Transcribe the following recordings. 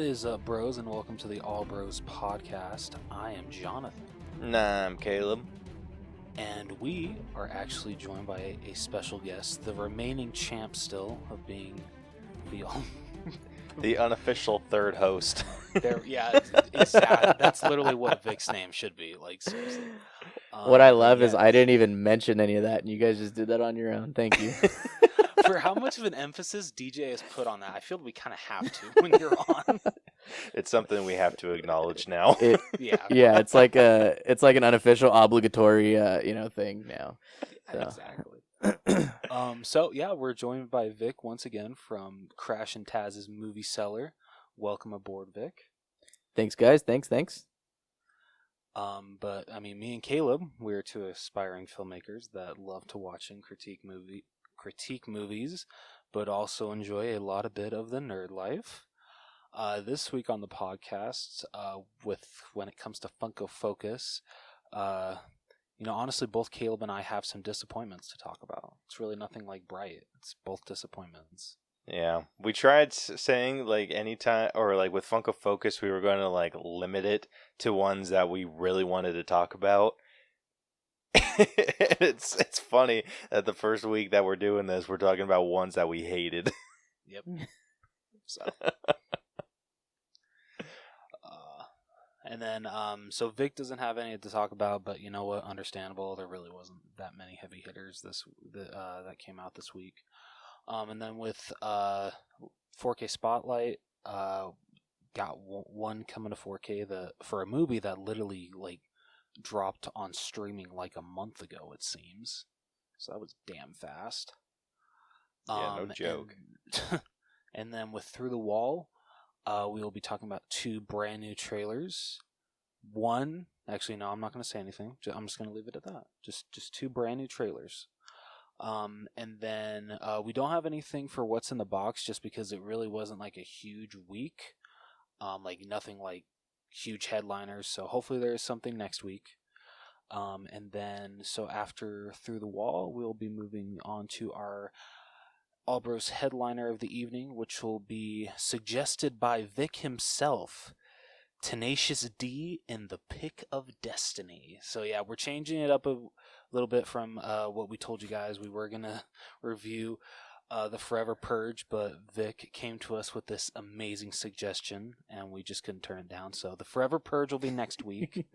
What is up, bros, and welcome to the All Bros podcast. I am Jonathan. Nah, I'm Caleb. And we are actually joined by a special guest, the remaining champ still of being the unofficial third host. Yeah, exactly. That's literally what Vic's name should be, like, seriously. What I love is I didn't even mention any of that, and you guys just did that on your own. Thank you. For how much of an emphasis DJ has put on that, I feel we kind of have to when you're on. It's something we have to acknowledge now. Yeah, it's like an unofficial, obligatory, thing now. So. Exactly. So yeah, we're joined by Vic once again from Crash and Taz's movie Cellar. Welcome aboard, Vic. Thanks, guys. Thanks. But I mean, me and Caleb, we're two aspiring filmmakers that love to watch and critique movies, but also enjoy a lot of bit of the nerd life. This week on the podcast, when it comes to Funko Focus, honestly, both Caleb and I have some disappointments to talk about. It's really nothing like Bright. It's both disappointments. Yeah, we tried saying like anytime or like with Funko Focus, we were going to like limit it to ones that we really wanted to talk about. It's funny that the first week that we're doing this, we're talking about ones that we hated. Yep. So. And then, so Vic doesn't have any to talk about, but you know what? Understandable. There really wasn't that many heavy hitters that came out this week. And then with 4K Spotlight, got one coming to 4K for a movie that literally like dropped on streaming like a month ago, it seems. So that was damn fast. Yeah, no joke. And then with Through the Wall, we will be talking about two brand new trailers. One, actually, no, I'm not going to say anything. I'm just going to leave it at that. Just two brand new trailers. And then we don't have anything for What's in the Box just because it really wasn't like a huge week. Like nothing like huge headliners. So hopefully there is something next week. And then so after Through the Wall, we'll be moving on to our All Bros headliner of the evening, which will be suggested by Vic himself, Tenacious D in The Pick of Destiny. So yeah, we're changing it up a little bit from what we told you guys. We were going to review The Forever Purge, but Vic came to us with this amazing suggestion, and we just couldn't turn it down. So The Forever Purge will be next week.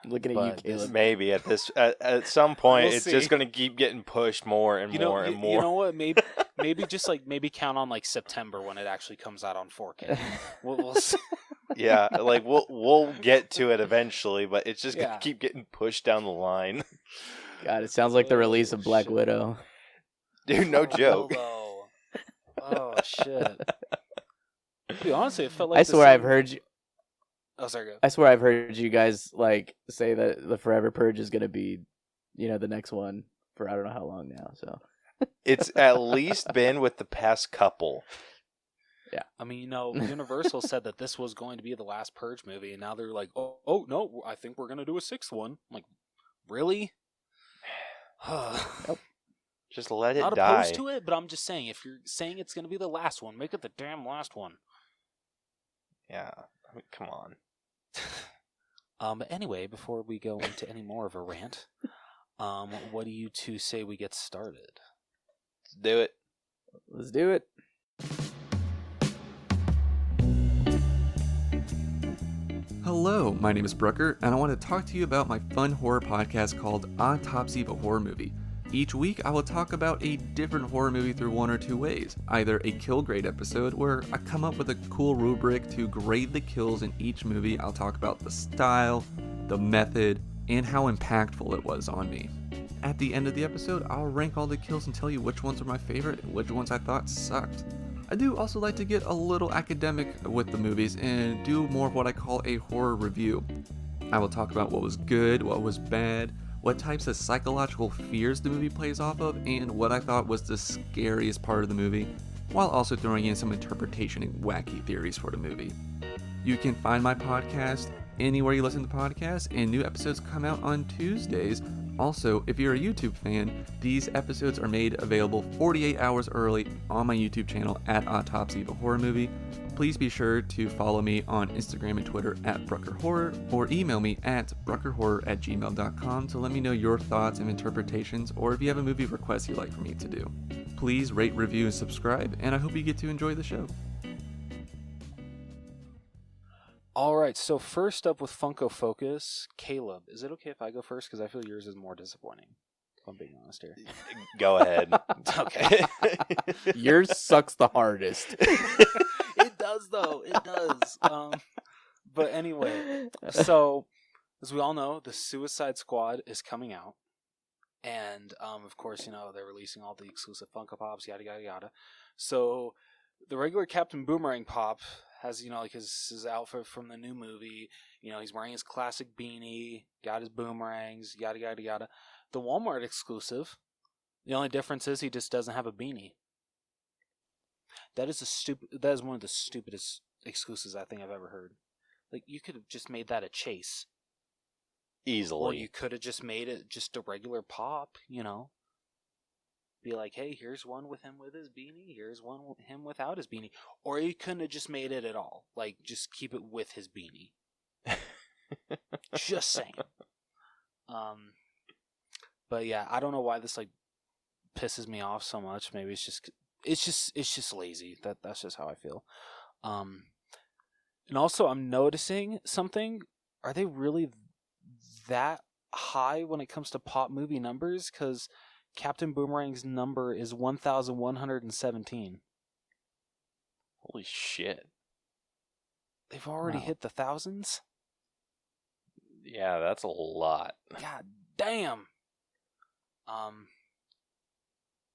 Looking at you, Caleb. Maybe at some point, We'll it's see. just going to keep getting pushed more and more and more. You know what? Maybe just like count on like September when it actually comes out on 4K. We'll see. Yeah, like we'll get to it eventually, but it's just going to keep getting pushed down the line. God, it sounds like the release of Black Widow. Dude, no joke. Oh shit. Dude, honestly, it felt like I swear I've heard you. Oh, sorry. Go. I swear I've heard you guys like say that the Forever Purge is gonna be, the next one for I don't know how long now. So it's at least been with the past couple. Yeah, I mean, Universal said that this was going to be the last Purge movie, and now they're like, oh no, I think we're gonna do a sixth one. I'm like, really? Nope. Just let it Not die. opposed to it, but I'm just saying, if you're saying it's gonna be the last one, make it the damn last one. Yeah, I mean, come on. But anyway, before we go into any more of a rant, what do you two say we get started? Let's do it. Let's do it. Hello, my name is Brooker, and I want to talk to you about my fun horror podcast called Autopsy of a Horror Movie. Each week, I will talk about a different horror movie through one or two ways. Either a kill grade episode, where I come up with a cool rubric to grade the kills in each movie. I'll talk about the style, the method, and how impactful it was on me. At the end of the episode, I'll rank all the kills and tell you which ones are my favorite and which ones I thought sucked. I do also like to get a little academic with the movies and do more of what I call a horror review. I will talk about what was good, what was bad, what types of psychological fears the movie plays off of, and what I thought was the scariest part of the movie, while also throwing in some interpretation and wacky theories for the movie. You can find my podcast anywhere you listen to podcasts, and new episodes come out on Tuesdays. Also, if you're a YouTube fan, these episodes are made available 48 hours early on my YouTube channel at Autopsy of a Horror Movie. Please be sure to follow me on Instagram and Twitter at BruckerHorror, or email me at bruckerhorror@gmail.com to let me know your thoughts and interpretations, or if you have a movie request you'd like for me to do. Please rate, review, and subscribe, and I hope you get to enjoy the show. All right, so first up with Funko Focus, Caleb. Is it okay if I go first? Because I feel yours is more disappointing, if I'm being honest here. Go ahead. Okay. Yours sucks the hardest. It does, though. It does. But anyway, so as we all know, the Suicide Squad is coming out. And, of course, you know, they're releasing all the exclusive Funko Pops, yada, yada, yada. So the regular Captain Boomerang Pop has, you know, like his outfit from the new movie. You know, he's wearing his classic beanie, got his boomerangs, yada, yada, yada. The Walmart exclusive, the only difference is he just doesn't have a beanie. That is one of the stupidest excuses I think I've ever heard. Like, you could have just made that a chase. Easily. Or you could have just made it just a regular pop, you know. Be like, hey, here's one with him with his beanie, here's one with him without his beanie. Or you couldn't have just made it at all. Like, just keep it with his beanie. Just saying. But yeah, I don't know why this, like, pisses me off so much. Maybe it's just lazy. That's just how I feel. And also, I'm noticing something. Are they really that high when it comes to pop movie numbers? Because Captain Boomerang's number is 1,117. Holy shit. They've already Wow. hit the thousands? Yeah, that's a lot. God damn.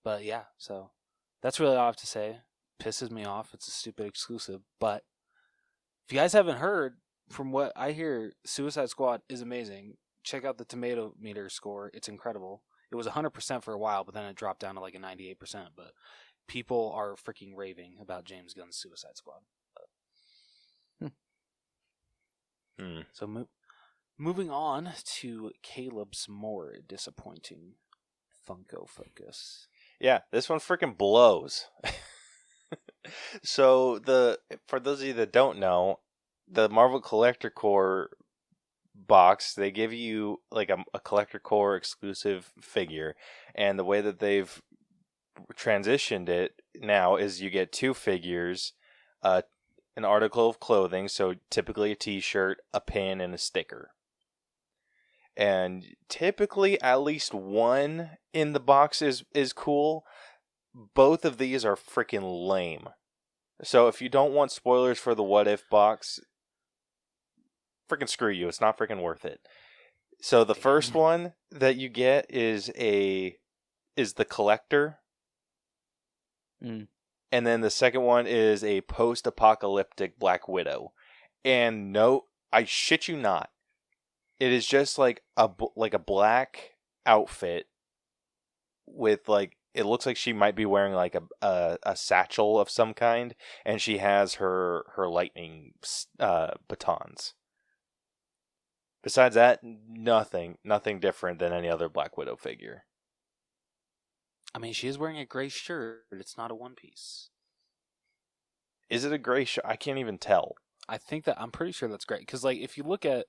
But yeah, so that's really all I have to say. Pisses me off. It's a stupid exclusive. But if you guys haven't heard, from what I hear, Suicide Squad is amazing. Check out the tomato meter score. It's incredible. It was 100% for a while, but then it dropped down to like a 98%. But people are freaking raving about James Gunn's Suicide Squad. So moving on to Caleb's more disappointing Funko Focus. Yeah, this one freaking blows. So for those of you that don't know, the Marvel Collector Core box, they give you like a Collector Core exclusive figure, and the way that they've transitioned it now is you get 2 figures, an article of clothing, so typically a t-shirt, a pin, and a sticker. And typically at least one in the box is cool. Both of these are freaking lame. So if you don't want spoilers for the What If box, freaking screw you. It's not freaking worth it. So the first one that you get is the Collector. Mm. And then the second one is a post-apocalyptic Black Widow. And no, I shit you not. It is just like a black outfit with like, it looks like she might be wearing like a satchel of some kind, and she has her lightning batons. Besides that, nothing different than any other Black Widow figure. I mean, she is wearing a gray shirt. It's not a one piece. Is it a gray shirt? I can't even tell. I'm pretty sure that's great. Because, like, if you look at,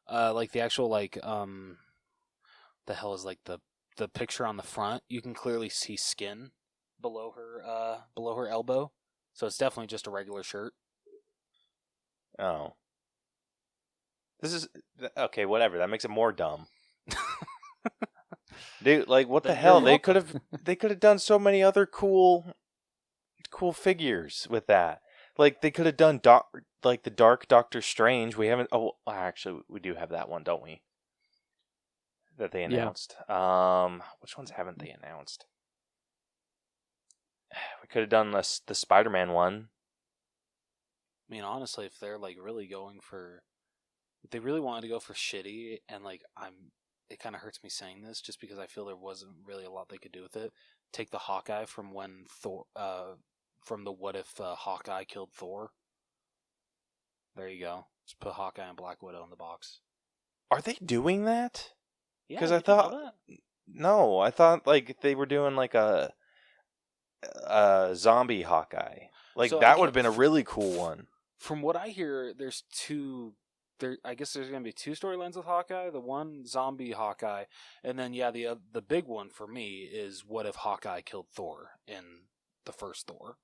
like, the actual, like, the hell is, like, the picture on the front, you can clearly see skin below her elbow. So it's definitely just a regular shirt. Oh. This is... Okay, whatever. That makes it more dumb. Dude, like, what the hell? They could have done so many other cool figures with that. Like, they could have done the Dark Doctor Strange. We haven't... Oh, actually, we do have that one, don't we? That they announced. Yeah. Which ones haven't they announced? We could have done the Spider-Man one. I mean, honestly, if they're, like, really going for... If they really wanted to go for shitty, and, like, it kind of hurts me saying this, just because I feel there wasn't really a lot they could do with it. Take the Hawkeye from when Thor... from the What If Hawkeye killed Thor. There you go. Just put Hawkeye and Black Widow in the box. Are they doing that? Yeah, because I thought no, I thought like they were doing like a zombie Hawkeye. Like, So, that again, would have been a really cool one. From what I hear, there's two. I guess there's going to be two storylines with Hawkeye. The one zombie Hawkeye, and then the big one for me is what if Hawkeye killed Thor in the first Thor?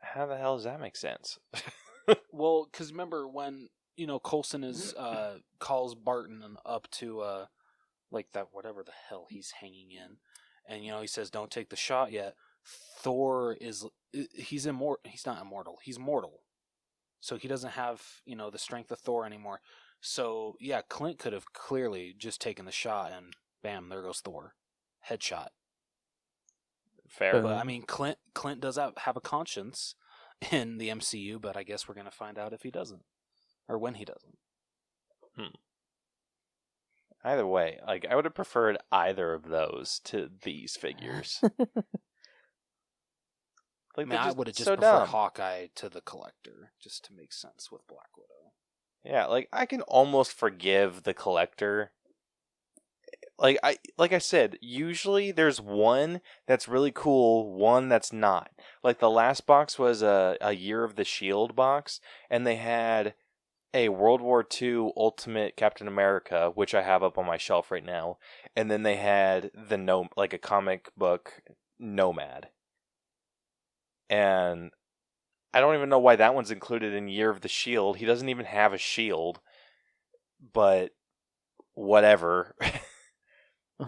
How the hell does that make sense? Well, because remember when Coulson is calls Barton up to like that whatever the hell he's hanging in, and he says don't take the shot yet. Thor he's immortal. He's not immortal. He's mortal. So he doesn't have, the strength of Thor anymore. So, yeah, Clint could have clearly just taken the shot and bam, there goes Thor. Headshot. Fair. But, I mean, Clint does have a conscience in the MCU, but I guess we're going to find out if he doesn't. Or when he doesn't. Either way, like, I would have preferred either of those to these figures. Like, I would have just so preferred dumb. Hawkeye to the Collector, just to make sense with Black Widow. Yeah, like, I can almost forgive the Collector. Like I said, usually there's one that's really cool, one that's not. Like, the last box was a Year of the Shield box, and they had a World War II Ultimate Captain America, which I have up on my shelf right now, and then they had a comic book Nomad. And I don't even know why that one's included in Year of the Shield. He doesn't even have a shield. But whatever.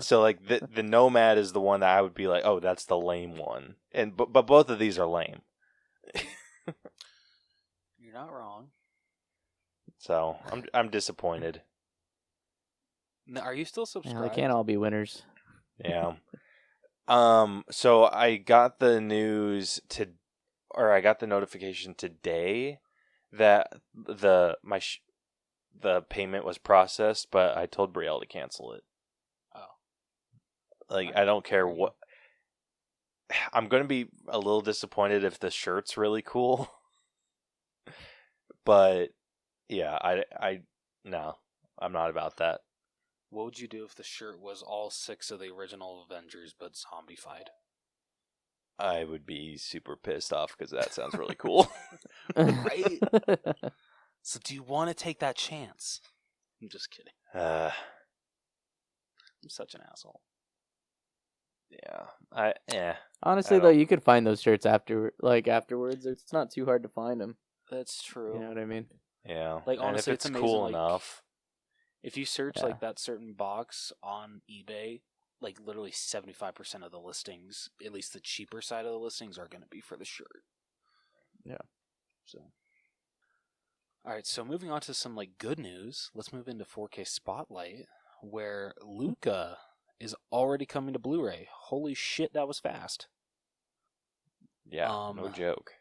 So, like, the Nomad is the one that I would be like, oh, that's the lame one. But both of these are lame. You're not wrong. So I'm disappointed. Are you still subscribed? Yeah, they can't all be winners. Yeah. So I got the I got the notification today that the payment was processed, but I told Brielle to cancel it. Oh. Like, I don't care what. I'm going to be a little disappointed if the shirt's really cool. But yeah, no, I'm not about that. What would you do if the shirt was all 6 of the original Avengers but zombified? I would be super pissed off because that sounds really cool. Right? So do you want to take that chance? I'm just kidding. I'm such an asshole. Yeah. Honestly, though, you could find those shirts afterwards. It's not too hard to find them. That's true. You know what I mean? Yeah. Like, and honestly, if it's it's amazing, cool like, enough. If you search Yeah. like that certain box on eBay, like literally 75% of the listings, at least the cheaper side of the listings, are going to be for the shirt. Yeah. So, all right. So moving on to some like good news, let's move into 4K Spotlight, where Luca is already coming to Blu-ray. Holy shit, that was fast. Yeah, no joke.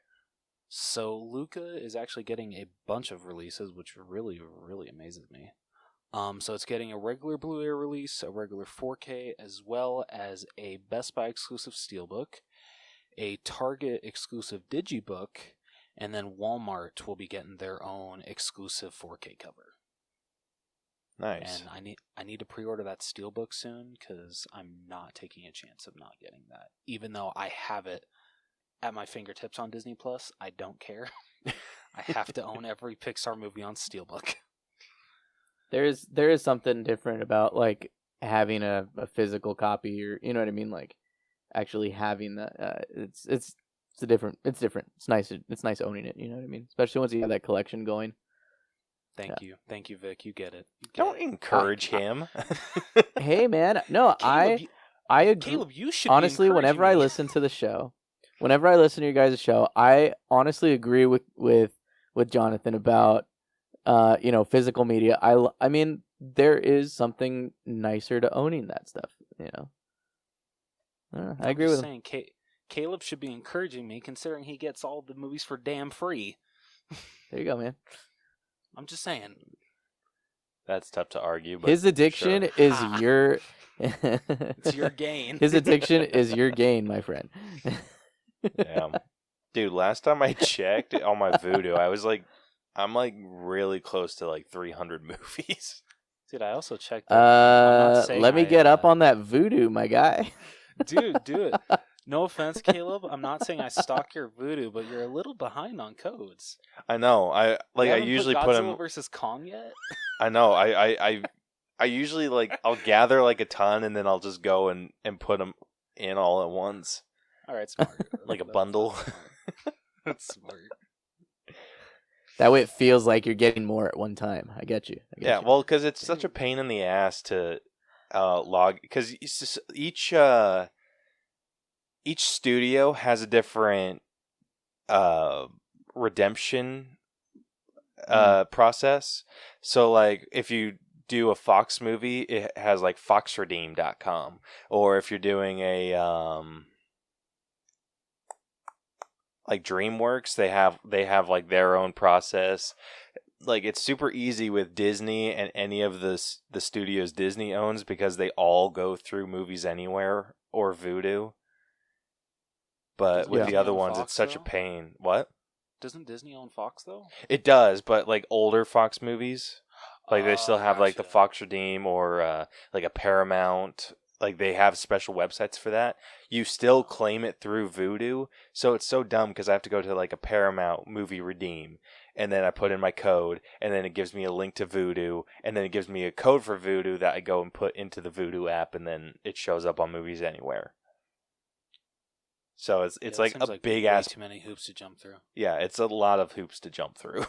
So Luca is actually getting a bunch of releases, which really, really amazes me. So it's getting a regular Blu-ray release, a regular 4K, as well as a Best Buy exclusive Steelbook, a Target exclusive Digibook, and then Walmart will be getting their own exclusive 4K cover. Nice. And I need to pre-order that Steelbook soon because I'm not taking a chance of not getting that. Even though I have it at my fingertips on Disney Plus, I don't care. I have to own every Pixar movie on Steelbook. There is something different about like having a physical copy, or you know what I mean, like actually having that. It's different. It's different. It's nice. It's nice owning it. You know what I mean, especially once you have that collection going. Thank you, Vic. You get it. Don't encourage him. Hey, man, no, Caleb, I agree. Caleb, you should honestly, be whenever I me. listen to the show, whenever I listen to your guys' show, I honestly agree with Jonathan about physical media. I mean, there is something nicer to owning that stuff. You know, I agree with him. Saying, Caleb should be encouraging me, considering he gets all the movies for damn free. There you go, man. I'm just saying. That's tough to argue, but His addiction sure. is your. It's your gain. His addiction is your gain, my friend. Yeah. Dude, last time I checked on my Vudu, I'm like really close to like 300 movies. Dude, I also checked. I'm not saying Let me get up on that voodoo, my guy. Dude, do it. No offense, Caleb. I'm not saying I stalk your voodoo, but you're a little behind on codes. I know. I usually put Godzilla them. versus Kong yet? I know. I usually like I'll gather like a ton and then I'll just go and put them in all at once. All right, smart. Like a bundle. That's smart. That way it feels like you're getting more at one time. I get you. Yeah, well, because it's such a pain in the ass to log, because each studio has a different redemption process. So like if you do a Fox movie, it has like foxredeem.com, or if you're doing a like DreamWorks, they have like their own process. Like it's super easy with Disney and any of the studios Disney owns, because they all go through Movies Anywhere or Vudu. But with the other ones, it's such a pain. What? Doesn't Disney own Fox though? It does, but like older Fox movies, like they still have like the Gotcha. Fox Redeem or like a Paramount. Like they have special websites for that. You still claim it through Vudu, so it's so dumb because I have to go to like a Paramount movie redeem, and then I put in my code, and then it gives me a link to Vudu, and then it gives me a code for Vudu that I go and put into the Vudu app, and then it shows up on Movies Anywhere. So it's like a big ass. Too many hoops to jump through. Yeah, it's a lot of hoops to jump through.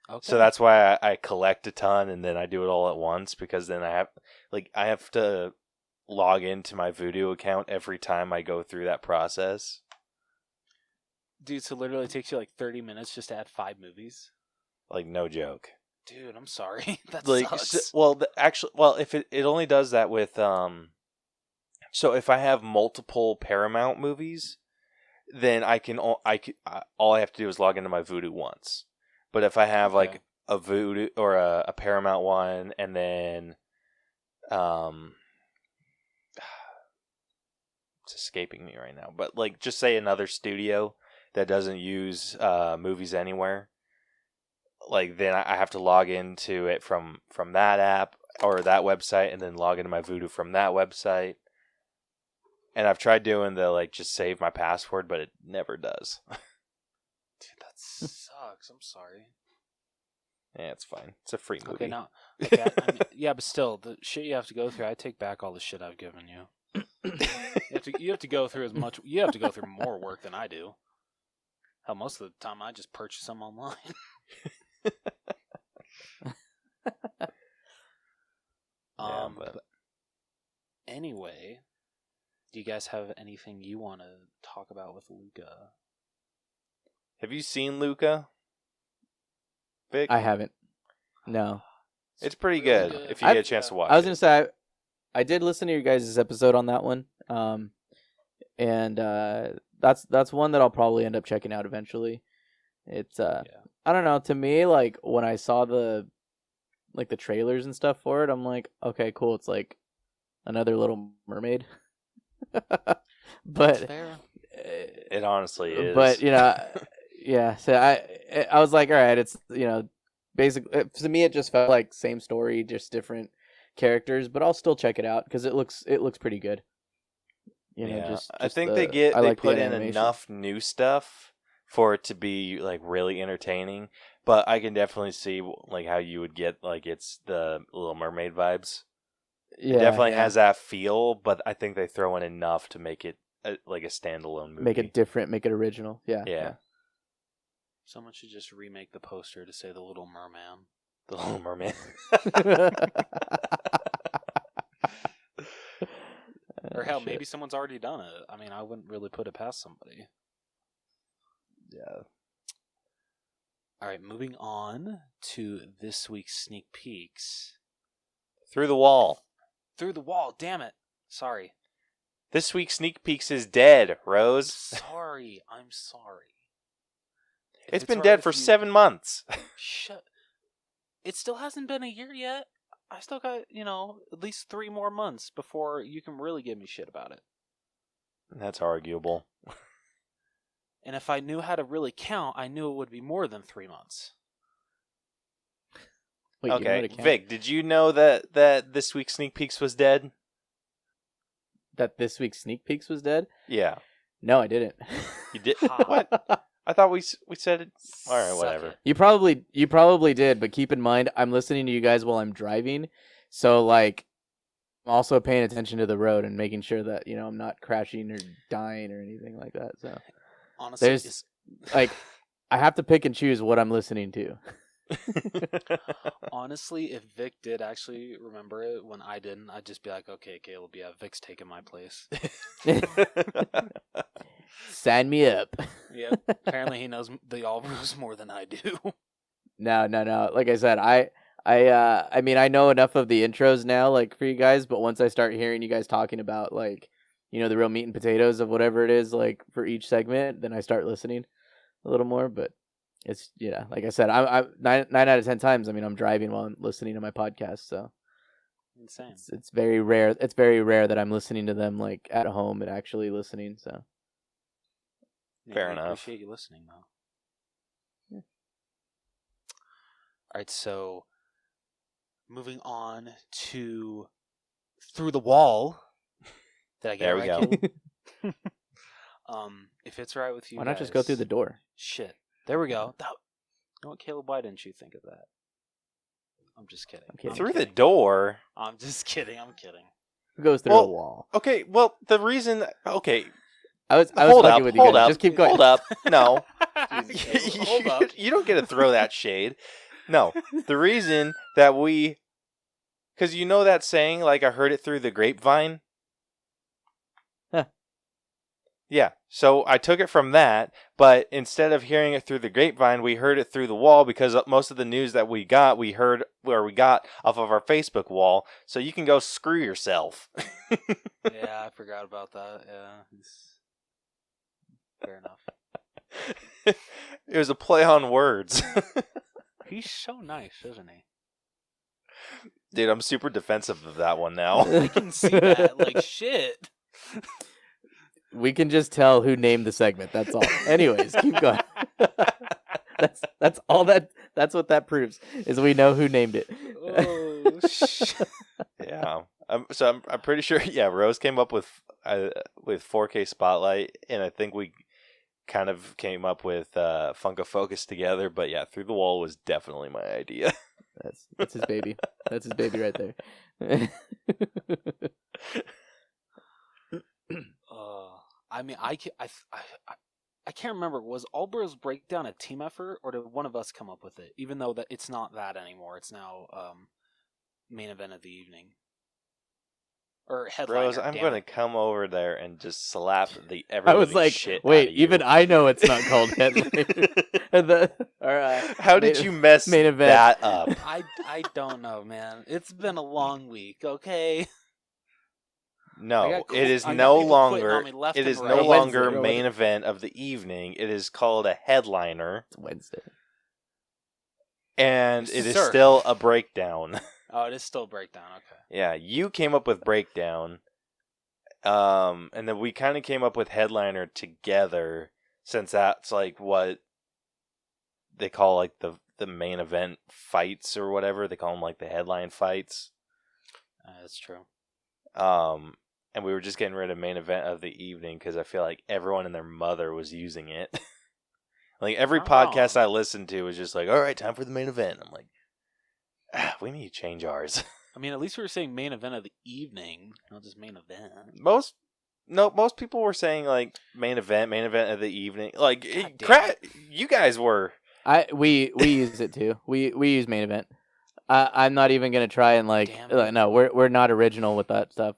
Okay. So that's why I collect a ton and then I do it all at once, because then I have to log into my Vudu account every time I go through that process. Dude, so literally it takes you like 30 minutes just to add 5 movies? Like, no joke. Dude, I'm sorry. That like, sucks. If it only does that with so if I have multiple Paramount movies, then all I have to do is log into my Vudu once. But if I have like a Vudu or a Paramount one, and then it's escaping me right now, but like just say another studio that doesn't use Movies Anywhere, like then I have to log into it from that app or that website, and then log into my Vudu from that website. And I've tried doing the like just save my password, but it never does. Dude, that sucks. I'm sorry. Yeah, it's fine. It's a free movie. Okay, now, okay, I mean, yeah, but still, the shit you have to go through, I take back all the shit I've given you. You have to go through as much. You have to go through more work than I do. Hell, most of the time I just purchase them online. But anyway, do you guys have anything you want to talk about with Luca? Have you seen Luca? Vic? I haven't. No. It's pretty good if you get a chance to watch. I was gonna say I did listen to your guys' episode on that one, and that's one that I'll probably end up checking out eventually. It's I don't know. To me, like when I saw the trailers and stuff for it, I'm like, okay, cool. It's like another Little Mermaid. But it honestly is. But yeah. So I was like, all right, it's basically to me it just felt like same story, just different characters. But I'll still check it out because it looks pretty good. I think they put in enough new stuff for it to be like really entertaining. But I can definitely see like how you would get like it's the Little Mermaid vibes. Yeah, it definitely has that feel, but I think they throw in enough to make it like a standalone movie. Make it different, make it original. Yeah. Someone should just remake the poster to say the Little Merman. The Little Merman. Or hell, maybe someone's already done it. I mean, I wouldn't really put it past somebody. Yeah. All right, moving on to this week's sneak peeks. Through the Wall. Through the Wall, damn it. Sorry. This week's sneak peeks is dead, Rose. Sorry, I'm sorry. It's been dead for 7 months. Shut. It still hasn't been a year yet. I still got, at least 3 more months before you can really give me shit about it. That's arguable. And if I knew how to really count, I knew it would be more than 3 months. Wait, okay, Vic, did you know that this week's sneak peeks was dead? that this week's sneak peeks was dead? Yeah. No, I didn't. You did? What? I thought we said it. All right, Suck whatever. it. You probably did, but keep in mind I'm listening to you guys while I'm driving, so like I'm also paying attention to the road and making sure that I'm not crashing or dying or anything like that. So Honestly, there's like I have to pick and choose what I'm listening to. honestly, if Vic did actually remember it when I didn't, I'd just be like, okay, Caleb, yeah, Vic's taking my place. Sign me up. Yeah, apparently he knows the all rules more than I do. No. Like I said, I mean I know enough of the intros now, like for you guys, but once I start hearing you guys talking about like, the real meat and potatoes of whatever it is, like for each segment, then I start listening a little more. But it's like I said, I'm 9 out of 10 times. I mean, I'm driving while I'm listening to my podcast, so Insane. it's very rare. It's very rare that I'm listening to them like at home and actually listening. So Yeah, Fair we enough. Appreciate you listening, though. Yeah. All right, so moving on to Through the Wall. Did I get There it we right, go. Caleb? If it's all right with you, why not just go through the door? Shit. There we go. You know what, Caleb? Why didn't you think of that? I'm just kidding. I'm kidding. I'm Through the kidding. door. I'm just kidding. I'm kidding. Who goes through Well, a wall? Okay, well, the reason. Okay, I was hold fucking up, with you hold guys. up, Just keep going. hold up. No, Jesus, hold up. You don't get to throw that shade. No, the reason that because you know that saying, like I heard it through the grapevine. Huh. Yeah, so I took it from that, but instead of hearing it through the grapevine, we heard it through the wall because most of the news that we got off of our Facebook wall. So you can go screw yourself. Yeah, I forgot about that. Yeah. Fair enough. It was a play on words. He's so nice, isn't he? Dude, I'm super defensive of that one now. I can see that. Like, shit. We can just tell who named the segment. That's all. Anyways, keep going. That's all that. That's what that proves is we know who named it. Oh, shit. Yeah. I'm pretty sure. Yeah, Rose came up with 4K Spotlight, and I think we kind of came up with Funko Focus together. But yeah, Through the Wall was definitely my idea. That's his baby. That's his baby right there. I mean, I can't remember. Was Allbro's Breakdown a team effort, or did one of us come up with it? Even though that it's not that anymore. It's now main event of the evening. Or headliner. Rose, I'm damn going to it. come over there and just slap the I everything was like, shit wait, out of you. even I know it's not called headliner. How did you mess main event. that up? I don't know, man. It's been a long week. Okay. I No, got it is I got no people quitting longer. on me left It and is right. no Wednesday, longer or main what? event of the evening. It is called a headliner, It's Wednesday. and it is Sir. still a breakdown. Oh, it is still breakdown. Okay. Yeah, you came up with breakdown, and then we kind of came up with headliner together, since that's like what they call like the main event fights or whatever. They call them like the headline fights. That's true. And we were just getting rid of main event of the evening because I feel like everyone and their mother was using it. Like every Not podcast wrong. I listened to was just like, all right, time for the main event. I'm like, we need to change ours. I mean, at least we were saying main event of the evening, not just main event. Most people were saying like main event of the evening. Like, God damn you guys were. We use it too. We use main event. I'm not even gonna try and Damn it. no, we're not original with that stuff.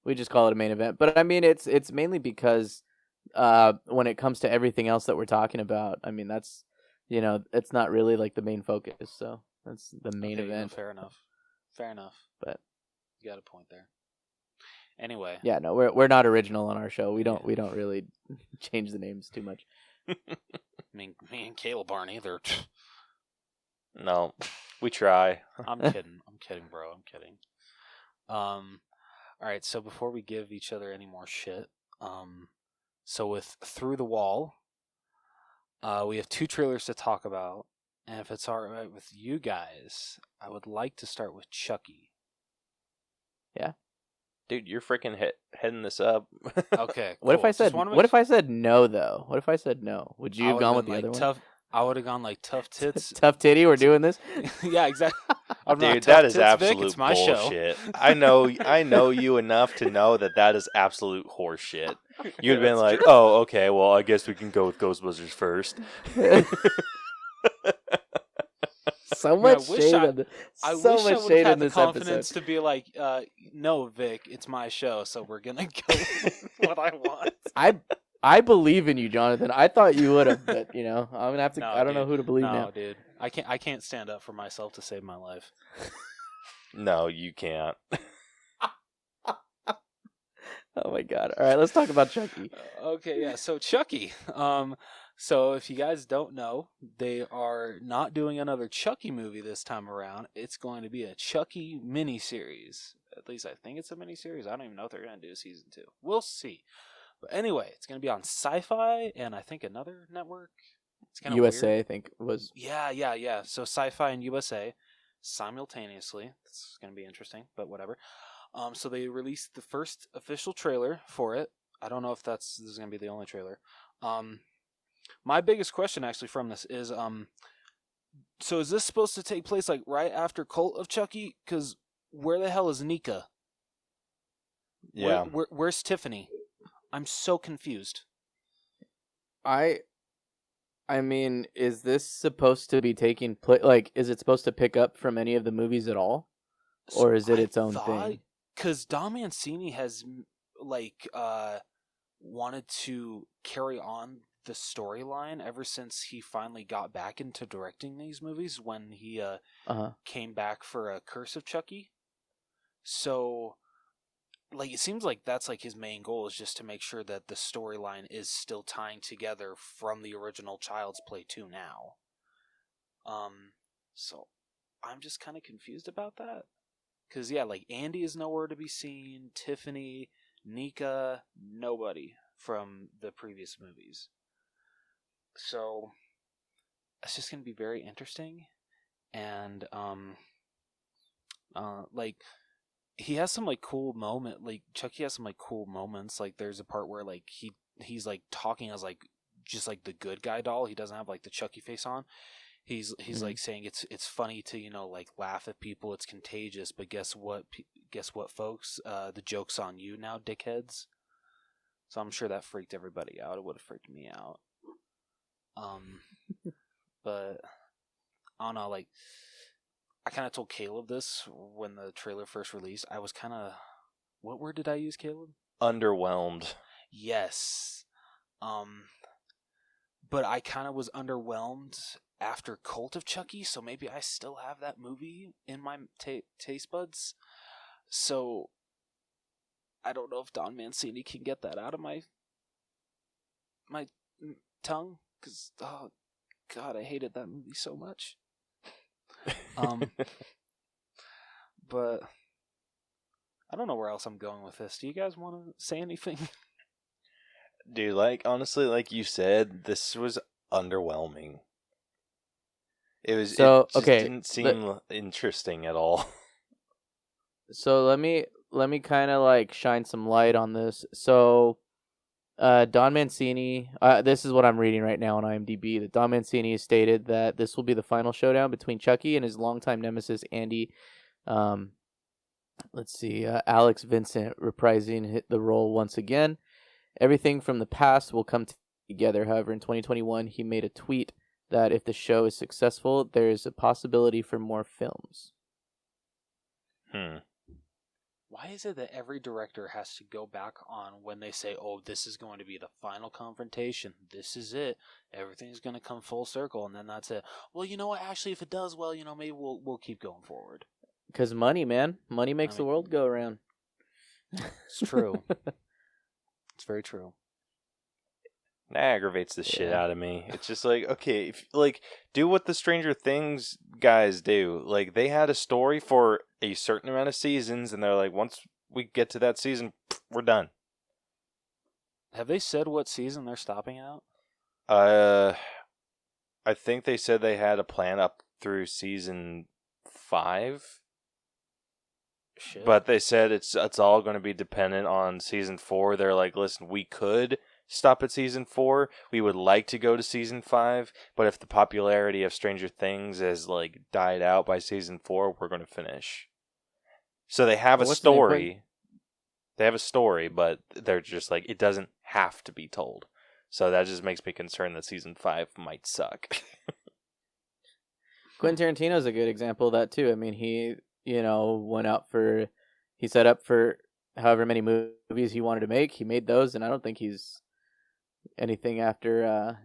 We just call it a main event. But I mean, it's mainly because when it comes to everything else that we're talking about, I mean that's it's not really like the main focus. So that's the main Okay, event. Fair enough. But You got a point there. Anyway. yeah, no, we're not original on our show. We don't really change the names too much. I mean, me and Caleb aren't either. No, we try. I'm kidding, bro. I'm kidding. All right. So before we give each other any more shit, so with Through the Wall, we have 2 trailers to talk about, and if it's all right with you guys, I would like to start with Chucky. Yeah. Dude, you're freaking heading this up. Okay. What if cool. I said? What if I said no though? What if I said no? Would you have gone with the other one? I would have gone like tough tits. Tough titty. We're doing this. Yeah, exactly. I'm not Dude, tough that is tits, Vic, absolute it's my show. bullshit. I know you enough to know that is absolute horseshit. You'd have been like, true. oh, okay, well, I guess we can go with Ghostbusters first. So much shade on this. I So wish I much would shade have in had the this confidence episode. to be like, no, Vic, it's my show, so we're gonna go with what I want. I believe in you, Jonathan. I thought you would have, but I'm gonna have to. No, I don't know dude. who to believe No, now. dude, I can't stand up for myself to save my life. No, you can't. Oh my god! All right, let's talk about Chucky. Okay, yeah. So Chucky. So if you guys don't know, they are not doing another Chucky movie this time around. It's going to be a Chucky miniseries. At least I think it's a miniseries. I don't even know if they're going to do season 2. We'll see. But anyway, it's going to be on Sci-Fi and I think another network. It's kind of USA, weird. I think was. Yeah. So Sci-Fi and USA simultaneously. It's going to be interesting, but whatever. So they released the first official trailer for it. I don't know if this is going to be the only trailer. My biggest question actually from this is, so is this supposed to take place like right after Cult of Chucky? Because where the hell is Nika? Yeah. Where's Tiffany? I'm so confused. I mean, is this supposed to be taking place? Like, is it supposed to pick up from any of the movies at all, or is it its own thing? Because Don Mancini has wanted to carry on the storyline ever since he finally got back into directing these movies when he came back for a Curse of Chucky. So, like, it seems like that's like his main goal is just to make sure that the storyline is still tying together from the original Child's Play 2 now. So I'm just kind of confused about that. Because, yeah, like, Andy is nowhere to be seen, Tiffany, Nika, nobody from the previous movies. So, it's just going to be very interesting. And, like, he has some, like, cool moment. Like, Chucky has some, like, cool moments. Like, there's a part where, like, he's like, talking as, like, just, like, the good guy doll. He doesn't have, like, the Chucky face on. He's like saying it's funny to like laugh at people. It's contagious, but guess what? Folks? The joke's on you now, dickheads. So I'm sure that freaked everybody out. It would have freaked me out. But I don't know. Like, I kind of told Caleb this when the trailer first released. I was kind of, what word did I use, Caleb? Underwhelmed. Yes. But I kind of was underwhelmed after Cult of Chucky, so maybe I still have that movie in my taste buds. So I don't know if Don Mancini can get that out of my tongue, because oh god, I hated that movie so much. But I don't know where else I'm going with this. Do you guys want to say anything? Dude, like, honestly, like you said, this was underwhelming. It was So, it just okay, didn't seem interesting at all. So let me kind of like shine some light on this. So, Don Mancini, this is what I'm reading right now on IMDb. That Don Mancini has stated that this will be the final showdown between Chucky and his longtime nemesis Andy. Let's see, Alex Vincent reprising the role once again. Everything from the past will come together. However, in 2021, he made a tweet that if the show is successful, there is a possibility for more films. Why is it that every director has to go back on when they say, oh, this is going to be the final confrontation, this is it, everything's going to come full circle, and then that's it? Well, you know what, actually, if it does well, maybe we'll keep going forward. Because money, man. Money makes the world go around. It's true. It's very true. That aggravates the shit out of me. It's just like, okay, if, like, do what the Stranger Things guys do. Like, they had a story for a certain amount of seasons, and they're like, once we get to that season, we're done. Have they said what season they're stopping at? I think they said they had a plan up through season 5. Shit. But they said it's all going to be dependent on season 4. They're like, listen, we could stop at season 4. We would like to go to season 5, but if the popularity of Stranger Things has like died out by season 4, we're going to finish. So they have a story. They have a story, but they're just like, it doesn't have to be told. So that just makes me concerned that season 5 might suck. Quentin Tarantino's a good example of that too. I mean, he he set up for however many movies he wanted to make. He made those, and I don't think he's anything after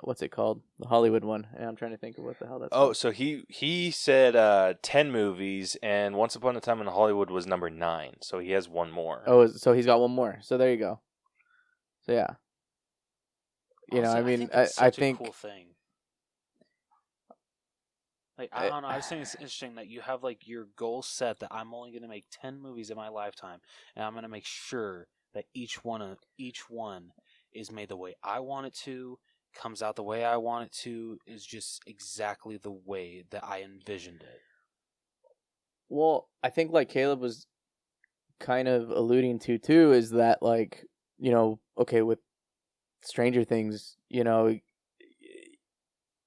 what's it called, the Hollywood one. And I'm trying to think of what the hell that's called. So he said 10 movies, and Once Upon a Time in Hollywood was number 9, so he has one more. Oh, so he's got one more. So there you go. So yeah, Honestly, I think a cool thing. Like, I don't know. I was saying it's interesting that you have like your goal set that I'm only going to make 10 movies in my lifetime, and I'm going to make sure that each one is made the way I want it to, comes out the way I want it to, is just exactly the way that I envisioned it. Well, I think like Caleb was kind of alluding to too, is that like, okay, with Stranger Things,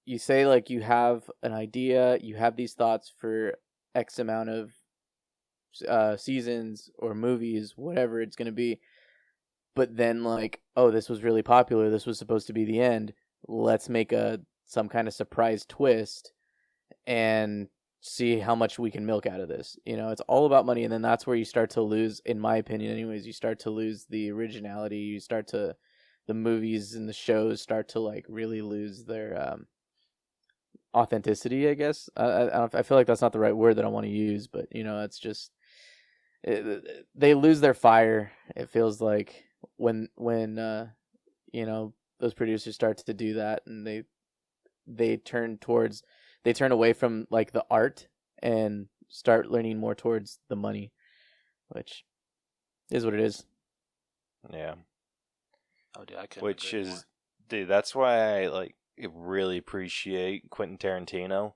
you say like you have an idea, you have these thoughts for X amount of seasons or movies, whatever it's going to be. But then like, oh, this was really popular. This was supposed to be the end. Let's make some kind of surprise twist and see how much we can milk out of this. It's all about money. And then that's where you start to lose, in my opinion anyways, you start to lose the originality. The movies and the shows start to like really lose their authenticity, I guess. I feel like that's not the right word that I want to use, but it's just they lose their fire. It feels like when those producers start to do that, and they turn away from like the art and start leaning more towards the money, which is what it is. Yeah. Oh, dude, I couldn't agree more. Dude, that's why I really appreciate Quentin Tarantino,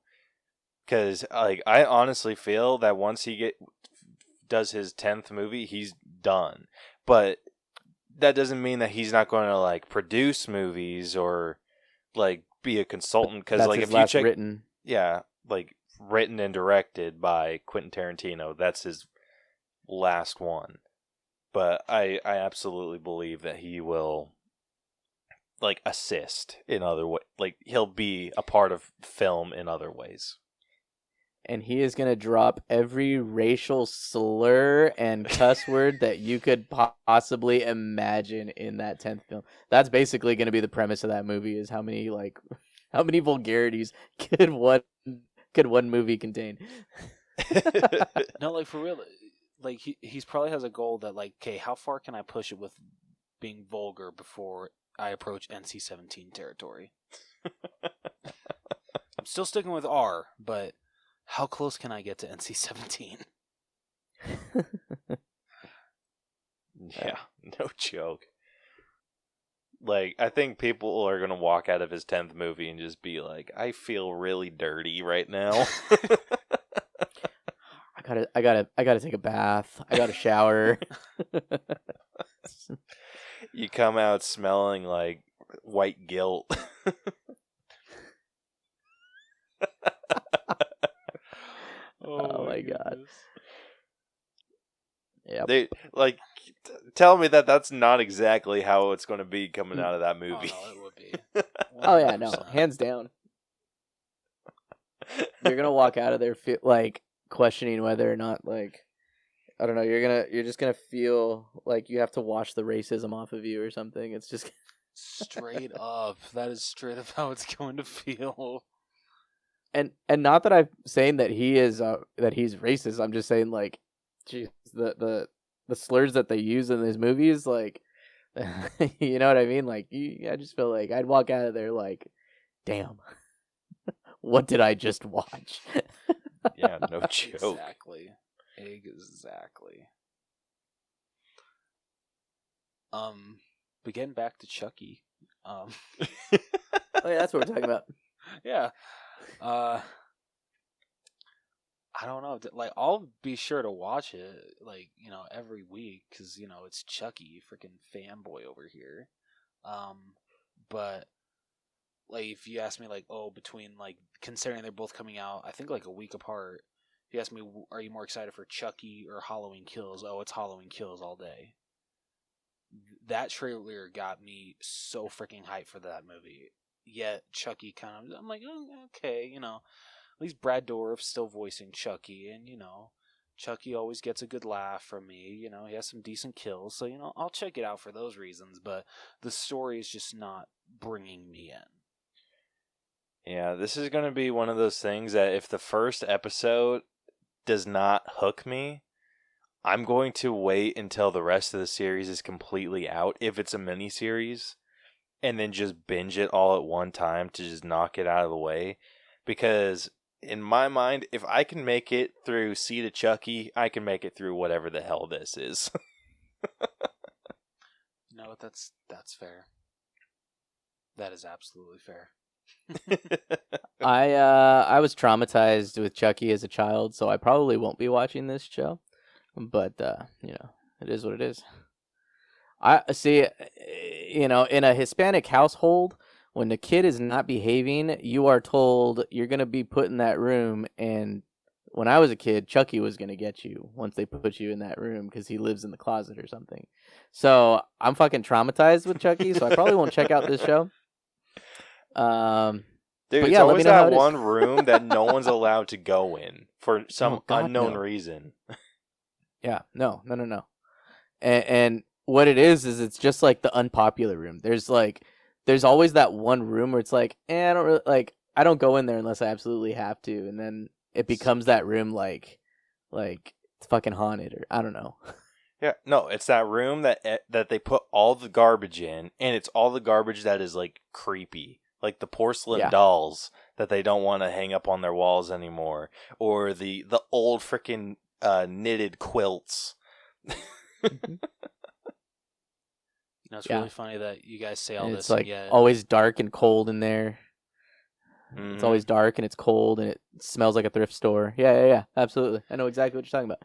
because like I honestly feel that once he does his 10th movie, he's done. But that doesn't mean that he's not going to like produce movies or like be a consultant, because like if you check written and directed by Quentin Tarantino, that's his last one. But I absolutely believe that he will like assist in other ways. Like he'll be a part of film in other ways. And he is going to drop every racial slur and cuss word that you could possibly imagine in that 10th film. That's basically going to be the premise of that movie, is how many vulgarities could one movie contain? No, like for real, like he's probably has a goal that like, okay, how far can I push it with being vulgar before I approach NC-17 territory? I'm still sticking with R, but how close can I get to NC-17? Yeah, no joke. Like, I think people are gonna walk out of his 10th movie and just be like, I feel really dirty right now. I gotta take a bath. I gotta shower. You come out smelling like white guilt. Oh my god. Yeah. They like tell me that that's not exactly how it's going to be coming out of that movie. Oh, no, it would be. Oh yeah, no, hands down. You're gonna walk out of there like questioning whether or not, like, I don't know. You're just gonna feel like you have to wash the racism off of you or something. It's just straight up. That is straight up how it's going to feel. And not that I'm saying that he's racist. I'm just saying, like, geez, the slurs that they use in these movies, like, you know what I mean? Like, I just feel like I'd walk out of there like, damn, what did I just watch? Yeah, no joke. Exactly. But getting back to Chucky. Oh yeah, that's what we're talking about. Yeah. I don't know. Like, I'll be sure to watch it, like, every week, because, it's Chucky, freaking fanboy over here. But, like, if you ask me, like, between, like, considering they're both coming out, I think, like, a week apart, if you ask me, are you more excited for Chucky or Halloween Kills? Oh, it's Halloween Kills all day. That trailer got me so freaking hyped for that movie. Yet, Chucky kind of, I'm like, oh, okay, at least Brad Dourif's still voicing Chucky, and, Chucky always gets a good laugh from me. He has some decent kills, so, I'll check it out for those reasons, but the story is just not bringing me in. Yeah, this is going to be one of those things that if the first episode does not hook me, I'm going to wait until the rest of the series is completely out, if it's a mini-series, and then just binge it all at one time to just knock it out of the way, because in my mind, if I can make it through Seed of Chucky, I can make it through whatever the hell this is. No, that's fair. That is absolutely fair. I was traumatized with Chucky as a child, so I probably won't be watching this show. But it is what it is. I see. In a Hispanic household, when the kid is not behaving, you are told you're going to be put in that room. And when I was a kid, Chucky was going to get you once they put you in that room because he lives in the closet or something. So I'm fucking traumatized with Chucky, so I probably won't check out this show. Dude, but it's yeah, let me always know how that it is. one room that no one's allowed to go in for some Oh, God, unknown no. reason. Yeah, no. And what it is it's just like the unpopular room. There's always that one room where it's like, I don't go in there unless I absolutely have to, and then it becomes that room like it's fucking haunted, or I don't know. Yeah, no, it's that room that they put all the garbage in, and it's all the garbage that is like creepy, like the porcelain dolls that they don't want to hang up on their walls anymore, or the old freaking knitted quilts. It's really funny that you guys say all And this. it's like and yet... always dark and cold in there. Mm-hmm. It's always dark and it's cold and it smells like a thrift store. Yeah, absolutely. I know exactly what you're talking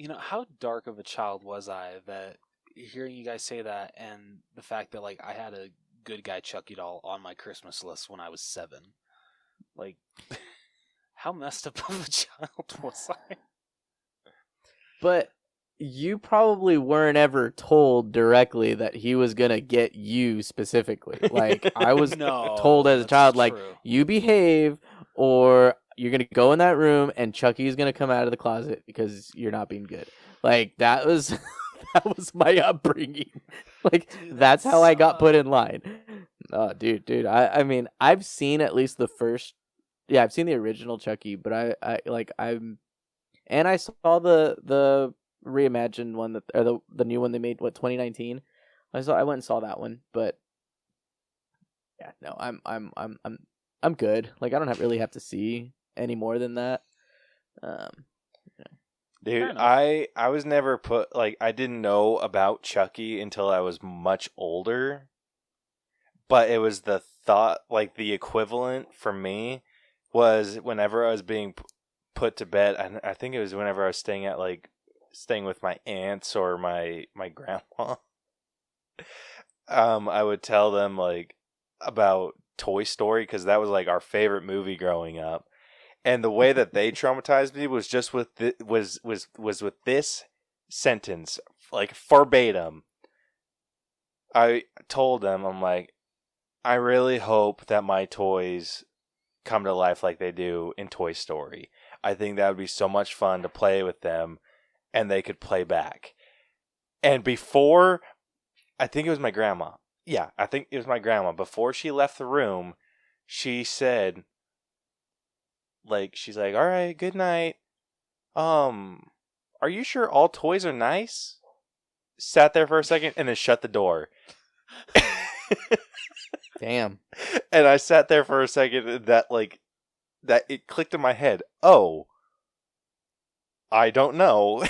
about. How dark of a child was I that hearing you guys say that, and the fact that like I had a good guy Chucky doll on my Christmas list when I was 7. Like, how messed up of a child was I? But you probably weren't ever told directly that he was gonna get you specifically. Like, I was told as a child, like, you behave or you're gonna go in that room and Chucky's gonna come out of the closet because you're not being good. Like, that was my upbringing. Like, dude, that's how I got put in line. Oh, dude. I mean, I've seen at least the first. Yeah, I've seen the original Chucky, but I saw the reimagined one or the new one they made, 2019. I went and saw that one, but yeah, no, I'm good. Like, I don't really have to see any more than that. Dude, I was never I didn't know about Chucky until I was much older. But it was the thought, like the equivalent for me was whenever I was being put to bed, and I think it was whenever I was staying with my aunts or my grandma. I would tell them like about Toy Story because that was like our favorite movie growing up. And the way that they traumatized me was just with was with this sentence, like verbatim. I told them, I'm like, I really hope that my toys come to life like they do in Toy Story. I think that would be so much fun to play with them, and they could play back. And before, I think it was my grandma. Yeah, I think it was my grandma. Before she left the room, she said, she's like, all right, good night. Are you sure all toys are nice? Sat there for a second and then shut the door. Damn. And I sat there for a second and that it clicked in my head. Oh, I don't know.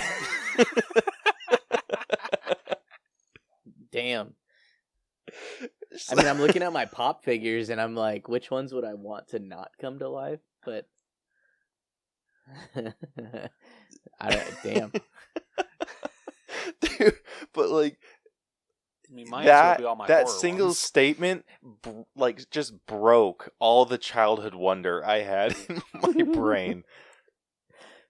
Damn. I mean, I'm looking at my pop figures and I'm like, which ones would I want to not come to life? But Damn. Dude, but like I mean, my answer would be all my that horror single ones. statement like just broke all the childhood wonder I had in my brain.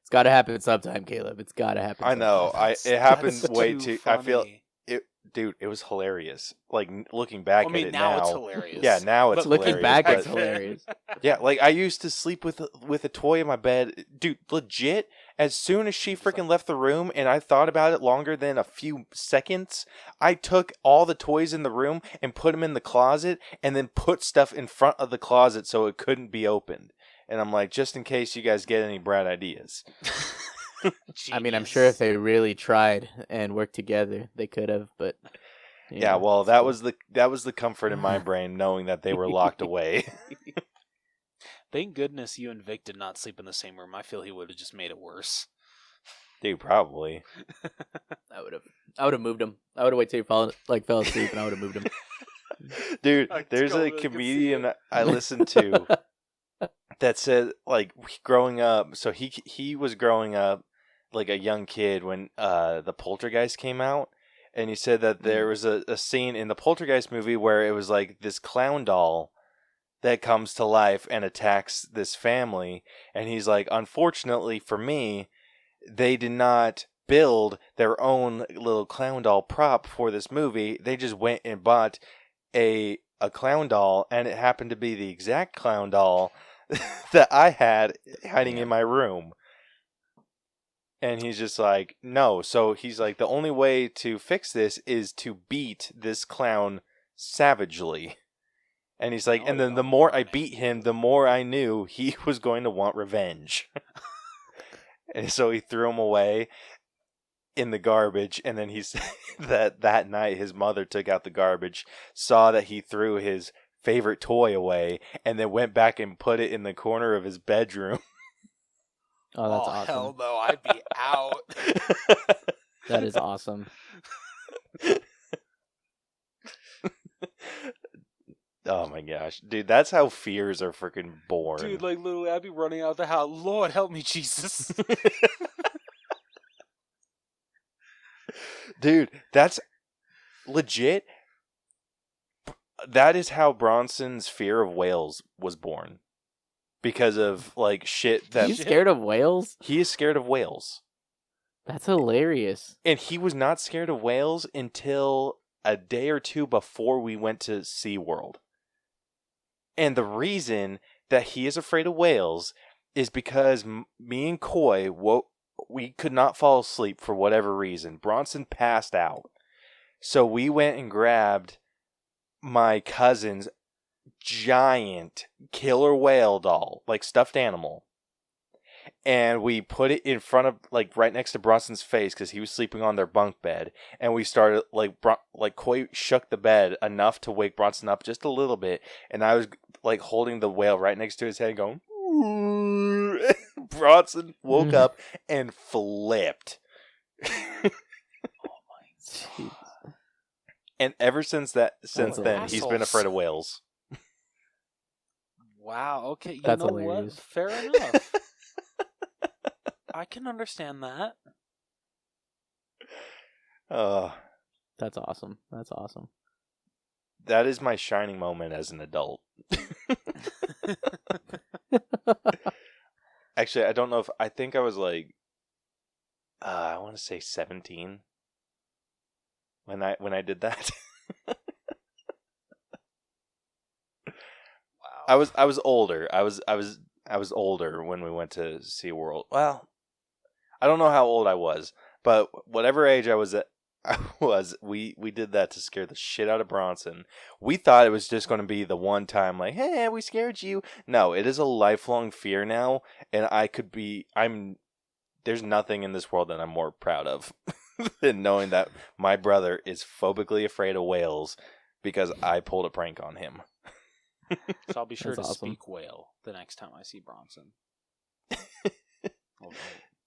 It's got to happen sometime, Caleb. It's got to happen. I know. sometime. It happened That's way too too. I feel funny. it, dude. It was hilarious. Like looking back I mean, at it now now, it's hilarious. Yeah, now it's But hilarious. Looking back, but- it's hilarious. Yeah, like I used to sleep with a toy in my bed, dude. Legit. As soon as she freaking left the room, and I thought about it longer than a few seconds, I took all the toys in the room and put them in the closet, and then put stuff in front of the closet so it couldn't be opened. And I'm like, just in case you guys get any bright ideas. I mean, I'm sure if they really tried and worked together, they could have. But Yeah, well, that was the comfort in my brain, knowing that they were locked away. Thank goodness you and Vic did not sleep in the same room. I feel he would have just made it worse. Dude, probably. I would have moved him. I would have waited till he fell asleep, and I would have moved him. Dude, I there's a totally can see comedian it. I listened to that said, like, growing up. So he was growing up like a young kid when the Poltergeist came out, and he said that there was a scene in the Poltergeist movie where it was like this clown doll that comes to life and attacks this family, and he's like, unfortunately for me, they did not build their own little clown doll prop for this movie. They just went and bought a clown doll, and it happened to be the exact clown doll that I had hiding in my room. And he's just like, no. So he's like, the only way to fix this is to beat this clown savagely. And he's like, and then the more I beat him, the more I knew he was going to want revenge. And so he threw him away in the garbage. And then he said that night his mother took out the garbage, saw that he threw his favorite toy away, and then went back and put it in the corner of his bedroom. Oh, that's awesome. Hell no, I'd be out. That is awesome. Oh my gosh. Dude, that's how fears are freaking born. Dude, like literally, I'd be running out the house. Lord, help me, Jesus. Dude, that's legit. That is how Bronson's fear of whales was born. Because of like shit that He's scared of whales? he is scared of whales. That's hilarious. And he was not scared of whales until a day or two before we went to SeaWorld. And the reason that he is afraid of whales is because me and Coy, we could not fall asleep for whatever reason. Bronson passed out. So we went and grabbed my cousin's giant killer whale doll, like stuffed animal. And we put it in front of, like, right next to Bronson's face because he was sleeping on their bunk bed. And we started, like Coy shook the bed enough to wake Bronson up just a little bit. And I was, like, holding the whale right next to his head going, "Ooh." Bronson woke up and flipped. Jeez. And ever since then, That's he's been afraid of whales. Wow, okay, you That's know hilarious. what? Fair enough. I can understand that. That's awesome. That's awesome. That is my shining moment as an adult. Actually, I don't know if I think I was like, I want to say 17 when I did that. Wow. I was older. I was older when we went to SeaWorld. Well, I don't know how old I was, but whatever age I was at, we did that to scare the shit out of Bronson. We thought it was just going to be the one time, like, hey, we scared you. No, it is a lifelong fear now, and there's nothing in this world that I'm more proud of than knowing that my brother is phobically afraid of whales because I pulled a prank on him. So I'll be sure That's to awesome. speak whale the next time I see Bronson. Okay.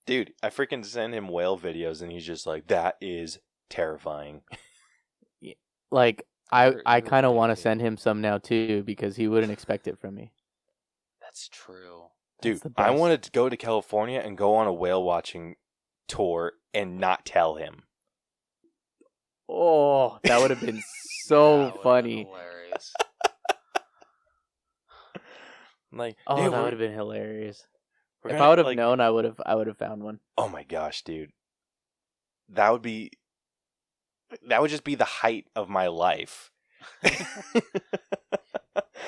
Dude, I freaking send him whale videos, and he's just like, that is terrifying. Like, You're I kind of want to ridiculous. send him some now, too, because he wouldn't expect it from me. That's true. Dude, the I best. wanted to go to California and go on a whale watching tour and not tell him. Oh, that would have been That so would've been funny. hilarious. Like, Oh, dude, that would have been hilarious. we're If gonna, I would have like- known, I would have found one. Oh my gosh, dude. That would just be the height of my life.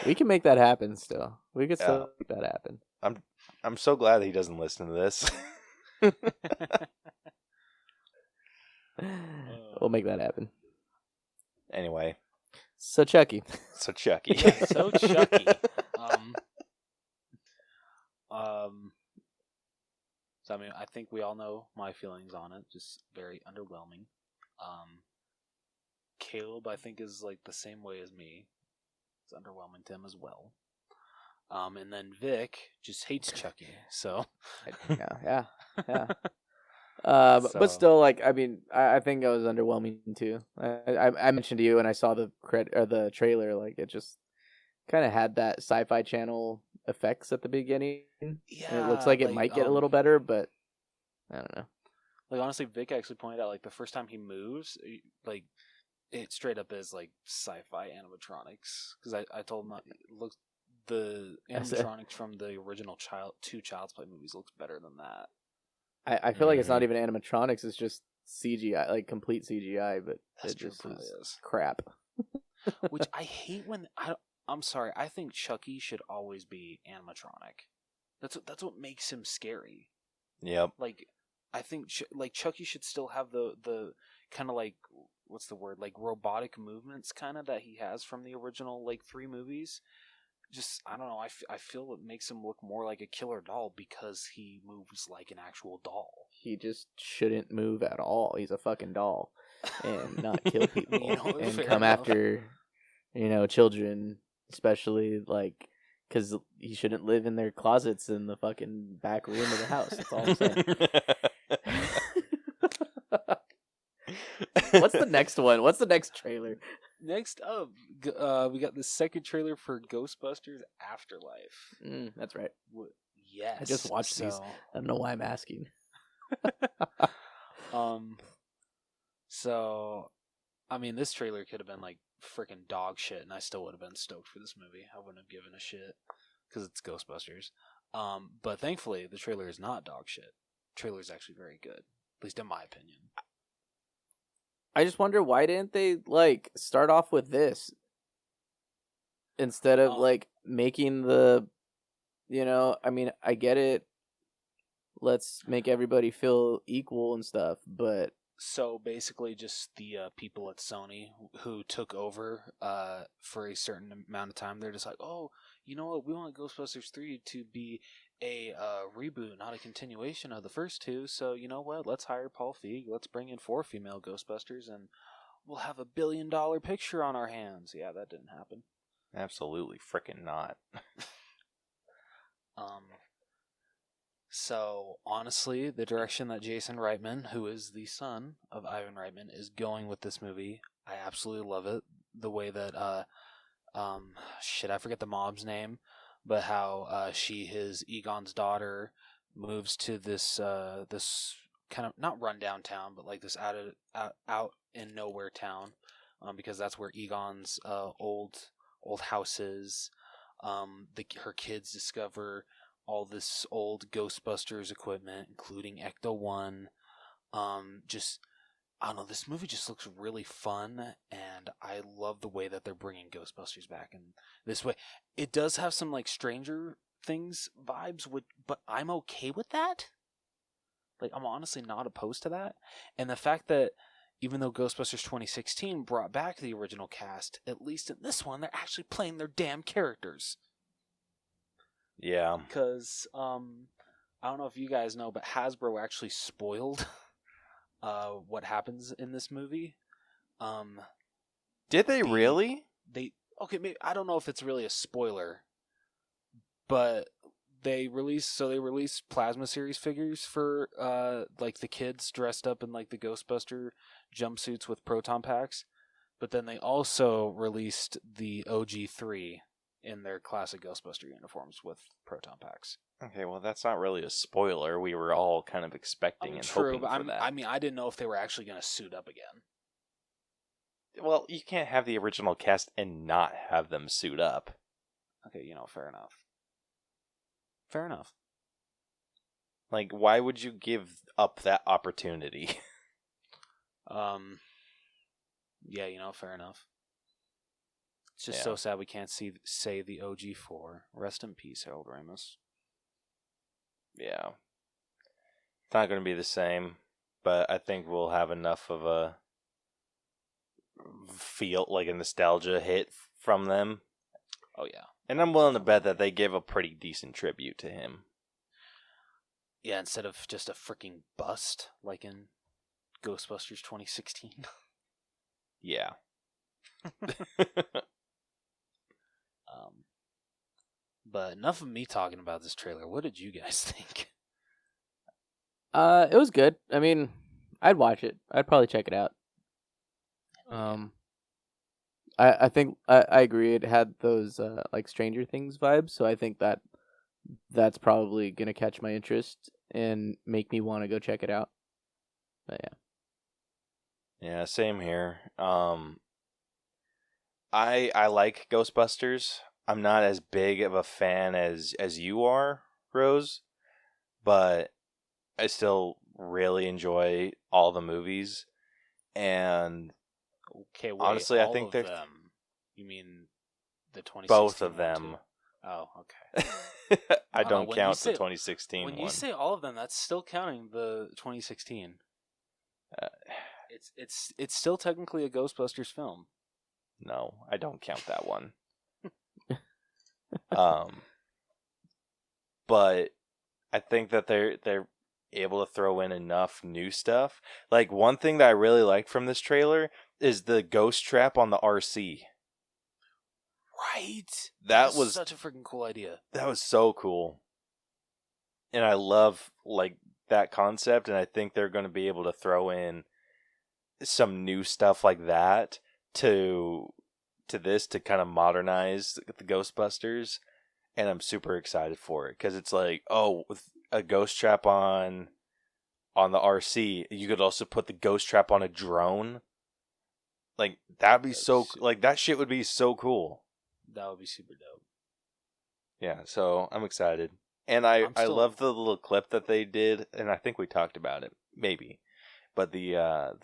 We can make that happen still. We could Yeah. still make that happen. I'm so glad that he doesn't listen to this. We'll make that happen. Anyway, So Chucky. so Chucky. Yeah, so Chucky. So I mean, I think we all know my feelings on it. Just very underwhelming. Caleb, I think, is like the same way as me. It's underwhelming to him as well. And then Vic just hates Chucky. So Yeah. So- But still, like, I mean, I think it was underwhelming too. I mentioned to you, and I saw the trailer. Like, it just kind of had that Sci-Fi Channel effects at the beginning. yeah, And it looks like it might get a little better, but I don't know. Like, honestly, Vic actually pointed out, like, the first time he moves, like, it straight up is like sci-fi animatronics. Because I told him, look, the animatronics from the original Child's Play movies looks better than that. I feel like it's not even animatronics; it's just CGI, like complete CGI. But That's it true, just probably is is. crap. Which I hate when I'm sorry. I think Chucky should always be animatronic. That's what makes him scary. Yep. Like, I think like Chucky should still have the kind of like, what's the word, like robotic movements kind of that he has from the original like 3 movies. Just, I don't know, I feel it makes him look more like a killer doll because he moves like an actual doll. He just shouldn't move at all. He's a fucking doll, and not kill people You know, and fair come enough. after, children, especially like because he shouldn't live in their closets in the fucking back room of the house. That's all I'm saying. What's the next one? What's the next trailer? Next up, we got the second trailer for Ghostbusters Afterlife. That's right. Yes. I just watched these. I don't know why I'm asking. So, I mean, this trailer could have been like freaking dog shit, and I still would have been stoked for this movie. I wouldn't have given a shit because it's Ghostbusters. But thankfully, the trailer is not dog shit. The trailer is actually very good, at least in my opinion. I just wonder why didn't they like start off with this instead of like making the, I mean, I get it. Let's make everybody feel equal and stuff, but So basically, just the people at Sony who took over for a certain amount of time, they're just like, oh, you know what? We want Ghostbusters 3 to be a reboot, not a continuation of the first 2. So you know what? Let's hire Paul Feig. Let's bring in 4 female Ghostbusters, and we'll have $1 billion picture on our hands. Yeah, that didn't happen. Absolutely freaking not. So, honestly, the direction that Jason Reitman, who is the son of Ivan Reitman, is going with this movie, I absolutely love it. The way that, I forget the mom's name, but how she, his Egon's daughter, moves to this this kind of, not rundown town, but like this out in nowhere town, because that's where Egon's old house is. Her kids discover all this old Ghostbusters equipment, including Ecto-1. I don't know, this movie just looks really fun, and I love the way that they're bringing Ghostbusters back in this way. It does have some, like, Stranger Things vibes, but I'm okay with that. Like, I'm honestly not opposed to that. And the fact that even though Ghostbusters 2016 brought back the original cast, at least in this one, they're actually playing their damn characters. Yeah. Because, I don't know if you guys know, but Hasbro actually spoiled what happens in this movie. Did they really? Maybe, I don't know if it's really a spoiler, but they released Plasma Series figures for like the kids dressed up in like the Ghostbuster jumpsuits with proton packs, but then they also released the OG3 in their classic Ghostbuster uniforms with proton packs. Okay, well, that's not really a spoiler. We were all kind of expecting and hoping but for that. I mean, I didn't know if they were actually going to suit up again. Well, you can't have the original cast and not have them suit up. Okay, fair enough. Fair enough. Like, why would you give up that opportunity? Yeah, fair enough. It's just so sad we can't say the OG4. Rest in peace, Harold Ramis. Yeah. It's not going to be the same, but I think we'll have enough of a feel, like a nostalgia hit from them. Oh, yeah. And I'm willing to bet that they give a pretty decent tribute to him. Yeah, instead of just a freaking bust, like in Ghostbusters 2016. Yeah. But enough of me talking about this trailer. What did you guys think? It was good. I mean, I'd watch it. I'd probably check it out. I think I agree. It had those like Stranger Things vibes, so I think that's probably gonna catch my interest and make me want to go check it out. But yeah. Yeah, same here. I like Ghostbusters. I'm not as big of a fan as you are, Rose, but I still really enjoy all the movies. And Okay, wait, honestly, I all think of they're them. You mean the 2016 both of one, them. too? Oh, okay. I don't know, don't when count you say- the 2016 When one. you say all of them, that's still counting the 2016. It's still technically a Ghostbusters film. No, I don't count that one. But I think that they're able to throw in enough new stuff. Like, one thing that I really like from this trailer is the ghost trap on the RC. Right. That was such a freaking cool idea. That was so cool. And I love like that concept, and I think they're going to be able to throw in some new stuff like that to this to kind of modernize the Ghostbusters, and I'm super excited for it because it's like, oh, with a ghost trap on the RC, you could also put the ghost trap on a drone. Like, that'd be that shit would be so cool. That would be super dope. Yeah, so I'm excited. And I love the little clip that they did, and I think we talked about it, maybe. But the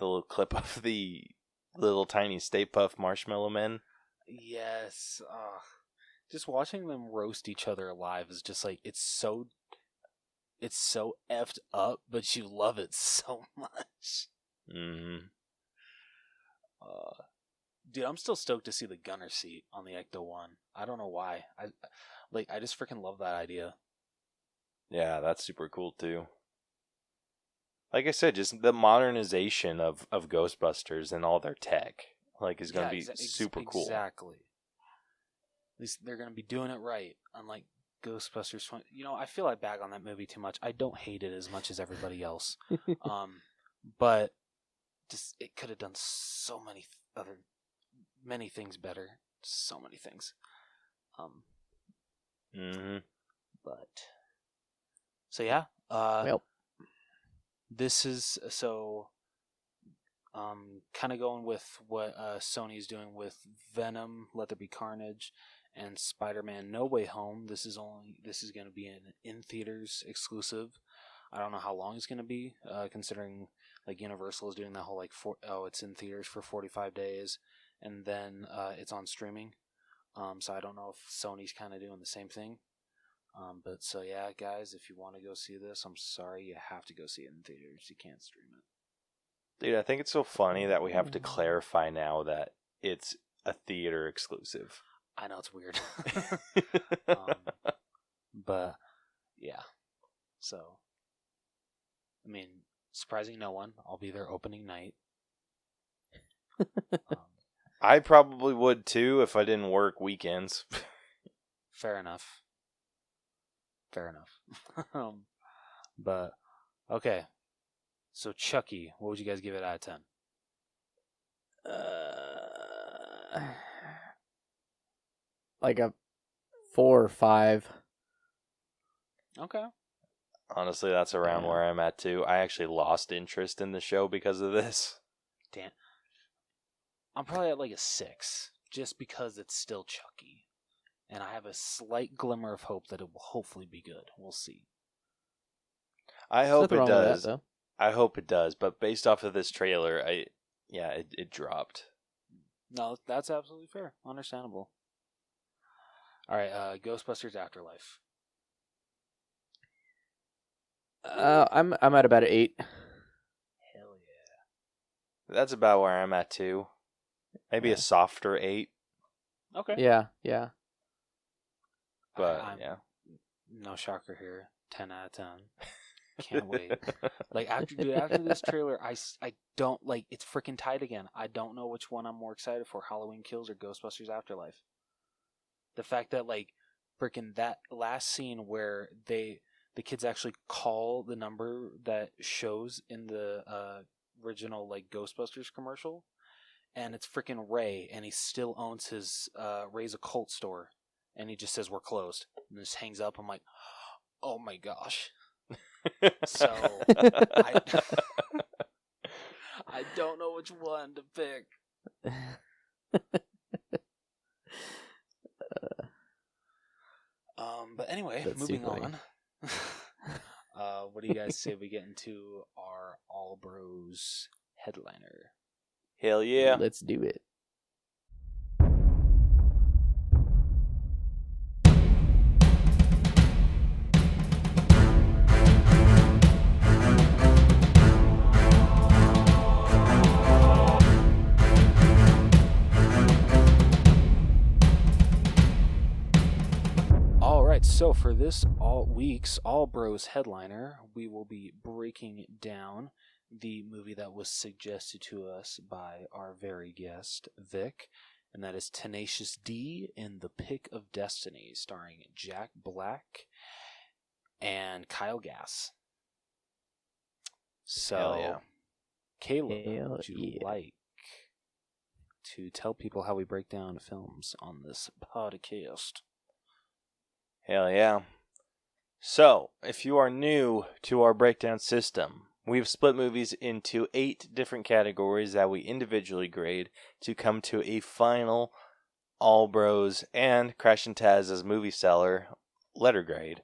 little clip of the little tiny Stay Puft Marshmallow Men. Yes. Just watching them roast each other alive is just like, it's so effed up, but you love it so much. Mm-hmm. Dude, I'm still stoked to see the gunner seat on the Ecto-1. I don't know why. I just freaking love that idea. Yeah, that's super cool too. Like I said, just the modernization of Ghostbusters and all their tech, like, is going to be super cool. Exactly. At least they're going to be doing it right, unlike Ghostbusters 20. I feel I bag on that movie too much. I don't hate it as much as everybody else. But just it could have done so many things better. So many things. But so yeah. Well, this is kind of going with what Sony's doing with Venom, Let There Be Carnage, and Spider-Man No Way Home. This is going to be an in theaters exclusive. I don't know how long it's going to be, considering like Universal is doing that whole like it's in theaters for 45 days and then it's on streaming. So I don't know if Sony's kind of doing the same thing. But so yeah, guys, if you want to go see this, I'm sorry, you have to go see it in theaters. You can't stream it. Dude, I think it's so funny that we have to clarify now that it's a theater exclusive. I know it's weird. But yeah. So I mean, surprising no one. I'll be there opening night. I probably would too if I didn't work weekends. Fair enough. But okay. So Chucky, what would you guys give it out of 10? Like a 4 or 5. Okay. Honestly, that's around Yeah. where I'm at too. I actually lost interest in the show because of this. Damn. I'm probably at like a 6, just because it's still Chucky. And I have a slight glimmer of hope that it will hopefully be good. We'll see. I There's hope nothing it wrong with does. that, though. I hope it does. But based off of this trailer, it dropped. No, that's absolutely fair. Understandable. All right, Ghostbusters Afterlife. I'm at about an 8. Hell yeah. That's about where I'm at too. Maybe Yeah. a softer 8, Okay. Yeah. but I'm- yeah. No shocker here. 10 out of 10. Can't wait. Like after this trailer, I don't like it's freaking tight again. I don't know which one I'm more excited for, Halloween Kills or Ghostbusters Afterlife. The fact that like freaking that last scene where the kids actually call the number that shows in the original like Ghostbusters commercial, and it's freaking Ray, and he still owns his Ray's Occult store, and he just says we're closed, and just hangs up. I'm like, oh my gosh. So I don't know which one to pick. But anyway, That's moving too funny. on. What do you guys say we get into our All Bros headliner? Hell yeah. Let's do it. All right, so for this week's All Bros headliner, we will be breaking down the movie that was suggested to us by our very guest, Vic, and that is Tenacious D in The Pick of Destiny, starring Jack Black and Kyle Gass. So, Hell yeah. Caleb, Hell would you yeah. like to tell people how we break down films on this podcast? Hell yeah. So, if you are new to our breakdown system, we've split movies into 8 different categories that we individually grade to come to a final All Bros and Crash and Taz's movie Cellar letter grade.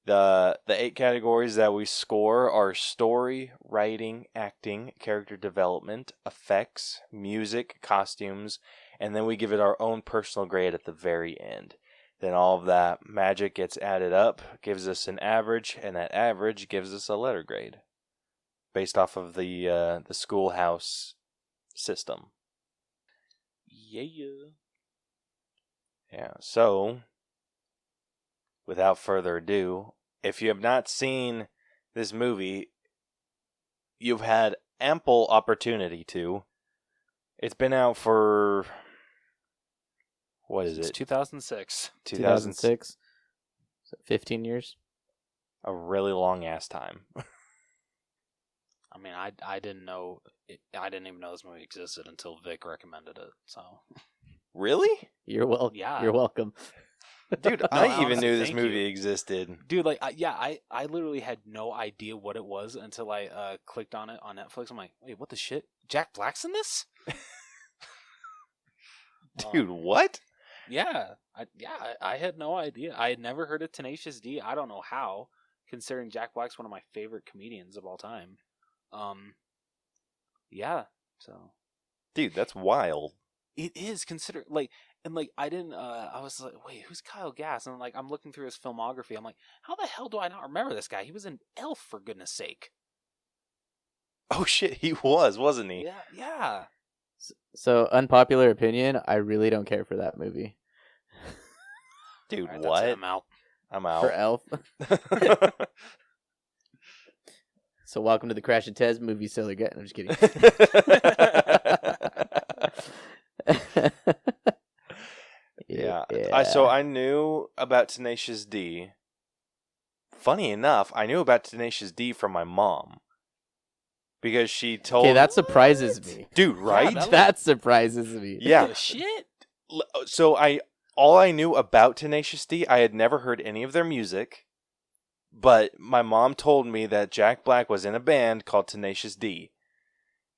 The 8 categories that we score are story, writing, acting, character development, effects, music, costumes, and then we give it our own personal grade at the very end. Then all of that magic gets added up, gives us an average, and that average gives us a letter grade based off of the schoolhouse system. Yeah. Yeah, so without further ado, if you have not seen this movie, you've had ample opportunity to. It's been out for... What is It's it? 2006. 2006. So 15 years. A really long ass time. I mean, I didn't know I didn't even know this movie existed until Vic recommended it. So Really? You're welcome. Yeah. You're welcome. Dude, No, I even honestly, knew this thank movie you. existed. dude, like, I literally had no idea what it was until I clicked on it on Netflix. I'm like, wait, what the shit? Jack Black's in this? Dude, what? Yeah, I had no idea. I had never heard of Tenacious D. I don't know how, considering Jack Black's one of my favorite comedians of all time. Yeah. So Dude, that's wild. it is considered like, and like I didn't. I was like, wait, who's Kyle Gass? And like I'm looking through his filmography. I'm like, how the hell do I not remember this guy? He was in Elf, for goodness sake. Oh shit, he was, wasn't he? Yeah. So, unpopular opinion, I really don't care for that movie. Dude, All right, that's it. what? I'm out. I'm out. For Elf. So, welcome to the Crash and Tez movie Cellar. I'm just kidding. Yeah. So I knew about Tenacious D. Funny enough, I knew about Tenacious D from my mom. Because she told... Okay, that surprises me. Dude, right? that- That surprises me. Yeah. The shit. So I all I knew about Tenacious D, I had never heard any of their music, but my mom told me that Jack Black was in a band called Tenacious D.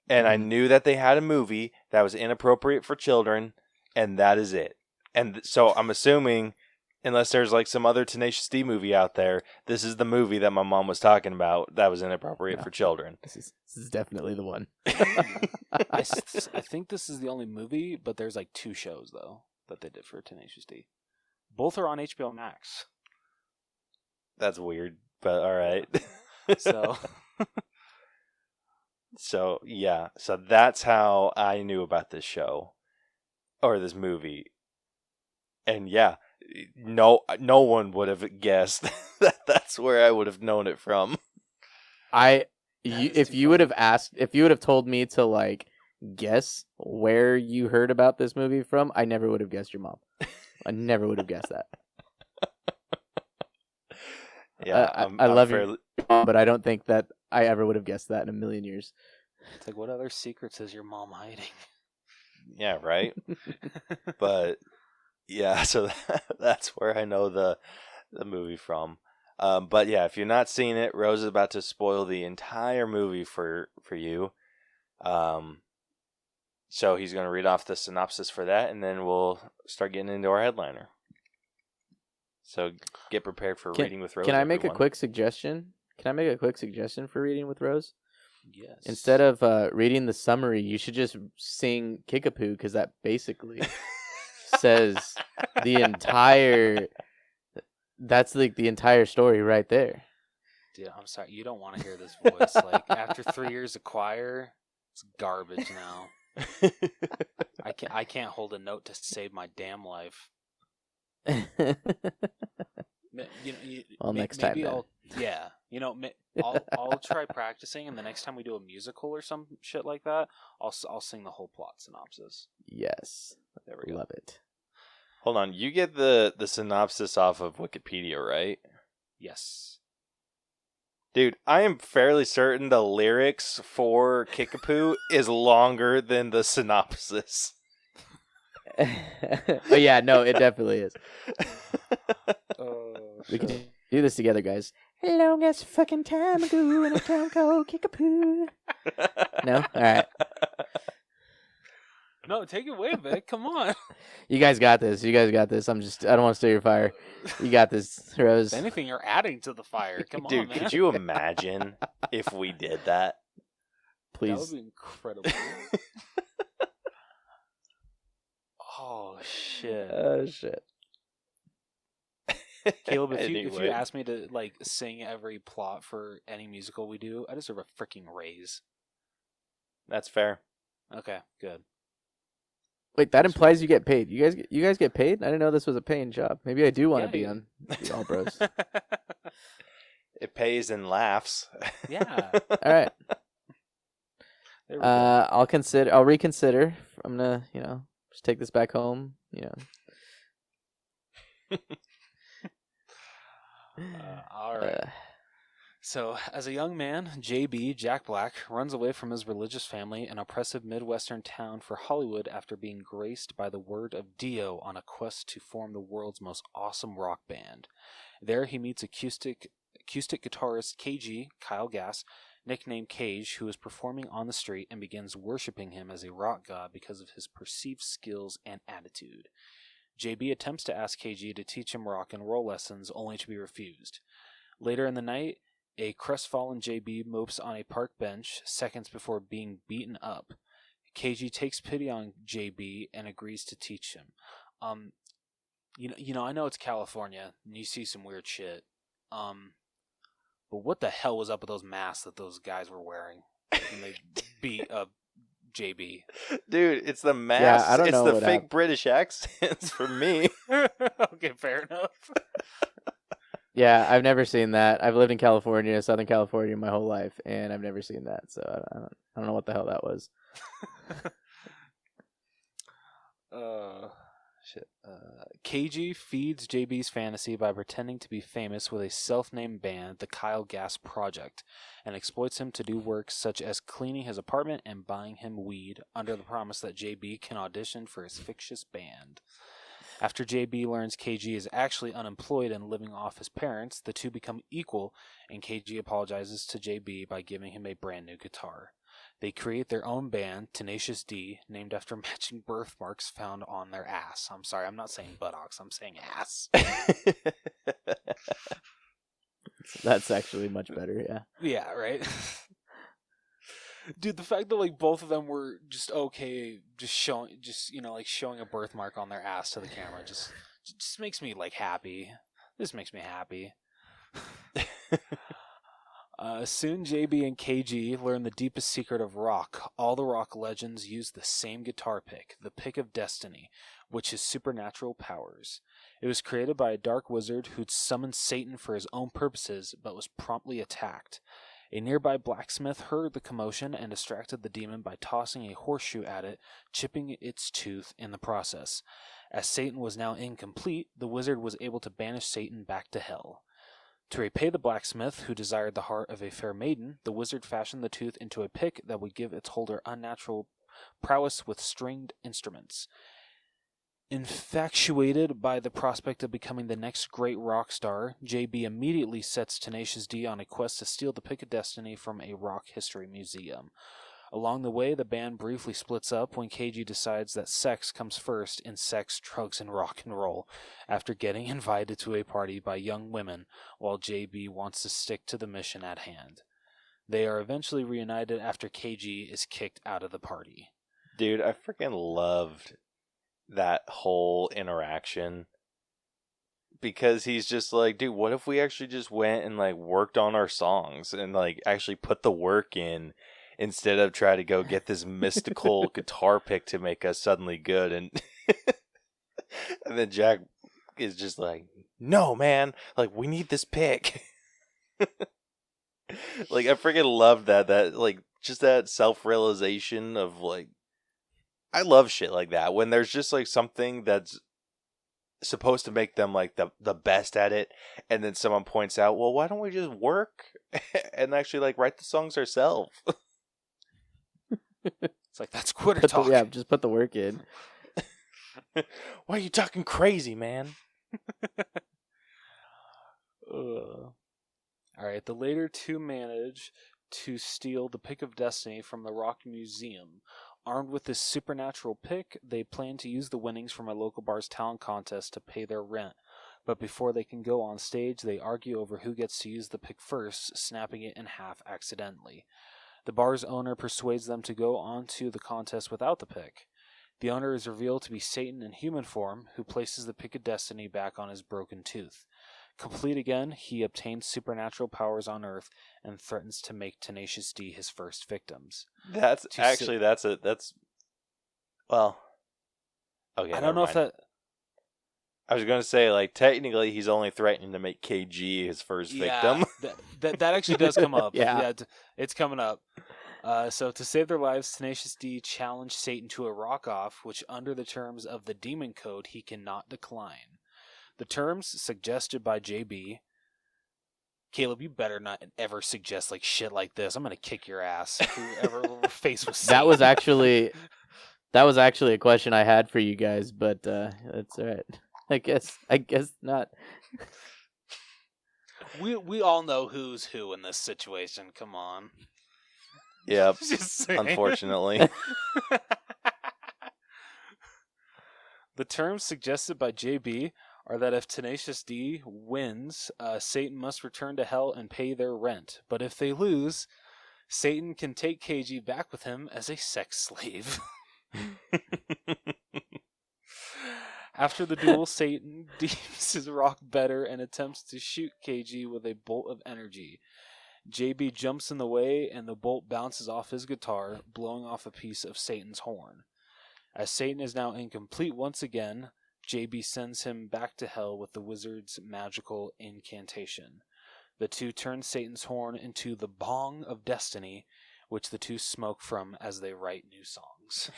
And I knew that they had a movie that was inappropriate for children, and that is it. And so I'm assuming, unless there's like some other Tenacious D movie out there, this is the movie that my mom was talking about that was inappropriate for children. This is definitely the one. I think this is the only movie, but there's like 2 shows though that they did for Tenacious D. Both are on HBO Max. That's weird, but all right. So yeah, so that's how I knew about this show or this movie. And yeah, no one would have guessed that that's where I would have known it from. If you would have told me to like guess where you heard about this movie from, I never would have guessed your mom. I never would have guessed that. Yeah, I love you, but I don't think that I ever would have guessed that in a million years. it's like, what other secrets is your mom hiding? Yeah, right. But yeah, so that's where I know the movie from. But yeah, if you're not seeing it, Rose is about to spoil the entire movie for you. So he's going to read off the synopsis for that, and then we'll start getting into our headliner. So get prepared for Reading with Rose. Can I make everyone. a quick suggestion? Can I make a quick suggestion for Reading with Rose? Yes. Instead of reading the summary, you should just sing Kickapoo, because that basically says the entire. That's like the entire story right there. Dude, I'm sorry. You don't want to hear this voice. Like, after 3 years of choir, it's garbage now. I can't hold a note to save my damn life. Well, next time then. I'll try practicing, and the next time we do a musical or some shit like that, I'll sing the whole plot synopsis. Yes. There we go. Love it. Hold on, you get the synopsis off of Wikipedia, right? Yes. Dude, I am fairly certain the lyrics for Kickapoo is longer than the synopsis. Oh yeah, no, it definitely is. We can do this together, guys. Long as fucking time ago in a town called Kickapoo. No? Alright. No, take it away, Vic. Come on. You guys got this. I don't want to stir your fire. You got this, Rose. If anything, you're adding to the fire. Come on, Dude, man. could you imagine if we did that? Please. That would be incredible. Oh, shit. Oh, shit. Caleb, if you Anyway. ask me to like sing every plot for any musical we do, I deserve a freaking raise. That's fair. Okay, good. Wait, that implies you get paid. You guys get paid? I didn't know this was a paying job. Maybe I do want to Yeah, be you- on the All Bros. It pays and laughs. Yeah. All right. There we go. I'll reconsider. I'm gonna, just take this back home. All right. So, as a young man, JB, Jack Black, runs away from his religious family, an oppressive Midwestern town, for Hollywood after being graced by the word of Dio on a quest to form the world's most awesome rock band. There he meets acoustic guitarist KG, Kyle Gass, nicknamed Cage, who is performing on the street and begins worshiping him as a rock god because of his perceived skills and attitude. JB attempts to ask KG to teach him rock and roll lessons, only to be refused. Later in the night, a crestfallen JB mopes on a park bench seconds before being beaten up. KG takes pity on JB and agrees to teach him. I know it's California and you see some weird shit. But what the hell was up with those masks that those guys were wearing when they beat up JB? Dude, it's the mask. I don't it's know the what fake happened. British accents for me. Okay, fair enough. Yeah, I've never seen that. I've lived in California, Southern California, my whole life, and I've never seen that. So I don't know what the hell that was. Shit. KG feeds JB's fantasy by pretending to be famous with a self-named band, the Kyle Gass Project, and exploits him to do work such as cleaning his apartment and buying him weed under the promise that JB can audition for his fictitious band. After JB learns KG is actually unemployed and living off his parents, the two become equal, and KG apologizes to JB by giving him a brand new guitar. They create their own band, Tenacious D, named after matching birthmarks found on their ass. I'm sorry, I'm not saying buttocks, I'm saying ass. That's actually much better, yeah. Yeah, right? Dude, the fact that like both of them were just okay, just showing a birthmark on their ass to the camera just makes me like happy. This makes me happy. Soon JB and KG learn the deepest secret of rock. All the rock legends use the same guitar pick, the Pick of Destiny, which is supernatural powers. It was created by a dark wizard who'd summoned Satan for his own purposes, but was promptly attacked. A nearby blacksmith heard the commotion and distracted the demon by tossing a horseshoe at it, chipping its tooth in the process. As Satan was now incomplete, the wizard was able to banish Satan back to hell. To repay the blacksmith, who desired the heart of a fair maiden, the wizard fashioned the tooth into a pick that would give its holder unnatural prowess with stringed instruments. Infatuated by the prospect of becoming the next great rock star, JB immediately sets Tenacious D on a quest to steal the Pick of Destiny from a rock history museum. Along the way, the band briefly splits up when KG decides that sex comes first in sex, drugs, and rock and roll, after getting invited to a party by young women, while JB wants to stick to the mission at hand. They are eventually reunited after KG is kicked out of the party. Dude, I freaking loved that whole interaction. Because he's just like, dude, what if we actually just went and like worked on our songs and like actually put the work in, instead of trying to go get this mystical guitar pick to make us suddenly good. And and then Jack is just like, no, man, like, we need this pick. Like, I freaking love that, like, just that self-realization of, like, I love shit like that. When there's just, like, something that's supposed to make them, like, the best at it, and then someone points out, well, why don't we just work and actually, like, write the songs ourselves? It's like, that's quitter talk. Yeah, just put the work in. Why are you talking crazy, man? Alright, the later two manage to steal the Pick of Destiny from the Rock Museum. Armed with this supernatural pick, they plan to use the winnings from a local bar's talent contest to pay their rent. But before they can go on stage, they argue over who gets to use the pick first, snapping it in half accidentally. The bar's owner persuades them to go on to the contest without the pick. The owner is revealed to be Satan in human form, who places the Pick of Destiny back on his broken tooth. Complete again, he obtains supernatural powers on Earth and threatens to make Tenacious D his first victims. That's actually, well, okay. I don't know if that... I was going to say, like, technically he's only threatening to make KG his first victim. that actually does come up. Yeah, it's coming up. So to save their lives, Tenacious D challenged Satan to a rock-off, which under the terms of the Demon Code he cannot decline. The terms suggested by JB... Caleb, you better not ever suggest like shit like this. I'm gonna kick your ass. Whoever face was Satan. That was actually a question I had for you guys, but that's all right. I guess not. We all know who's who in this situation. Come on. Yep. Unfortunately. The terms suggested by JB are that if Tenacious D wins, Satan must return to hell and pay their rent. But if they lose, Satan can take KG back with him as a sex slave. After the duel, Satan deems his rock better and attempts to shoot KG with a bolt of energy. JB jumps in the way and the bolt bounces off his guitar, blowing off a piece of Satan's horn. As Satan is now incomplete once again, JB sends him back to hell with the wizard's magical incantation. The two turn Satan's horn into the Bong of Destiny, which the two smoke from as they write new songs.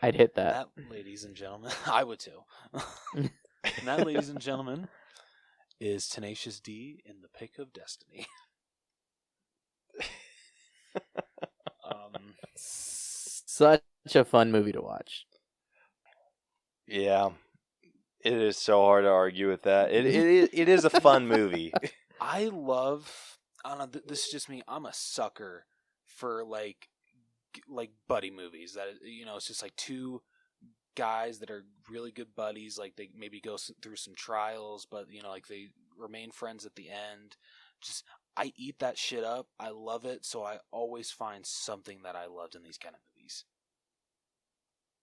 I'd hit that. That, ladies and gentlemen, I would too. And that, ladies and gentlemen, is Tenacious D in the Pick of Destiny. such a fun movie to watch. Yeah. It is so hard to argue with that. It is a fun movie. I love. I don't know. This is just me. I'm a sucker for like buddy movies. That it's just like two guys that are really good buddies. Like they maybe go through some trials, but like they remain friends at the end. Just I eat that shit up. I love it. So I always find something that I loved in these kind of movies.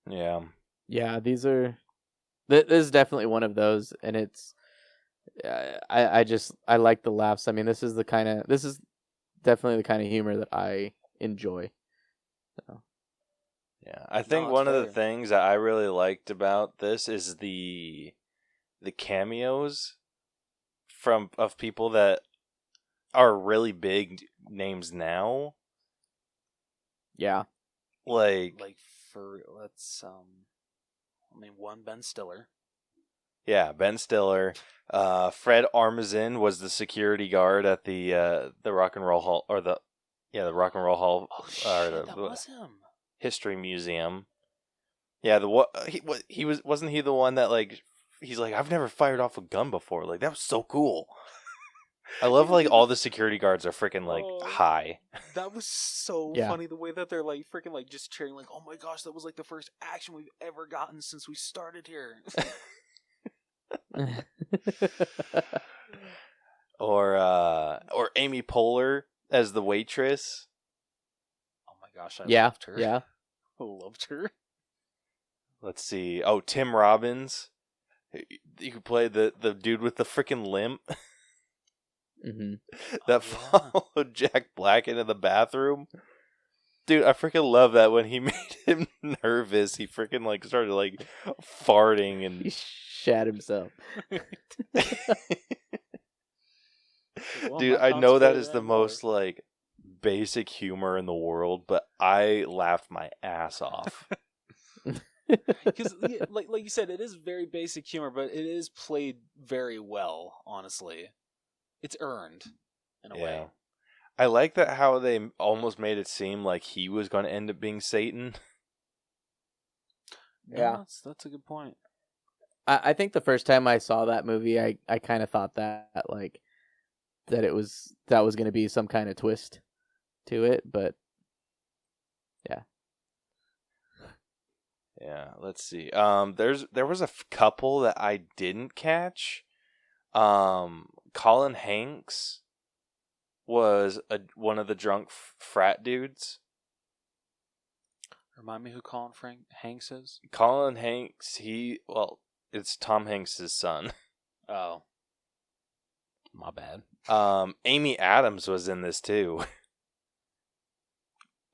Yeah. Yeah, these are. This is definitely one of those, and it's. I like the laughs. I mean, this is definitely the kind of humor that I enjoy. So. Yeah, I think one of the things that I really liked about this is the cameos of people that are really big names now. Yeah. Like for one, Ben Stiller. Yeah, Ben Stiller. Fred Armisen was the security guard at the Rock and Roll Hall, or the Rock and Roll Hall. Oh shit, that was him. History Museum. Yeah, wasn't he the one that like he's like, I've never fired off a gun before. Like that was so cool. I love like all the security guards are freaking like high. That was so funny the way that they're like freaking like just cheering like, oh my gosh, that was like the first action we've ever gotten since we started here. Or Amy Poehler as the waitress. Oh my gosh, I loved her. Yeah. I loved her. Let's see. Oh, Tim Robbins. Who played the dude with the freaking limp. Mm-hmm. That followed Jack Black into the bathroom. Dude, I freaking love that when he made him nervous. He freaking like started like farting and he shat himself. Dude, I know that is the most like basic humor in the world, but I laughed my ass off. Because, like you said, it is very basic humor, but it is played very well. Honestly, it's earned in a way. I like that how they almost made it seem like he was going to end up being Satan. Yeah, that's a good point. I think the first time I saw that movie, I kind of thought that was going to be some kind of twist to it, but yeah. Yeah, let's see. There was a couple that I didn't catch. Colin Hanks was one of the drunk frat dudes. Remind me who Colin Hanks is? Colin Hanks, it's Tom Hanks' son. Oh. My bad. Amy Adams was in this too.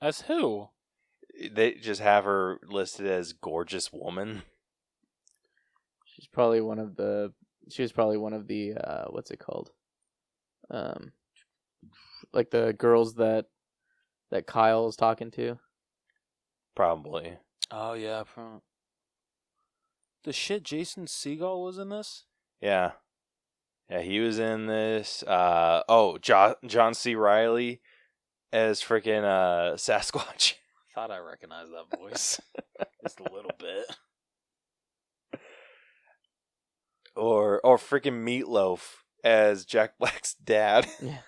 As who? They just have her listed as gorgeous woman. She was probably one of the what's it called? Like the girls that Kyle is talking to. Probably. Oh yeah, the shit Jason Segel was in this? Yeah. Yeah, he was in this. John C. Reilly as freaking Sasquatch. Thought I recognized that voice. Just a little bit. Or freaking Meatloaf as Jack Black's dad. Yeah.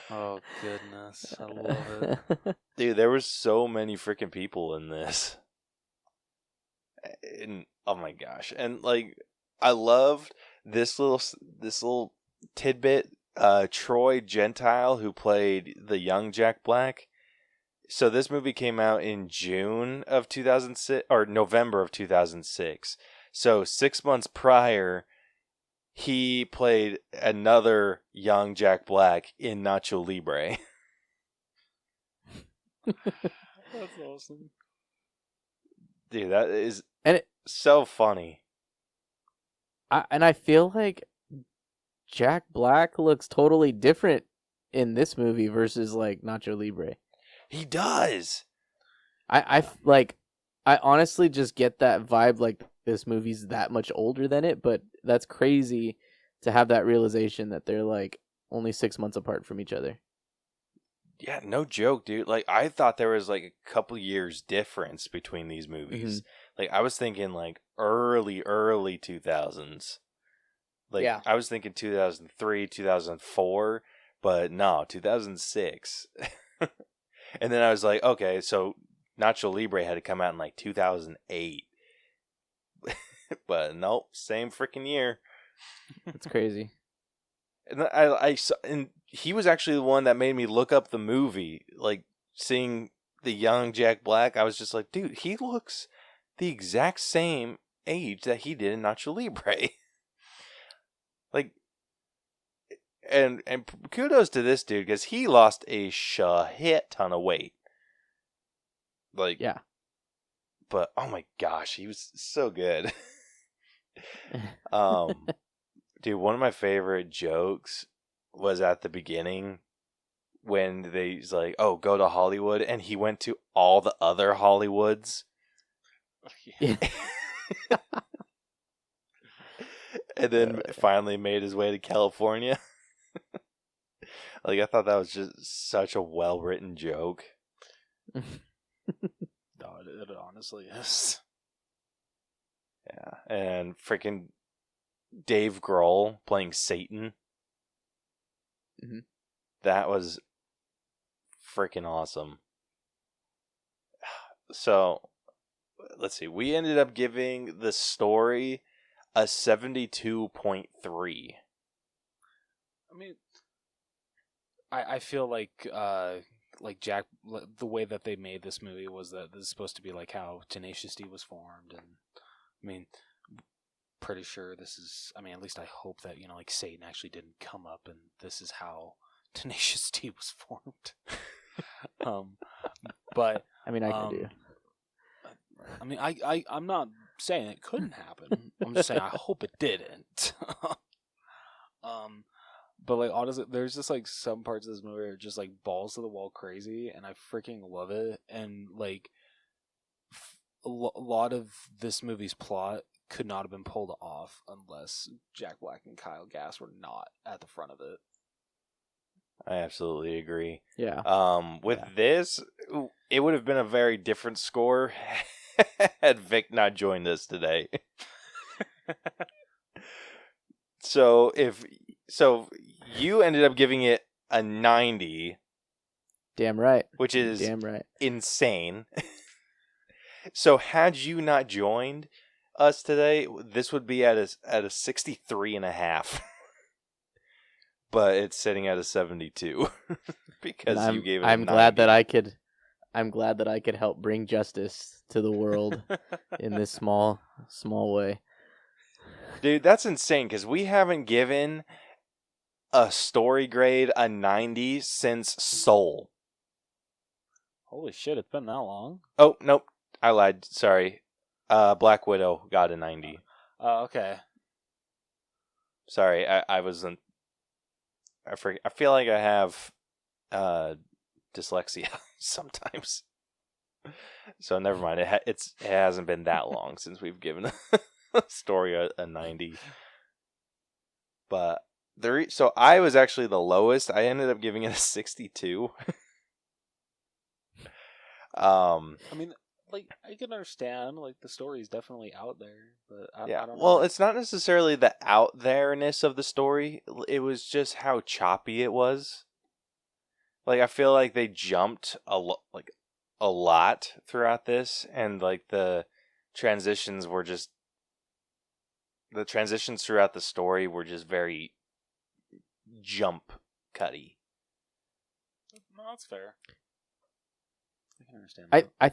Oh goodness, I love it. Dude, there was so many freaking people in this. And oh my gosh. And like I loved this little tidbit. Troy Gentile, who played the young Jack Black. So this movie came out in June of 2006 or November of 2006. So 6 months prior, he played another young Jack Black in Nacho Libre. That's awesome. Dude, that is so funny. I feel like Jack Black looks totally different in this movie versus like Nacho Libre. He does. I honestly just get that vibe like this movie's that much older than it, but that's crazy to have that realization that they're like only 6 months apart from each other. Yeah, no joke, dude. Like, I thought there was like a couple years difference between these movies. Like, I was thinking like early 2000s. Like, Yeah. I was thinking 2003, 2004, but no, 2006. And then I was like, okay, so Nacho Libre had to come out in like 2008. But nope, same freaking year. It's crazy. And and he was actually the one that made me look up the movie. Like, seeing the young Jack Black, I was just like, dude, he looks the exact same age that he did in Nacho Libre. Like, and kudos to this dude, because he lost a shit ton of weight. Like, Yeah. But oh my gosh, he was so good. Dude, one of my favorite jokes was at the beginning when he's like, "Oh, go to Hollywood," and he went to all the other Hollywoods. Yeah. And then finally made his way to California. Like, I thought that was just such a well-written joke. No, it honestly is. Yeah, and freaking Dave Grohl playing Satan. Mm-hmm. That was freaking awesome. So, let's see. We ended up giving the story a 72.3. I mean, I feel like Jack, the way that they made this movie was that this is supposed to be like how Tenacious D was formed, and I mean, pretty sure this is. I mean, at least I hope that like Satan actually didn't come up, and this is how Tenacious D was formed. But I mean, I can do. I mean, I'm not saying it couldn't happen. I'm just saying I hope it didn't. But like honestly, there's just like some parts of this movie are just like balls to the wall crazy, and I freaking love it. And like a lot of this movie's plot could not have been pulled off unless Jack Black and Kyle Gass were not at the front of it. I absolutely agree. Yeah. This, it would have been a very different score had Vic not joined us today. So you ended up giving it a 90. Damn right. Which is damn right. Insane. So had you not joined us today, this would be at a 63.5. But it's sitting at a 72 because you gave it. I'm glad that I could help bring justice to the world in this small way. Dude, that's insane because we haven't given a story grade a 90 since Soul. Holy shit! It's been that long. Oh nope, I lied. Sorry. Black Widow got a 90. Oh, okay. Sorry, I wasn't. I feel like I have dyslexia sometimes. So never mind. It hasn't been that long since we've given a story a 90. But so I was actually the lowest. I ended up giving it a 62. I mean, like, I can understand, like, the story is definitely out there, but I don't know. Well, it's not necessarily the out there-ness of the story. It was just how choppy it was. Like, I feel like they jumped a lot throughout this, and like the transitions throughout the story were just very jump cutty. No, that's fair. I can understand that. I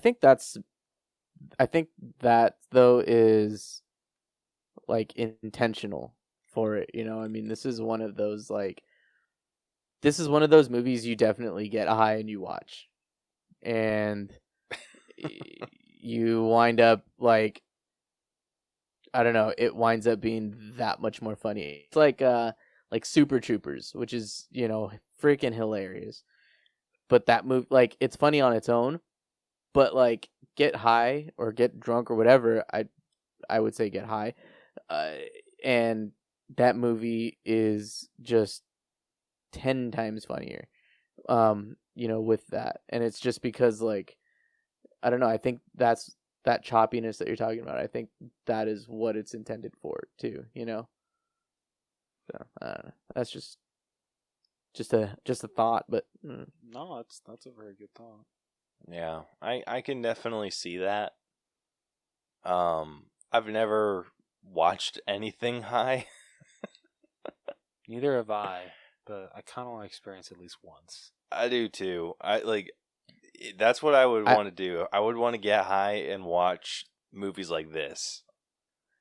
think that though is like intentional for it, I mean, this is one of those movies you definitely get high and you watch. And you wind up like, I don't know, it winds up being that much more funny. It's like Super Troopers, which is, freaking hilarious. But that movie, like, it's funny on its own, but like get high or get drunk or whatever, I would say get high. And that movie is just 10 times funnier. with that. And it's just because, like, I don't know, I think that's that choppiness that you're talking about. I think that is what it's intended for too, So, I don't know. That's just a thought, but No, that's a very good thought. Yeah, I can definitely see that. I've never watched anything high. Neither have I, but I kind of want to experience at least once. I do too. That's what I would want to do. I would want to get high and watch movies like this.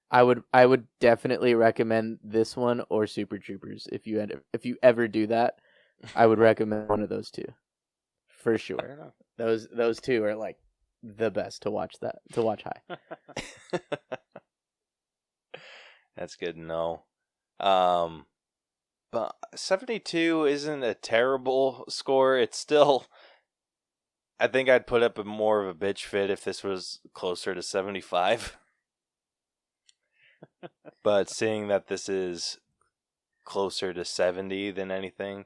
I would definitely recommend this one or Super Troopers. If you ever do that, I would recommend one of those two. For sure. Fair enough. Those two are like the best to watch high. That's good to know. But 72 isn't a terrible score. It's still, I think I'd put up more of a bitch fit if this was closer to 75. But seeing that this is closer to 70 than anything,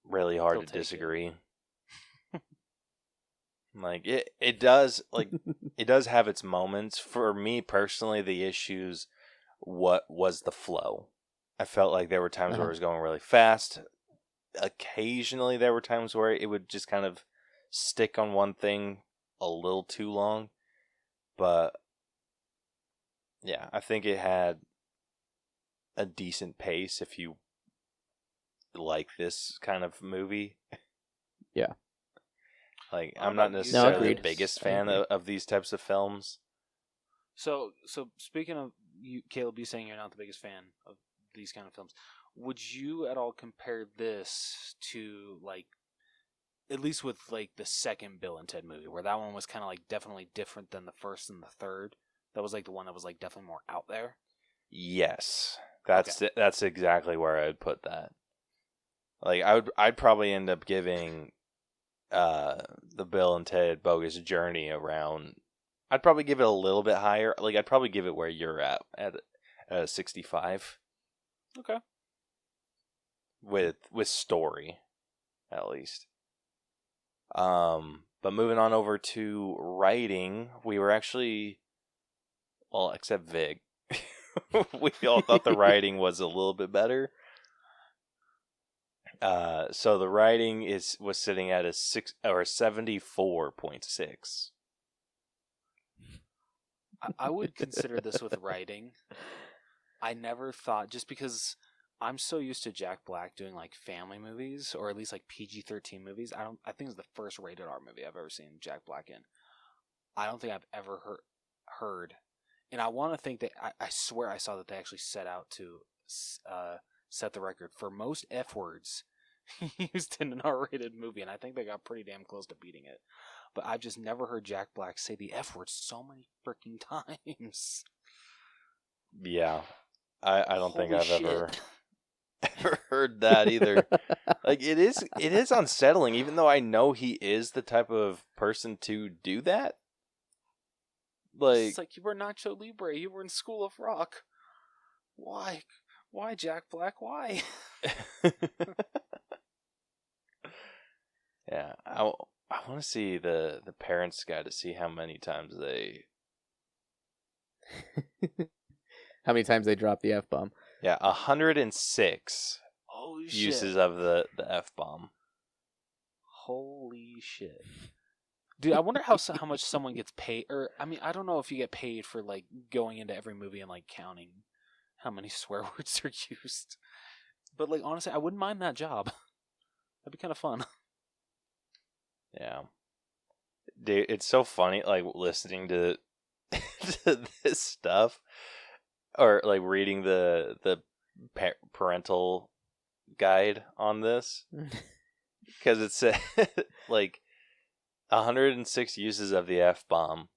really hard to disagree. Like it does have its moments. For me personally, the issues was the flow. I felt like there were times where it was going really fast. Occasionally there were times where it would just kind of stick on one thing a little too long. But yeah, I think it had a decent pace if you like this kind of movie. Yeah. Like, I'm not necessarily the biggest fan of these types of films. So speaking of you, Caleb, you saying you're not the biggest fan of these kind of films, would you at all compare this to, like, at least with like the second Bill and Ted movie, where that one was kind of like definitely different than the first and the third? That was like the one that was like definitely more out there. Yes, that's exactly where I'd put that. Like, I'd probably end up giving the Bill and Ted Bogus Journey around. I'd probably give it a little bit higher. Like, I'd probably give it where you're at a 65. Okay. With story, at least. But moving on over to writing, we were actually, well, except Vig, we all thought the writing was a little bit better. So the writing was sitting at a 74.6. I would consider this with writing. I never thought, just because I'm so used to Jack Black doing like family movies, or at least like PG-13 movies. I think it's the first rated R movie I've ever seen Jack Black in. I don't think I've ever heard, and I want to think that I swear I saw that they actually set out to set the record for most F words used in an R-rated movie, and I think they got pretty damn close to beating it. But I've just never heard Jack Black say the F word so many freaking times. Yeah, I don't think I've shit. ever heard that either. Like, it is unsettling, even though I know he is the type of person to do that. Like, it's like, you were Nacho Libre, you were in School of Rock. Why Jack Black? Why? Yeah, I want to see the parents' guide to see how many times they. How many times they drop the F-bomb? Yeah, 106 Holy shit. uses of the F-bomb. Holy shit. Dude, I wonder how much someone gets paid, or I mean, I don't know if you get paid for like going into every movie and like counting how many swear words are used. But like, honestly, I wouldn't mind that job. That'd be kind of fun. Yeah. Dude, it's so funny, like, listening to this stuff, or like reading the parental guide on this, because it said like 106 uses of the F-bomb.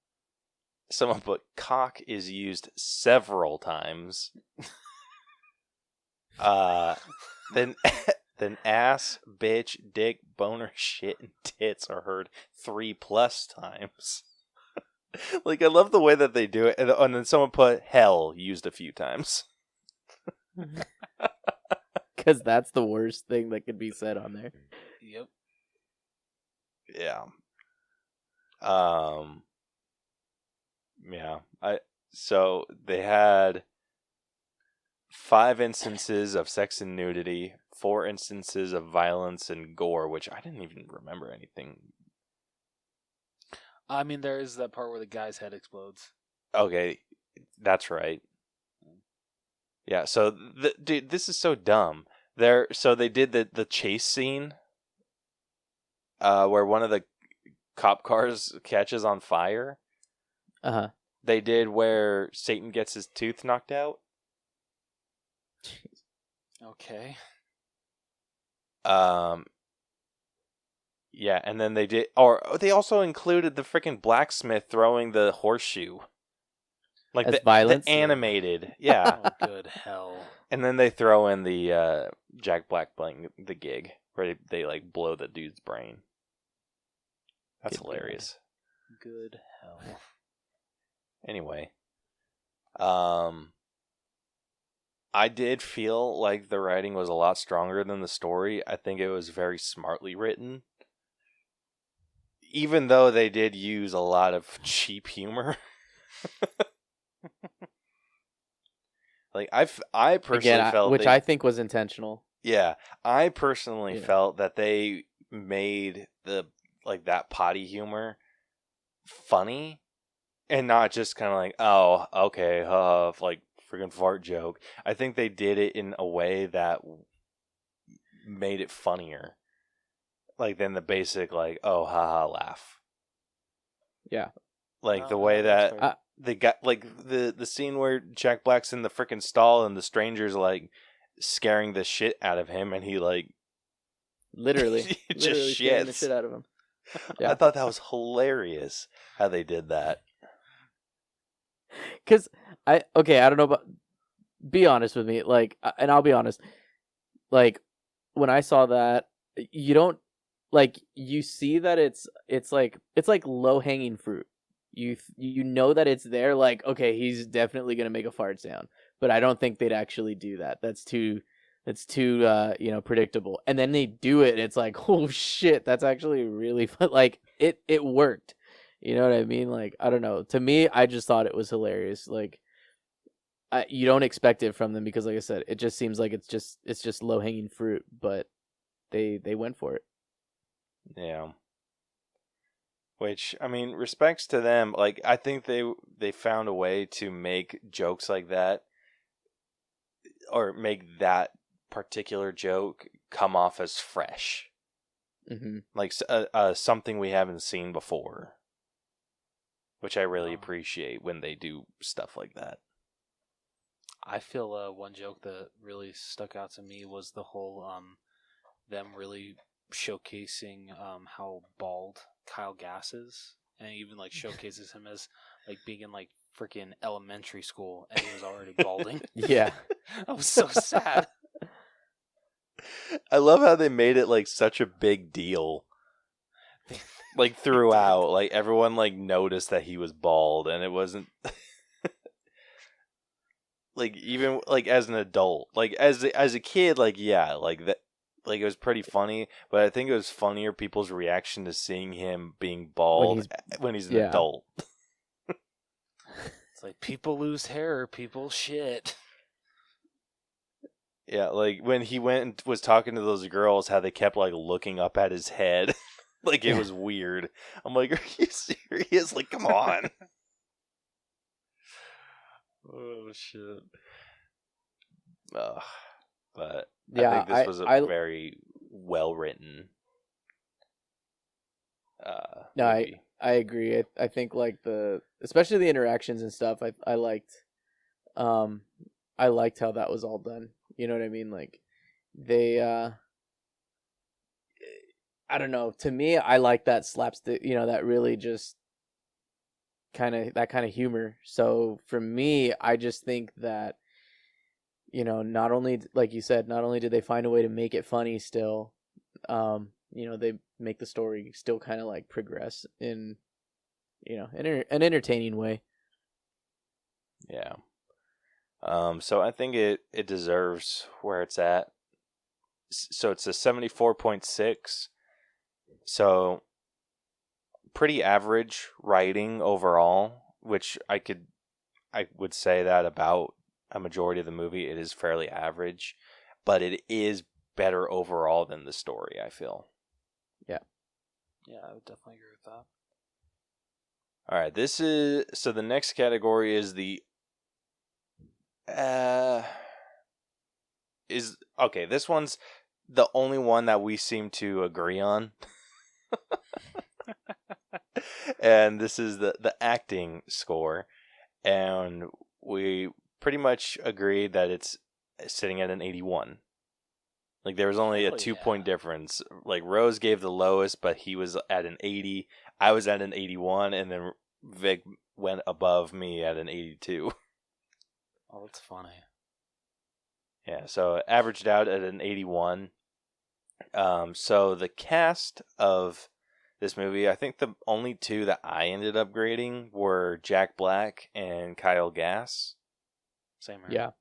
Someone put cock is used several times. Then ass, bitch, dick, boner, shit, and tits are heard 3+ times. Like, I love the way that they do it. And then someone put hell used a few times. because that's the worst thing that could be said on there. Yep. Yeah. Yeah. So they had 5 instances of sex and nudity, 4 instances of violence and gore, which I didn't even remember anything. I mean, there is that part where the guy's head explodes. Okay, that's right. Yeah, so dude, this is so dumb. So they did the chase scene, where one of the cop cars catches on fire. Uh-huh. They did where Satan gets his tooth knocked out. Okay. Yeah, and then they also included the freaking blacksmith throwing the horseshoe. Like As the violence? animated. Yeah. Oh, good hell. And then they throw in the Jack Black playing the gig where they like blow the dude's brain. That's Good hilarious. Good hell. Anyway, I did feel like the writing was a lot stronger than the story. I think it was very smartly written. Even though they did use a lot of cheap humor. Like I personally felt which I think was intentional. Yeah, I personally felt that they made that potty humor funny and not just kind of like, oh, okay, like freaking fart joke. I think they did it in a way that made it funnier, like than the basic like, oh, haha, laugh. Yeah, like the way that they got like the scene where Jack Black's in the freaking stall and the stranger's like scaring the shit out of him, and he like literally just scaring the shits shit out of him. Yeah. I thought that was hilarious how they did that. Because I don't know about. Be honest with me, like, and I'll be honest. Like, when I saw that, you don't like you see that it's like low hanging fruit. You know that it's there. Like, okay, he's definitely gonna make a fart sound, but I don't think they'd actually do that. That's too predictable. And then they do it. And it's like, oh shit, that's actually really fun. Like it worked. You know what I mean? Like, I don't know. To me, I just thought it was hilarious. Like, you don't expect it from them because, like I said, it just seems like it's just low hanging fruit. But they went for it. Yeah. Which, I mean, respects to them. Like, I think they found a way to make jokes like that, or make that particular joke come off as fresh. Mm-hmm. Like something we haven't seen before. Which I really appreciate when they do stuff like that. I feel one joke that really stuck out to me was the whole them really showcasing how bald Kyle Gass is, and he even like showcases him as like being in like freaking elementary school, and he was already balding. Yeah, I was so sad. I love how they made it like such a big deal. Like throughout, like everyone like noticed that he was bald, and it wasn't like even like as an adult, like as a kid, like yeah, like that. Like, it was pretty funny, but I think it was funnier people's reaction to seeing him being bald when he's an adult. It's like, people lose hair, people shit. Yeah, like, when he went and was talking to those girls, how they kept, like, looking up at his head. Like, it was weird. I'm like, are you serious? Like, come on. Oh, shit. But... Yeah, I think this was a very well written. No, movie. I agree. I think like especially the interactions and stuff. I liked how that was all done. You know what I mean? Like they I don't know. To me, I like that slapstick. That really just kind of humor. So for me, I just think that. Not only, like you said, not only did they find a way to make it funny still, they make the story still kind of like progress in, an entertaining way. Yeah. So I think it deserves where it's at. so it's a 74.6. So pretty average writing overall, which I would say that about a majority of the movie. It is fairly average, but it is better overall than the story, I feel. Yeah, I would definitely agree with that. All right, so the next category is this one's the only one that we seem to agree on. And this is the acting score, and we pretty much agreed that it's sitting at an 81. Like, there was only a 2-point difference. Like, Rose gave the lowest, but he was at an 80. I was at an 81, and then Vic went above me at an 82. Oh, that's funny. Yeah, so averaged out at an 81. So the cast of this movie, I think the only two that I ended up grading were Jack Black and Kyle Gass. Same here. Yeah.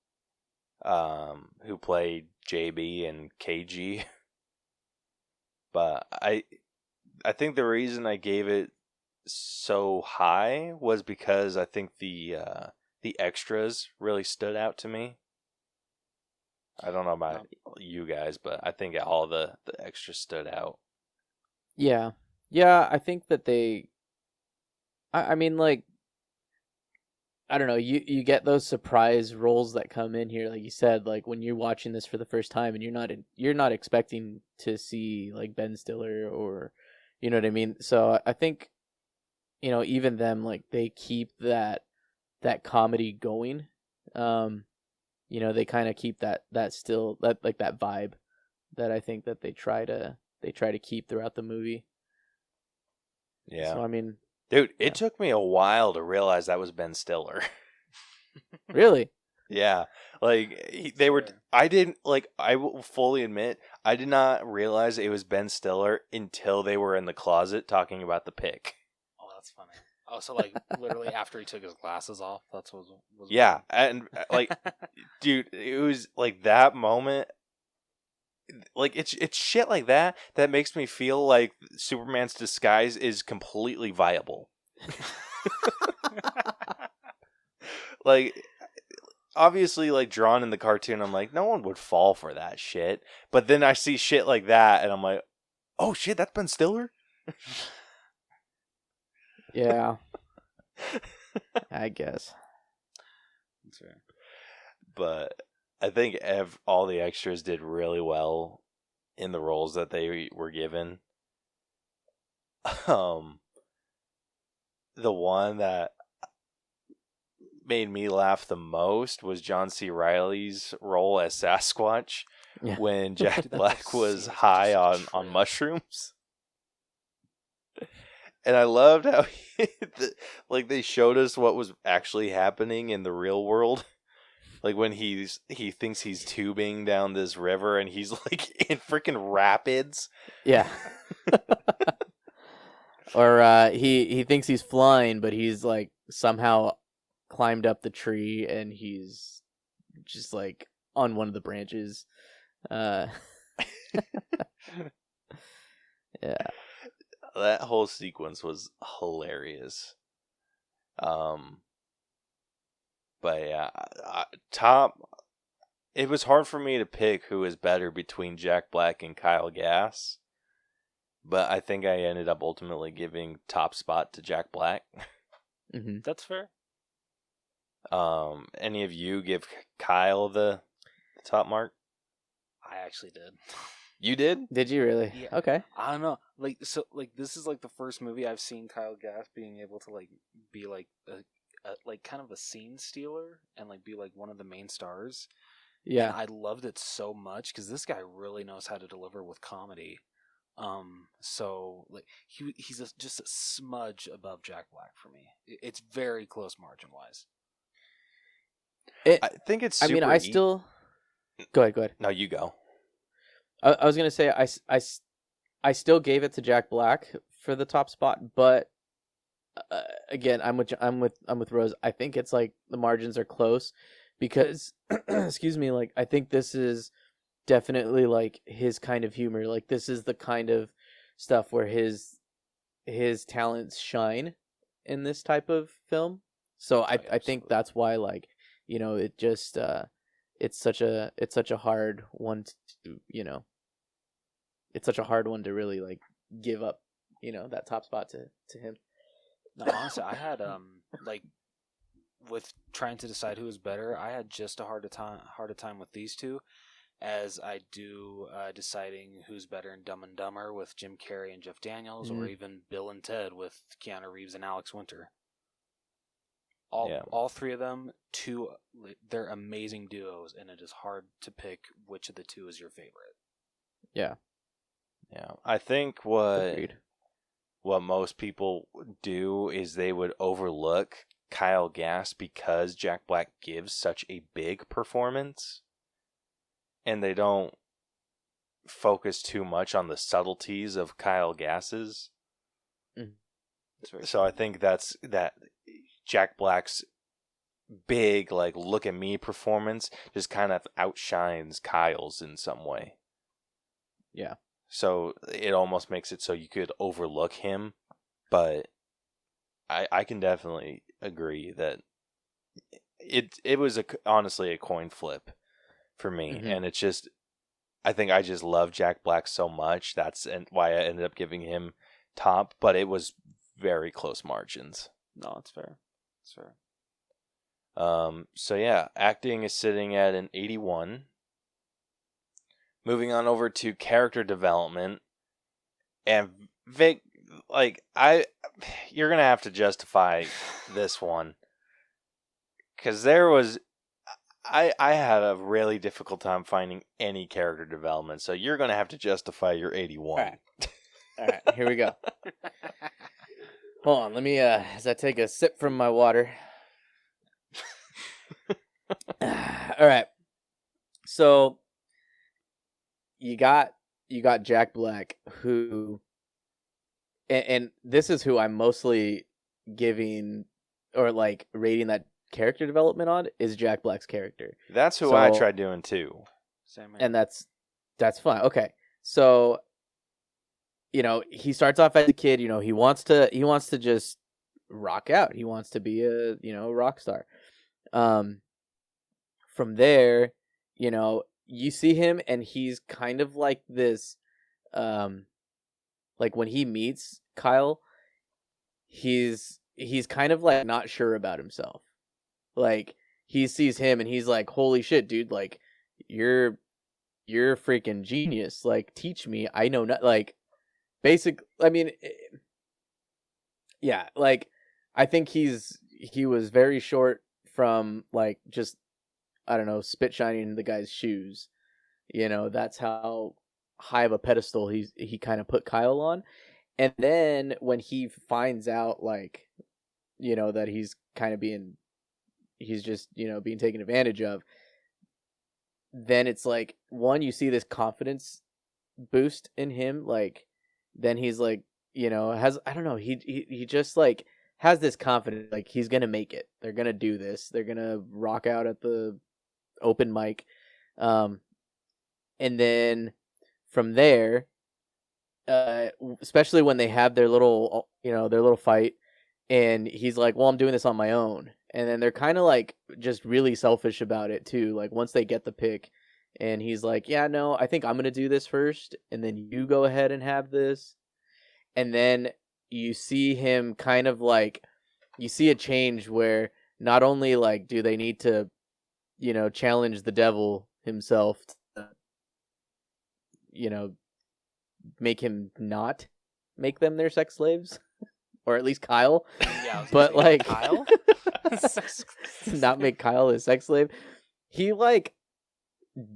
Who played JB and KG. But I think the reason I gave it so high was because I think the extras really stood out to me. I don't know about you guys, but I think all the extras stood out. Yeah. Yeah, I think that they... I mean, like... I don't know, you get those surprise roles that come in here, like you said, like when you're watching this for the first time and you're not expecting to see like Ben Stiller or, you know what I mean? So I think, you know, even them, like they keep that comedy going. You know, they kind of keep that still that like that vibe that I think that they try to keep throughout the movie. Yeah. So I mean, dude, it took me a while to realize that was Ben Stiller. Really? Yeah. Like they were I didn't like I will fully admit I did not realize it was Ben Stiller until they were in the closet talking about the pick. Oh, that's funny. Oh, so like literally after he took his glasses off, that's what was Yeah, and like dude, it was like that moment. Like it's shit like that makes me feel like Superman's disguise is completely viable. Like obviously, like drawn in the cartoon, I'm like, no one would fall for that shit. But then I see shit like that, and I'm like, oh shit, that's Ben Stiller. Yeah. I guess. That's fair. But I think all the extras did really well in the roles that they were given. The one that made me laugh the most was John C. Reilly's role as Sasquatch when Jack Black was high on mushrooms. And I loved how like they showed us what was actually happening in the real world. Like when he thinks he's tubing down this river and he's like in freaking rapids. Yeah. Or he thinks he's flying, but he's like somehow climbed up the tree and he's just like on one of the branches. Yeah. That whole sequence was hilarious. But yeah, it was hard for me to pick who is better between Jack Black and Kyle Gass. But I think I ended up ultimately giving top spot to Jack Black. Mm-hmm. That's fair. Any of you give Kyle the top mark? I actually did. You did? Did you really? Yeah. Okay. I don't know. Like so, like this is like the first movie I've seen Kyle Gass being able to like be like a like kind of a scene stealer and like be like one of the main stars. Yeah. And I loved it so much because this guy really knows how to deliver with comedy. So like he's just a smudge above Jack Black for me. It's very close margin wise. I think it's super I still... Go ahead. No, you go. I was going to say I still gave it to Jack Black for the top spot, but again, I'm with Rose. I think it's like the margins are close because excuse me, like I think this is definitely like his kind of humor. Like this is the kind of stuff where his talents shine in this type of film. So I think that's why, like, you know, it just it's such a hard one to, you know, it's such a hard one to really like give up, you know, that top spot to him. No, honestly, I had like with trying to decide who was better, I had just a harder time with these two, as I do deciding who's better in Dumb and Dumber with Jim Carrey and Jeff Daniels, or even Bill and Ted with Keanu Reeves and Alex Winter. All three of them, they're amazing duos, and it is hard to pick which of the two is your favorite. Yeah. Yeah. I think what Agreed. what most people do is they would overlook Kyle Gass because Jack Black gives such a big performance, and they don't focus too much on the subtleties of Kyle Gass's. So I think that Jack Black's big, like, look at me performance just kind of outshines Kyle's in some way. Yeah. So it almost makes it so you could overlook him, but I can definitely agree that it was honestly a coin flip for me, and it's just, I think I just love Jack Black so much, that's why I ended up giving him top, but it was very close margins. No, it's fair. It's fair. So yeah, acting is sitting at an 81. Moving on over to character development, and Vic, like, you're gonna have to justify this one, because I had a really difficult time finding any character development, so you're gonna have to justify your 81. All right, here we go. Hold on, let me as I take a sip from my water. All right, so you got Jack Black, who, and this is who I'm mostly giving or like rating that character development on, is Jack Black's character. That's who I tried doing too. Same here. And that's fine. Okay, so you know, he starts off as a kid. You know, he wants to just rock out. He wants to be a, you know, rock star. From there, you know, you see him, and he's kind of like this, like when he meets Kyle, he's kind of like not sure about himself. Like, he sees him and he's like, holy shit, dude, like, you're a freaking genius. Like, teach me. I know not, like, I mean, yeah, like, I think he was very short from, like, just, I don't know, spit shining in the guy's shoes. You know, that's how high of a pedestal he kind of put Kyle on. And then when he finds out, like, you know, that he's just, you know, being taken advantage of, then it's like, one, you see this confidence boost in him. Like, then he's like, you know, I don't know, he just like has this confidence, like, he's gonna make it. They're gonna do this. They're gonna rock out at the open mic. And then from there, especially when they have their little fight, and he's like, well, I'm doing this on my own. And then they're kind of like just really selfish about it too. Like, once they get the pick, and he's like, yeah, no, I think I'm going to do this first, and then you go ahead and have this. And then you see him kind of like, you see a change where not only like do they need to, you know, challenge the devil himself to, you know, make him not make them their sex slaves, or at least Kyle. Yeah, but like Kyle, not make Kyle a sex slave. He like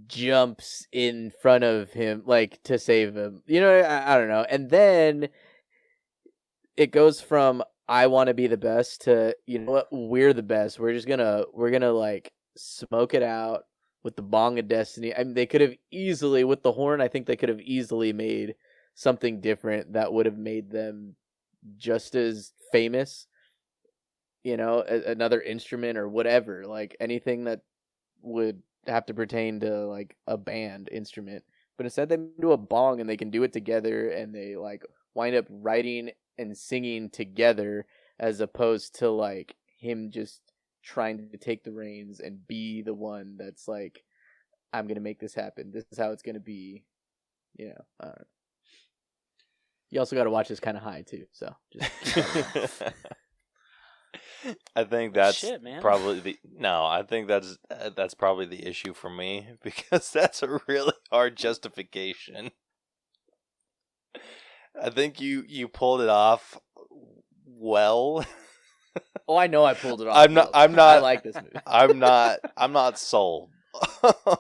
jumps in front of him, like, to save him. You know, I don't know. And then it goes from, I want to be the best, to, you know what, we're the best. We're gonna like smoke it out with the bong of destiny. I mean, they could have easily, with the horn, I think they could have easily made something different that would have made them just as famous, you know, another instrument or whatever, like anything that would have to pertain to like a band instrument, but instead they do a bong and they can do it together, and they like wind up writing and singing together, as opposed to like him just trying to take the reins and be the one that's like, I'm gonna make this happen. This is how it's gonna be. You know, I don't know. You also got to watch this kind of high too. So just I think that's Shit, man. probably I think that's probably the issue for me, because that's a really hard justification. I think you pulled it off well. Oh, I know I pulled it off. I'm not. I like this movie. I'm not sold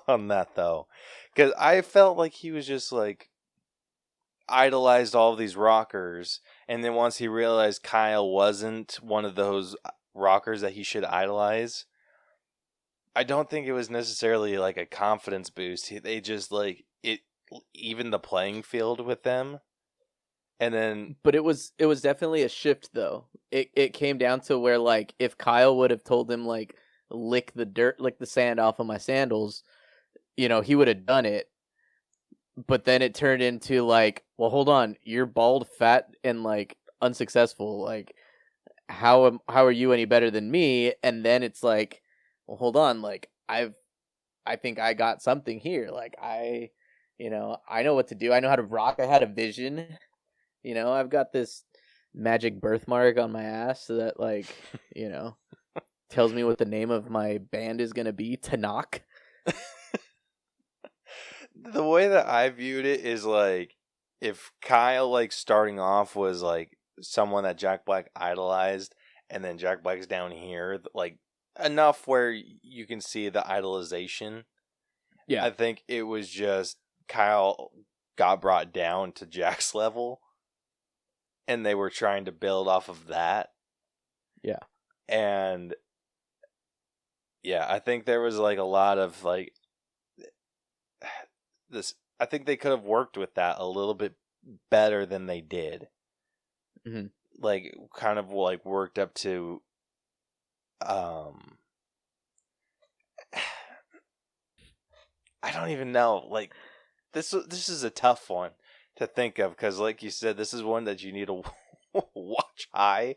on that though, because I felt like he was just like idolized all of these rockers, and then once he realized Kyle wasn't one of those rockers that he should idolize, I don't think it was necessarily like a confidence boost. They just like it even the playing field with them, and then But it was definitely a shift though. It came down to where like if Kyle would have told him like lick the sand off of my sandals, you know, he would have done it. But then it turned into like, well, hold on, you're bald, fat, and like unsuccessful. Like, how are you any better than me? And then it's like, well, hold on, like I think I got something here. Like I know what to do. I know how to rock. I had a vision. You know, I've got this magic birthmark on my ass that like, you know, tells me what the name of my band is gonna be. Tanakh. the way that I viewed it is like, if Kyle like starting off was like someone that Jack Black idolized, and then Jack Black's down here, like enough where you can see the idolization. Yeah. I think it was just Kyle got brought down to Jack's level, and they were trying to build off of that. Yeah. And yeah, I think there was like a lot of like this. I think they could have worked with that a little bit better than they did. Mm-hmm. Like kind of like worked up to I don't even know. Like this is a tough one to think of, because like you said, this is one that you need to watch high,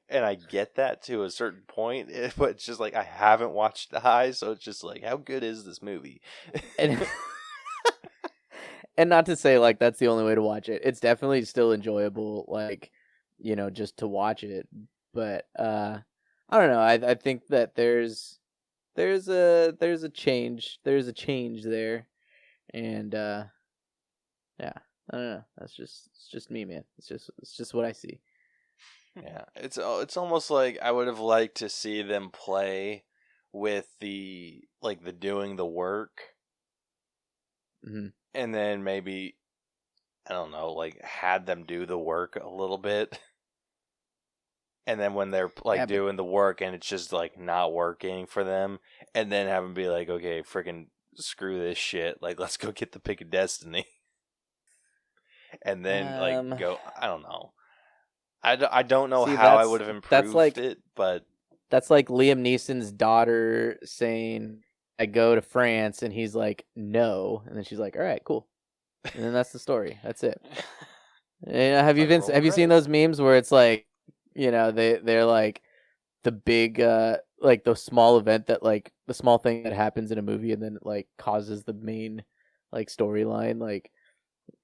and I get that to a certain point, but it's just like I haven't watched high, so it's just like, how good is this movie? And and not to say like that's the only way to watch it. It's definitely still enjoyable, like, you know, just to watch it. But I don't know. I think that there's a change. There's a change there. And yeah. I don't know. It's just me, man. It's just what I see. Yeah, it's almost like I would have liked to see them play with the doing the work, Mm-hmm. and then maybe, I don't know, like had them do the work a little bit, and then when they're like doing the work and it's just like not working for them, and then have them be like, okay, freaking screw this shit, like let's go get the pick of destiny, and then like go. I don't know. I don't know how I would have improved it, but that's like Liam Neeson's daughter saying, I go to France, and he's like, no, and then she's like, all right, cool, and then that's the story. That's it. Have you seen those memes where it's like, you know, they're like the big like the small event that like the small thing that happens in a movie and then it like causes the main like storyline, like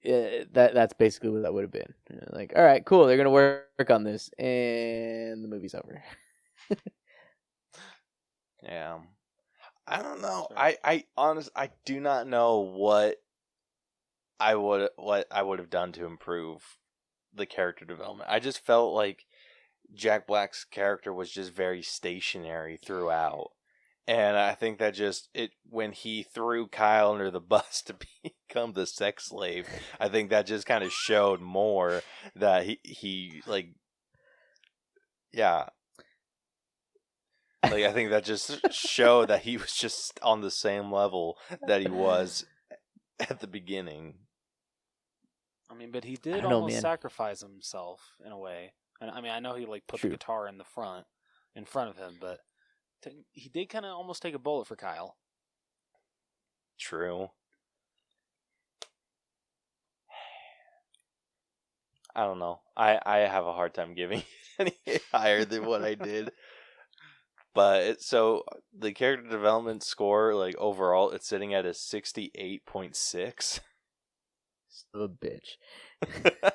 that's basically what that would have been. You know, like, all right, cool, they're gonna work on this, and the movie's over. yeah, I don't know. I do not know what I would have done to improve the character development. I just felt like Jack Black's character was just very stationary throughout. And I think that when he threw Kyle under the bus to become the sex slave, I think that just kind of showed more that he like, yeah. Like, I think that just showed that he was just on the same level that he was at the beginning. I mean, but he did almost sacrifice himself in a way. And I mean, I know he like put the guitar in front of him, but he did kind of almost take a bullet for Kyle. True. I don't know. I have a hard time giving it any higher than what I did. But so the character development score, like overall, it's sitting at a 68.6. Son of a bitch.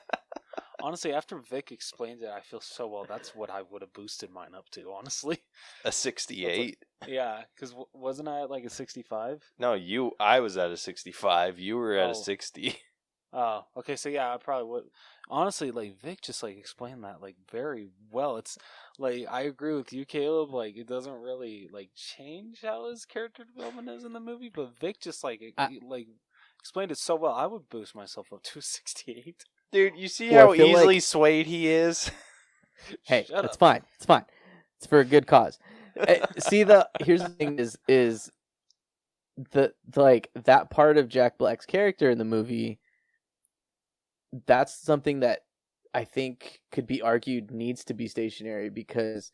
Honestly, after Vic explained it, I feel so well. That's what I would have boosted mine up to, honestly. A 68? Yeah, because wasn't I at like a 65? No, I was at a 65. You were at a Oh. 60. Oh, okay. So yeah, I probably would. Honestly, like Vic just like explained that like very well. It's like I agree with you, Caleb. Like it doesn't really like change how his character development is in the movie, but Vic just like like explained it so well. I would boost myself up to a 68. Dude, you see Well, how I feel easily like- swayed he is? Hey, Shut it's up. fine. It's fine. It's for a good cause. See, here's the thing is the like that part of Jack Black's character in the movie. That's something that I think could be argued needs to be stationary because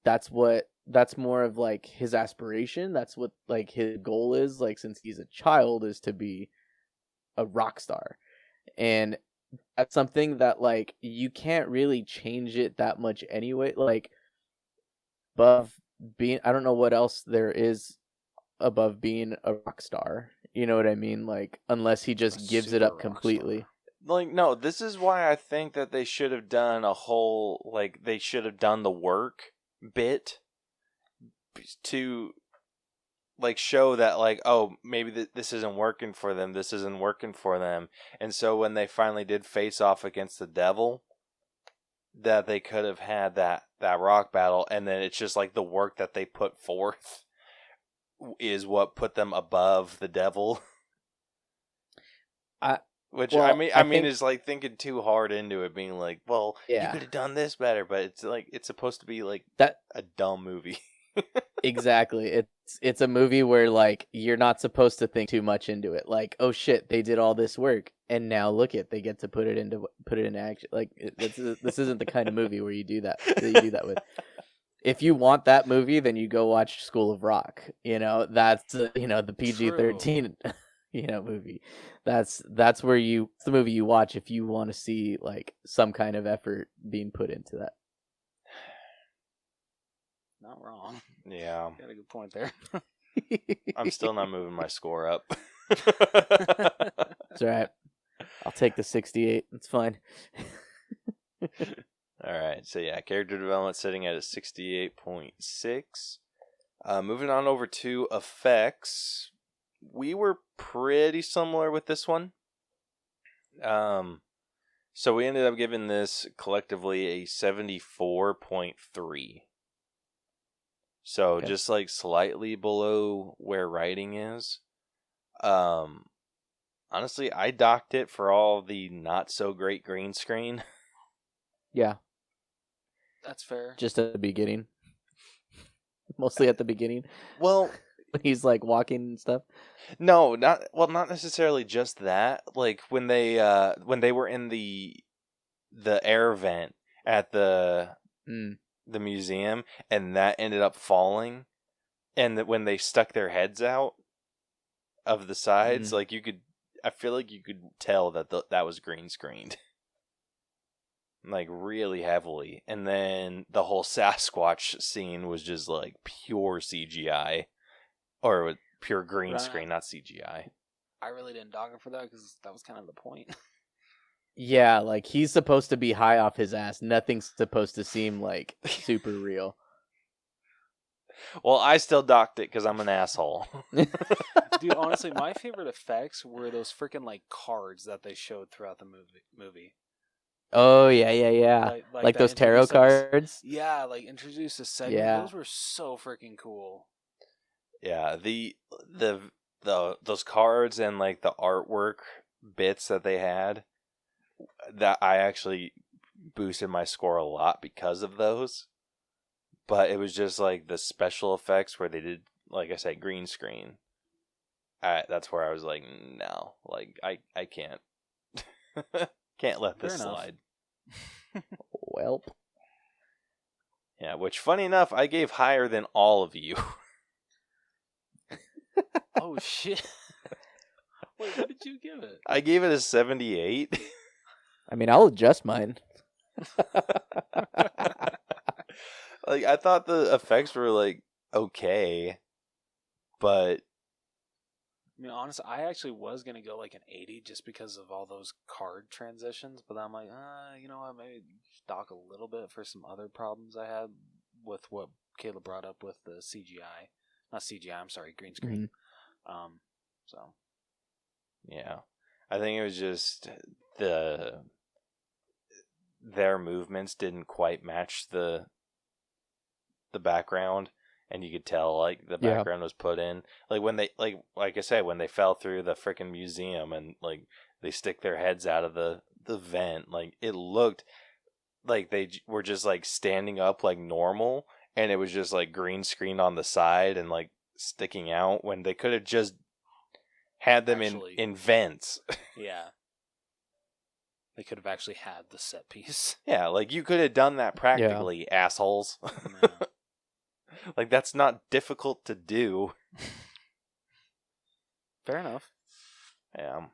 that's more of like his aspiration. That's what like his goal is. Like since he's a child, is to be a rock star, and that's something that like you can't really change it that much anyway. Like above being, I don't know what else there is above being a rock star. You know what I mean? Like unless he just A gives it super up rock completely. star. Like, no, this is why I think that they should have done they should have done the work bit to, like, show that, like, oh, maybe this isn't working for them, this isn't working for them. And so when they finally did face off against the devil, that they could have had that rock battle, and then it's just, like, the work that they put forth is what put them above the devil. Which Well, I I mean, think- is like thinking too hard into it, being like, well, you Yeah. could have done this better, but it's like it's supposed to be like That a dumb movie. exactly. It's a movie where like you're not supposed to think too much into it. Like, oh shit, they did all this work, and now look it, they get to put it into action. Like, this isn't the kind of movie where you do that with. If you want that movie, then you go watch School of Rock. You know, that's the PG-13 movie. That's where it's the movie you watch if you want to see like some kind of effort being put into that. Not wrong. Yeah, Got a good point there. I'm still not moving my score up. It's all right. I'll take the 68. It's fine. All right, so yeah, character development sitting at a 68.6. Moving on over to effects, we were pretty similar with this one. So we ended up giving this collectively a 74.3. So Okay. just like slightly below where writing is. Honestly, I docked it for all the not so great green screen. Yeah, That's fair. just at the beginning. Mostly at the beginning Well, when he's like walking and stuff. no, not necessarily just that. Like when they were in the air vent at the museum, and that ended up falling, and that when they stuck their heads out of the sides, like I feel like you could tell that that was green screened. Like really heavily. And then the whole Sasquatch scene was just like pure CGI, or pure green Right. screen, not CGI. I really didn't dog him for that because that was kind of the point. Yeah, like he's supposed to be high off his ass. Nothing's supposed to seem like super real. Well, I still docked it because I'm an asshole. Dude, honestly, my favorite effects were those freaking like cards that they showed throughout the movie. Oh yeah. Like that those tarot introduced us- cards. Yeah, like introduced a segment. Yeah. Those were so freaking cool. Yeah, those cards and like the artwork bits that they had, that I actually boosted my score a lot because of those. But it was just like the special effects where they did, like I said, green screen. That's where I was like, no, like I can't can't let this Fair enough. slide. Welp. Yeah, which funny enough, I gave higher than all of you. Oh shit! Wait, what did you give it? I gave it a 78. I mean, I'll adjust mine. Like, I thought the effects were, like, okay, but... I mean, honestly, I actually was going to go like an 80 just because of all those card transitions, but I'm like, you know what, maybe dock a little bit for some other problems I had with what Caleb brought up with the CGI. Not CGI, I'm sorry, green screen. Mm-hmm. So. Yeah. I think it was just their movements didn't quite match the background. And you could tell, like, the background was put in. Like, when they, like I said, when they fell through the freaking museum and, like, they stick their heads out of the vent, like, it looked like they were just, like, standing up, like, normal. And it was just, like, green screen on the side and, like, sticking out when they could have just had them in vents. Yeah. They could have actually had the set piece. Yeah, like, you could have done that practically, assholes. Yeah. Like, that's not difficult to do. Fair enough. Yeah.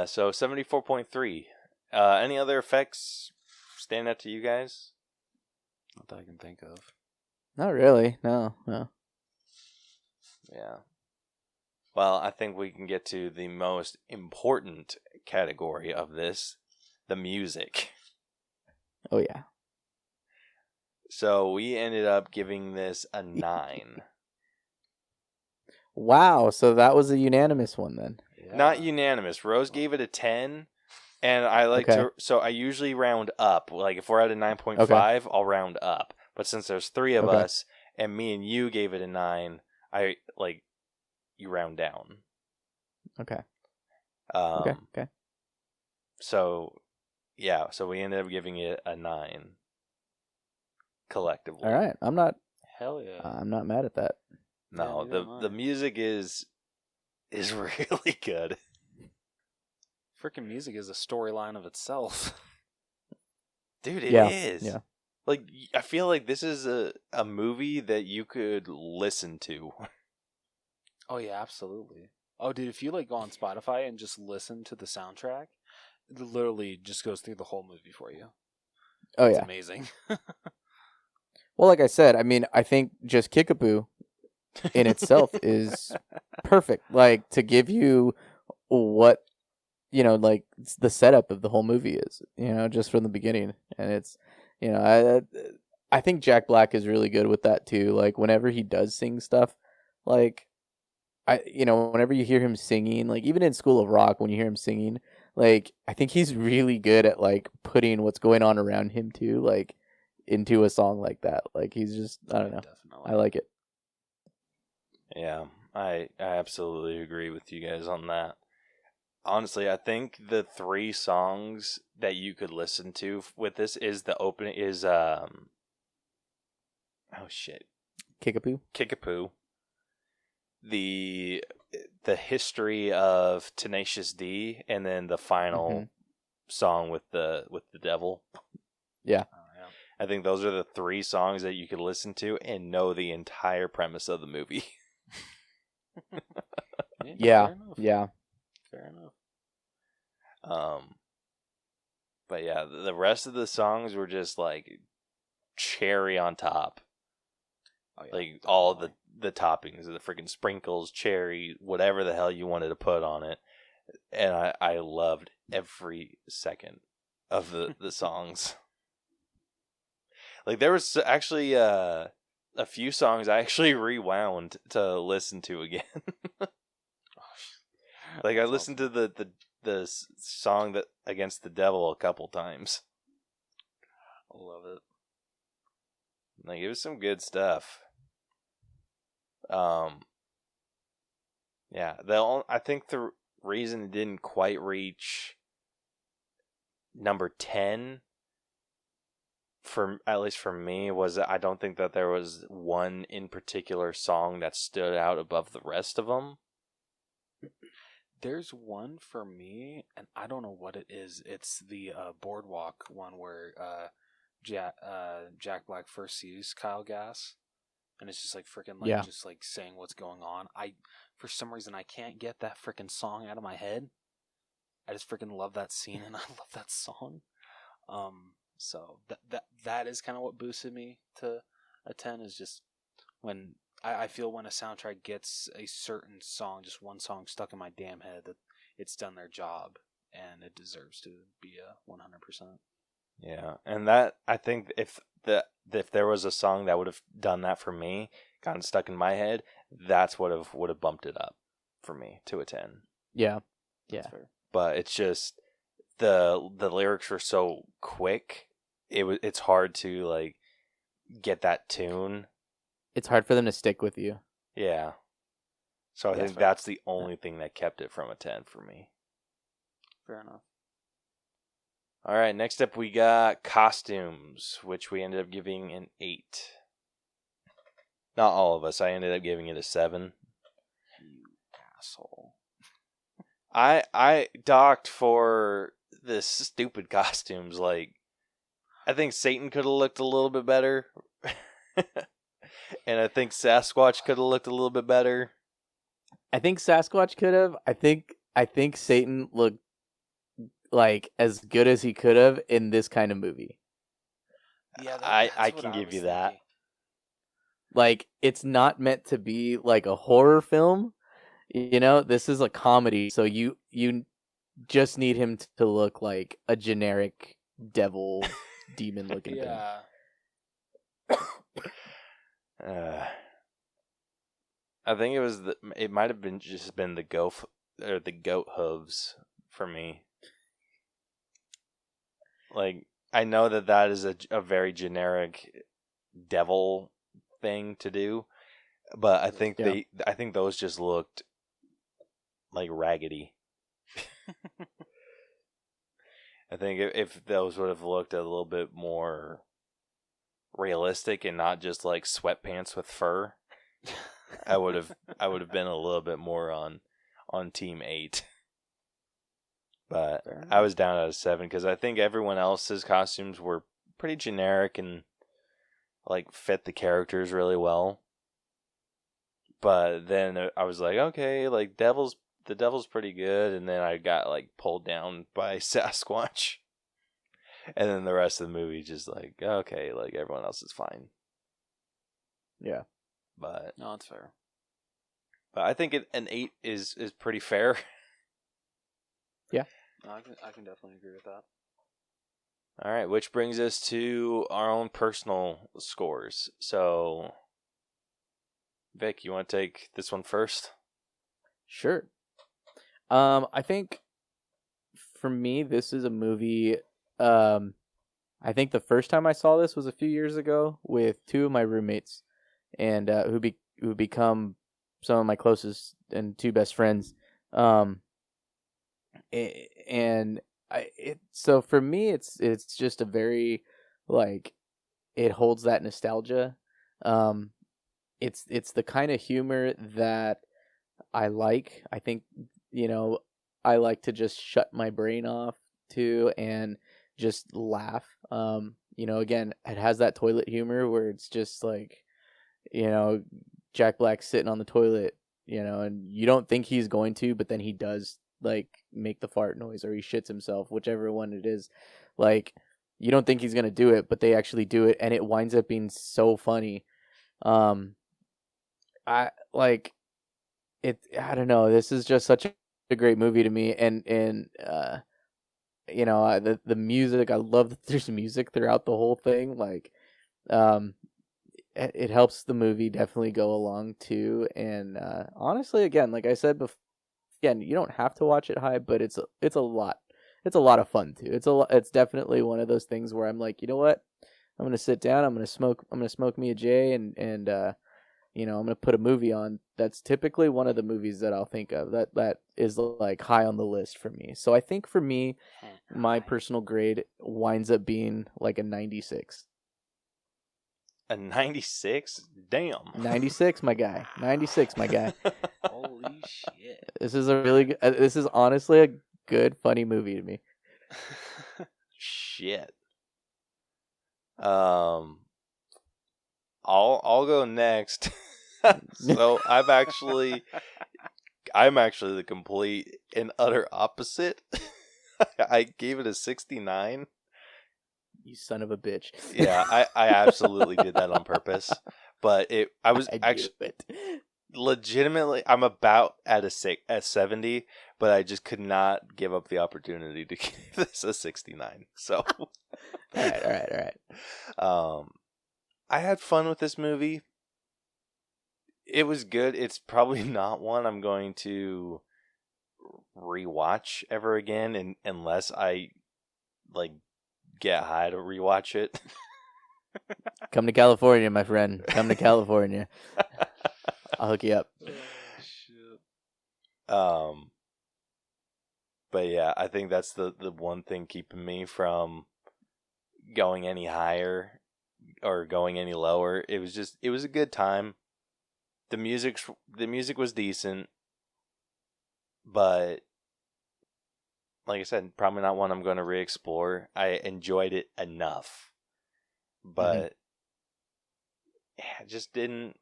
So 74.3. Any other effects stand out to you guys? Not that I can think of. Not really. No. Yeah. Well, I think we can get to the most important category of this, the music. Oh, yeah. So we ended up giving this a 9. Wow, so that was a unanimous one then. Yeah. Not unanimous. Rose gave it a 10, and I like to... So I usually round up. Like, if we're at a 9.5, I'll round up. But since there's 3 of us, and me and you gave it a 9, you round down. Okay. Okay. So, yeah, so we ended up giving it a 9. Collectively. All right. Hell yeah. I'm not mad at that. No, Yeah, the music is really good. Freaking music is a storyline of itself. Dude, it is. Yeah. Like, I feel like this is a movie that you could listen to. Oh yeah, absolutely. Oh dude, if you like go on Spotify and just listen to the soundtrack, it literally just goes through the whole movie for you. Oh, It's yeah. amazing. Well, like I said, I mean, I think just Kickapoo in itself is perfect. Like, to give you what, like, the setup of the whole movie is, just from the beginning. And it's, I think Jack Black is really good with that too. Like, whenever he does sing stuff, like, whenever you hear him singing, like, even in School of Rock, when you hear him singing, like, I think he's really good at, like, putting what's going on around him too, like, into a song like that. Like, he's just, I don't know. Definitely. I like it. Yeah, I absolutely agree with you guys on that. Honestly, I think the 3 songs that you could listen to with this is the opening Kickapoo. The history of Tenacious D, and then the final song with the devil. Yeah. I think those are the 3 songs that you could listen to and know the entire premise of the movie. Yeah. Fair enough. But yeah, the rest of the songs were just like cherry on top. Oh, yeah, like all the toppings, the freaking sprinkles, cherry, whatever the hell you wanted to put on it. And I loved every second of the songs. Like, there was actually a few songs I actually rewound to listen to again. Like, I listened to the song that Against the Devil a couple times. I love it. Like, it was some good stuff. Yeah, I think the reason it didn't quite reach number 10, at least for me, was that I don't think that there was one in particular song that stood out above the rest of them. There's one for me, and I don't know what it is. It's the Boardwalk one where Jack Black first sees Kyle Gass, and it's just like freaking like just like saying what's going on. For some reason I can't get that freaking song out of my head. I just freaking love that scene and I love that song. So that is kind of what boosted me to a 10 is just when I feel when a soundtrack gets a certain song, just one song stuck in my damn head, that it's done their job and it deserves to be a 100%. Yeah, and that I think if there was a song that would have done that for me, gotten stuck in my head, that's what would have bumped it up for me to a 10. Yeah. But it's just the lyrics were so quick. It's hard to like get that tune. It's hard for them to stick with you. Yeah. So I think that's the only thing that kept it from a 10 for me. Fair enough. All right, next up we got costumes, which we ended up giving an 8. Not all of us. I ended up giving it a 7. You asshole. I docked for this stupid costumes. Like, I think Satan could have looked a little bit better. And I think Sasquatch could have looked a little bit better. I think Sasquatch could have. I think Satan looked like as good as he could have in this kind of movie. Yeah, I can give you that. Like, it's not meant to be like a horror film. You know, this is a comedy, so you just need him to look like a generic devil demon looking thing. I think it might have been just been the goat hooves for me. Like, I know that is a very generic devil thing to do, but I think I think those just looked like raggedy. I think if those would have looked a little bit more realistic and not just like sweatpants with fur, I would have been a little bit more on team 8. But I was down at a 7 because I think everyone else's costumes were pretty generic and like fit the characters really well. But then I was like, okay, like the devil's pretty good, and then I got like pulled down by Sasquatch. And then the rest of the movie just like, okay, like everyone else is fine. Yeah. But no, it's fair. But I think an 8 is pretty fair. Yeah. No, I can definitely agree with that. All right, which brings us to our own personal scores. So, Vic, you want to take this one first? Sure. I think for me, this is a movie. I think the first time I saw this was a few years ago with 2 of my roommates, and who become some of my closest and 2 best friends. So for me, it's just a very, like, it holds that nostalgia. It's the kind of humor that I like. I think, I like to just shut my brain off too and just laugh. Again, it has that toilet humor where it's just like, Jack Black sitting on the toilet, and you don't think he's going to, but then he does, like, make the fart noise, or he shits himself, whichever one it is. Like, you don't think he's gonna do it, but they actually do it, and it winds up being so funny. I don't know. This is just such a great movie to me, and the music. I love that there's music throughout the whole thing. Like, it helps the movie definitely go along too. And honestly, again, like I said before, again, you don't have to watch it high, but it's a lot. It's a lot of fun too. It's definitely one of those things where I'm like, you know what? I'm gonna sit down. I'm gonna smoke me a J, and I'm gonna put a movie on. That's typically one of the movies that I'll think of that is like high on the list for me. So I think for me, my personal grade winds up being like a 96. A 96? Damn. 96, my guy. 96, my guy. Holy shit. This is honestly a good, funny movie to me. Shit. I'll I'll go next. So I'm actually the complete and utter opposite. I gave it a 69. You son of a bitch. Yeah, I absolutely did that on purpose. But I was actually legitimately, I'm about at a 70, but I just could not give up the opportunity to give this a 69. So, all right. I had fun with this movie. It was good. It's probably not one I'm going to rewatch ever again, unless I like get high to rewatch it. Come to California, my friend. Come to California. I'll hook you up. But yeah, I think that's the one thing keeping me from going any higher or going any lower. It was a good time. The music was decent, but like I said, probably not one I'm going to re-explore. I enjoyed it enough, but it just didn't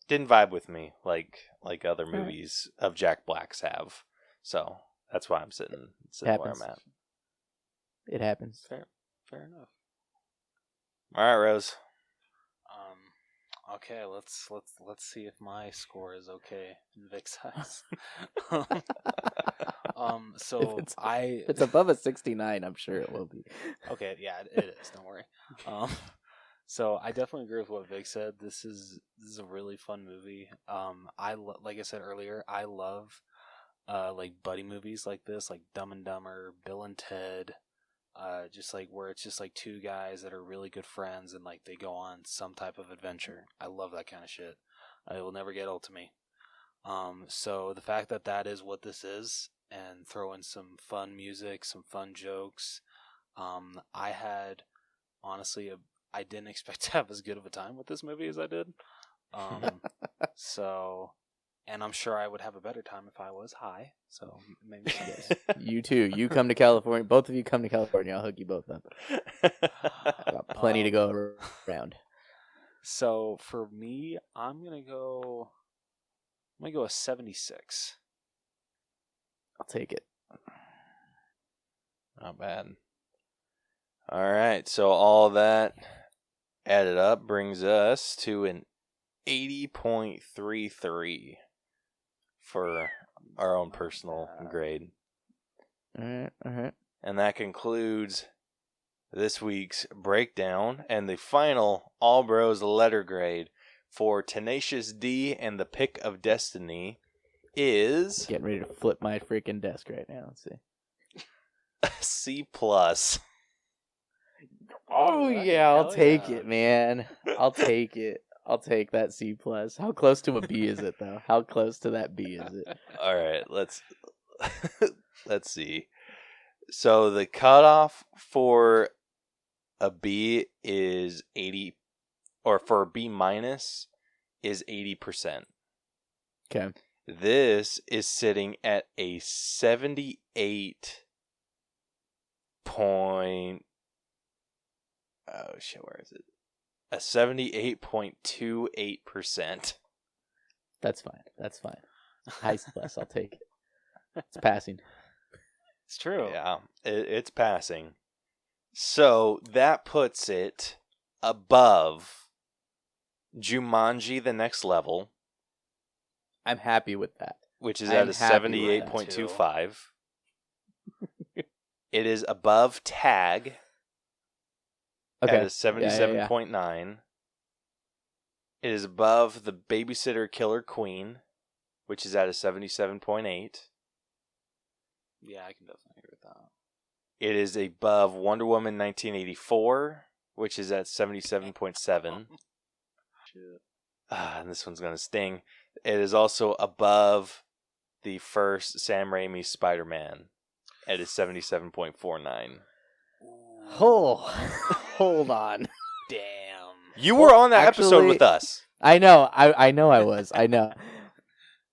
vibe with me like other movies of Jack Black's have. So that's why I'm sitting where I'm at. It happens. Fair enough. All right, Rose. Okay, let's see if my score is okay in Vic's eyes. So if it's above a 69, I'm sure it will be. Okay, yeah, it is. Don't worry. So I definitely agree with what Vic said. This is a really fun movie. Like I said earlier, I love like buddy movies like this, like Dumb and Dumber, Bill and Ted. Just like where it's just like two guys that are really good friends and like they go on some type of adventure. I love that kind of shit. It will never get old to me. So the fact that is what this is, and throw in some fun music, some fun jokes. I had honestly I didn't expect to have as good of a time with this movie as I did. So, and I'm sure I would have a better time if I was high. So maybe You too. You come to California. Both of you come to California. I'll hook you both up. I got plenty to go around. So for me, I'm gonna go a 76. I'll take it. Not bad. All right, so all that added up brings us to an 80.33 for our own personal grade. All right. And that concludes this week's breakdown and the final All Bros letter grade for Tenacious D and the Pick of Destiny is... Getting ready to flip my freaking desk right now. Let's see. C+. Oh, yeah, I'll take it, man. I'll take it. I'll take that C+. How close to a B is it, though? How close to that B is it? All right, let's see. So the cutoff for a B is 80, or for a B minus is 80%. Okay. This is sitting at a 78 point. Oh shit, where is it? A 78.28%. That's fine. High plus, I'll take it. It's passing. It's true. Yeah, it's passing. So that puts it above Jumanji: The Next Level. I'm happy with that. Which is at a 78.25. It is above Tag. Okay. At a 77.9. It is above The Babysitter Killer Queen, which is at a 77.8. Yeah, I can definitely agree with that. It is above Wonder Woman 1984, which is at 77.7. And this one's going to sting. It is also above the first Sam Raimi Spider-Man at a 77.49. Oh, hold on. Damn. You were on that episode with us. I know. I know I was. I know.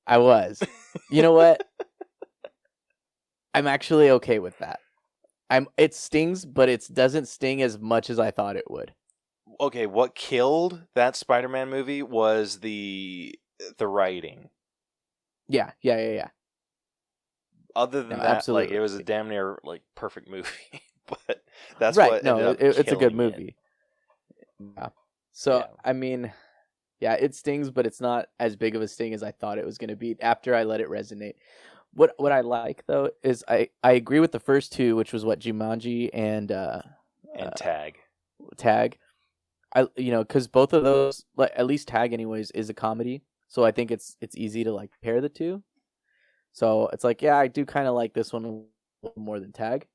I was. You know what? I'm actually okay with that. It stings, but it doesn't sting as much as I thought it would. okay, what killed that Spider-Man movie was the writing. Yeah. Other than No, that, absolutely. like, it was a damn near like perfect movie. But that's right. what No, ended up it's a good killing it. movie. Yeah. So Yeah. I mean, yeah, it stings, but it's not as big of a sting as I thought it was going to be after I let it resonate. What I like though is I agree with the first two, which was what Jumanji and Tag. Tag. Because both of those, like at least Tag, anyways, is a comedy. So I think it's easy to like pair the two. So it's like, yeah, I do kind of like this one a little more than Tag.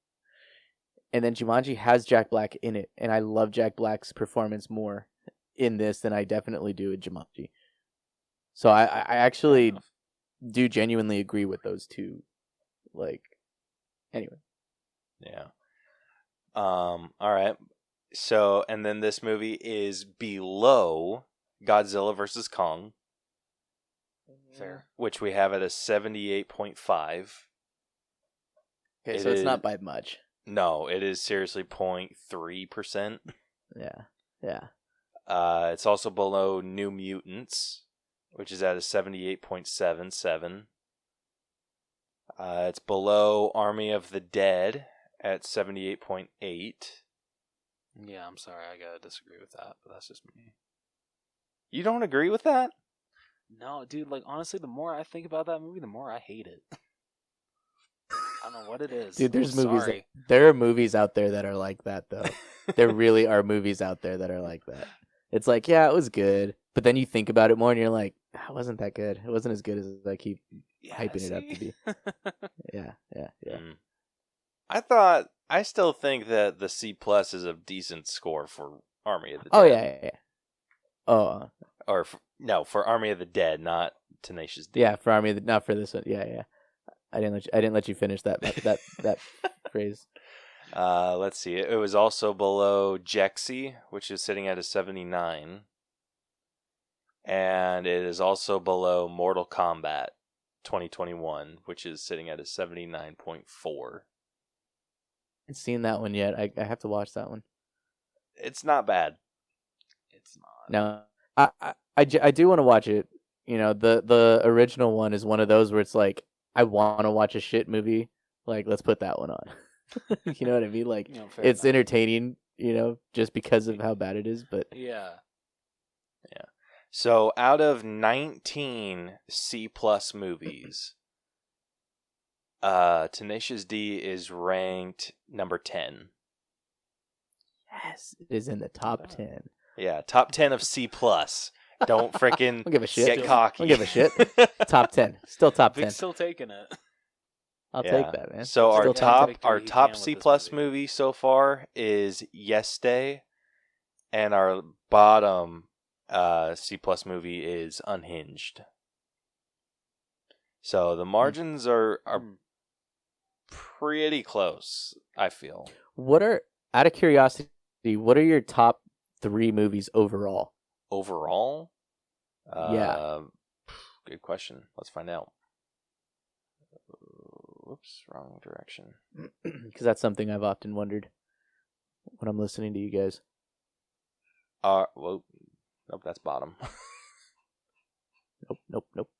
And then Jumanji has Jack Black in it, and I love Jack Black's performance more in this than I definitely do in Jumanji. So I actually do genuinely agree with those two. Like, anyway. Yeah. All right. So, and then this movie is below Godzilla vs. Kong, Fair. which we have at a 78.5. Okay, so it's not by much. No, it is seriously 0.3%. Yeah. It's also below New Mutants, which is at a 78.77. It's below Army of the Dead at 78.8. Yeah, I'm sorry, I gotta disagree with that, but that's just me. You don't agree with that? No, dude, like, honestly, the more I think about that movie, the more I hate it. I don't know what it is. Dude, there's I'm movies. sorry. There are movies out there that are like that, though. There really are movies out there that are like that. It's like, yeah, it was good, but then you think about it more, and you're like, it wasn't that good. It wasn't as good as I keep hyping it up to be. Yeah. I still think that the C+ is a decent score for Army of the Dead. Oh yeah. Oh. Or for Army of the Dead, not Tenacious D. Yeah, for Army, not for this one. Yeah. I didn't let you finish that phrase. Let's see. It was also below Jexy, which is sitting at a 79. And it is also below Mortal Kombat 2021, which is sitting at a 79.4. I haven't seen that one yet. I have to watch that one. It's not bad. It's not. No. I do want to watch it. The original one is one of those where it's like, I want to watch a shit movie. Like, let's put that one on. You know what I mean? Like, it's entertaining, just because of how bad it is. But yeah. So out of 19 C+ movies, Tenacious D is ranked number 10. Yes, it is in the top 10. Yeah, top 10 of C+. Don't freaking Don't give a shit. get cocky. Don't give a shit. Top 10. Still top 10. Vic's still taking it. I'll take that, man. So Still our top C+ movie so far is Yes Day, and our bottom C+ movie is Unhinged. So the margins are pretty close, I feel. Out of curiosity, what are your top 3 movies overall? Overall? Yeah. Good question. Let's find out. Whoops, wrong direction. Because that's something I've often wondered when I'm listening to you guys. Nope, that's bottom. Nope.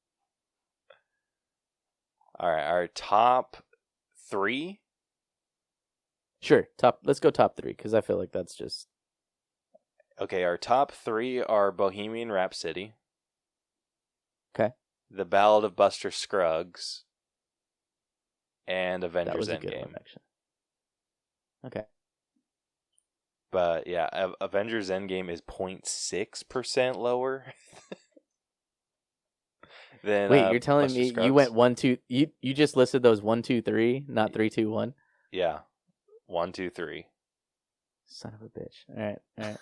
All right, our top 3? Sure, let's go top 3, because I feel like that's just... Okay, our top 3 are Bohemian Rhapsody. Okay. The Ballad of Buster Scruggs. And Avengers that was a Endgame. good one, actually. Okay. But yeah, Avengers Endgame is 0.6% lower than. Wait, you're telling Buster me Scruggs. you went 1, 2? You just listed those 1, 2, 3, not 3, 2, 1? Yeah, 1, 2, 3. Son of a bitch! All right.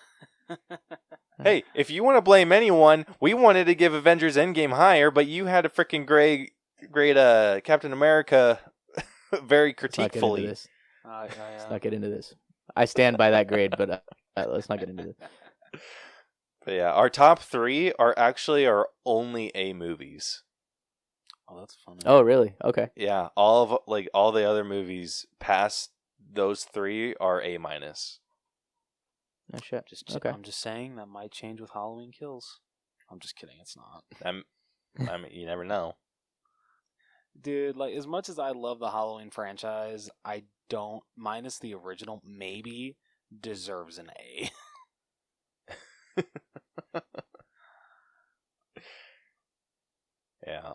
Hey, if you want to blame anyone, we wanted to give Avengers Endgame higher, but you had a freaking great Captain America very critiquefully. Let's not get into this. I stand by that grade, but let's not get into this. But yeah, our top 3 are actually our only A movies. Oh, that's funny. Oh, really? Okay. Yeah, all the other movies past those 3 are A-. No shit. Okay. I'm just saying that might change with Halloween Kills. I'm just kidding. It's not. I mean, you never know. Dude, like, as much as I love the Halloween franchise, I don't, minus the original, maybe deserves an A. Yeah,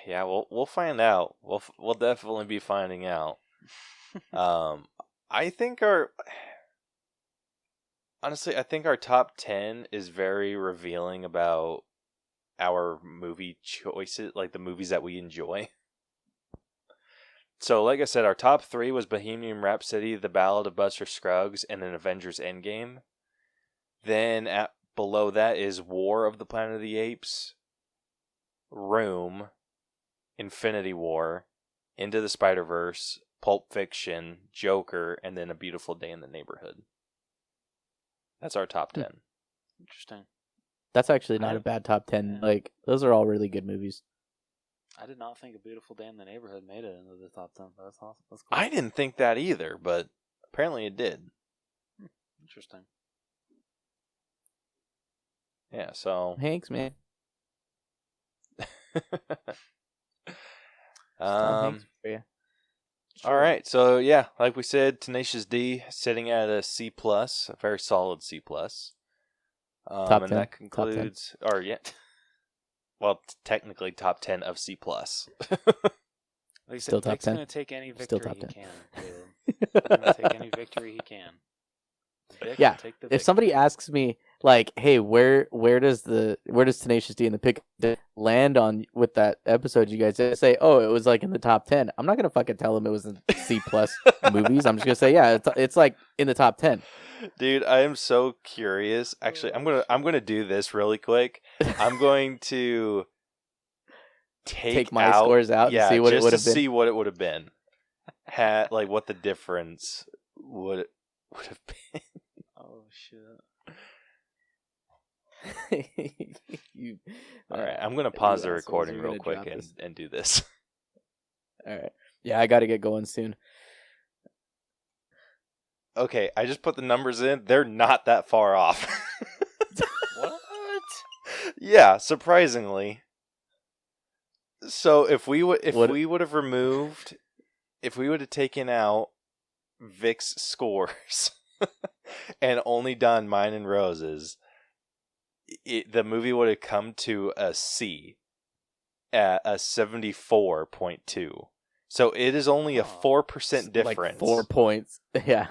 yeah, we'll find out. We'll definitely be finding out. I think honestly, I think our top 10 is very revealing about our movie choices, like the movies that we enjoy. So, like I said, our top 3 was Bohemian Rhapsody, The Ballad of Buster Scruggs, and then Avengers Endgame. Then below that is War of the Planet of the Apes, Room, Infinity War, Into the Spider-Verse, Pulp Fiction, Joker, and then A Beautiful Day in the Neighborhood. That's our top 10. Interesting. That's actually not a bad top 10. Yeah. Like, those are all really good movies. I did not think A Beautiful Day in the Neighborhood made it into the top 10. That's awesome. That's cool. I didn't think that either, but apparently it did. Interesting. Yeah, so... Hanks, man. Hanks for you. All right, so yeah, like we said, Tenacious D sitting at a C+, a very solid C+. Top and 10. that concludes, or yeah, well, technically top 10 of C+. Like I said, Still top Vic's 10. going to take any Still victory top he 10. can. He's going to take any victory he can. Vic Yeah, will take the if victory. somebody asks me, like, hey, where does Tenacious D and the Pick land on with that episode? You guys say, oh, it was like in the top 10. I'm not gonna fucking tell them it was in C+ movies. I'm just gonna say, yeah, it's like in the top 10. Dude, I am so curious. Actually, I'm gonna do this really quick. I'm going to take my out, scores out yeah, and see what it just would to have been. see what it would have been. Like what the difference would have been. Oh, shit. All right, I'm gonna pause the assholes, recording you're real gonna quick drop this. and do this. All right. Yeah, I got to get going soon. Okay, I just put the numbers in. They're not that far off. What? Yeah, surprisingly. So if we would have taken out Vic's scores and only done mine and Rose's, the movie would have come to a C at a 74.2. So it is only a 4% difference. Like 4 points. Yeah.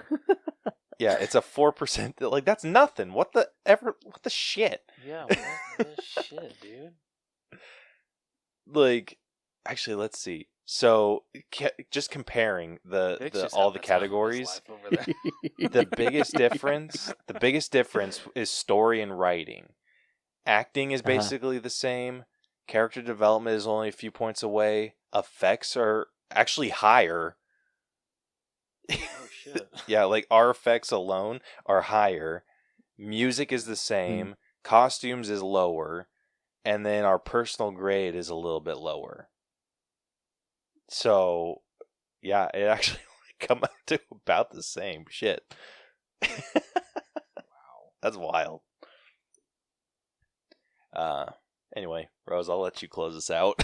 Yeah, it's a 4%. Like, that's nothing. What the shit? Yeah, what the shit, dude? Like, actually, let's see. So, just comparing Vic's just all having the time of his categories, life over there. the biggest difference is story and writing. Acting is basically the same. Character development is only a few points away. Effects are actually higher. Oh, shit. Yeah, like our effects alone are higher. Music is the same. Costumes is lower. And then our personal grade is a little bit lower. So, yeah, it actually would come out to about the same shit. Wow. That's wild. Anyway, Rose, I'll let you close this out.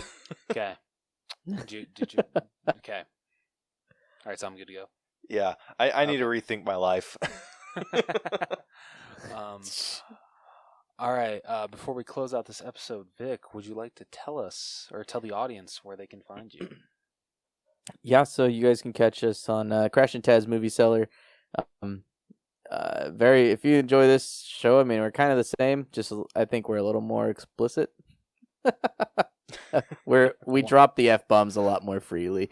Okay. Did you? Okay. All right, so I'm good to go. Yeah, I need to rethink my life. All right. Before we close out this episode, Vic, would you like to tell us or tell the audience where they can find you? Yeah, so you guys can catch us on Crash and Taz Movie Cellar. If you enjoy this show, I mean, we're kind of the same. Just I think we're a little more explicit. We drop the F-bombs a lot more freely.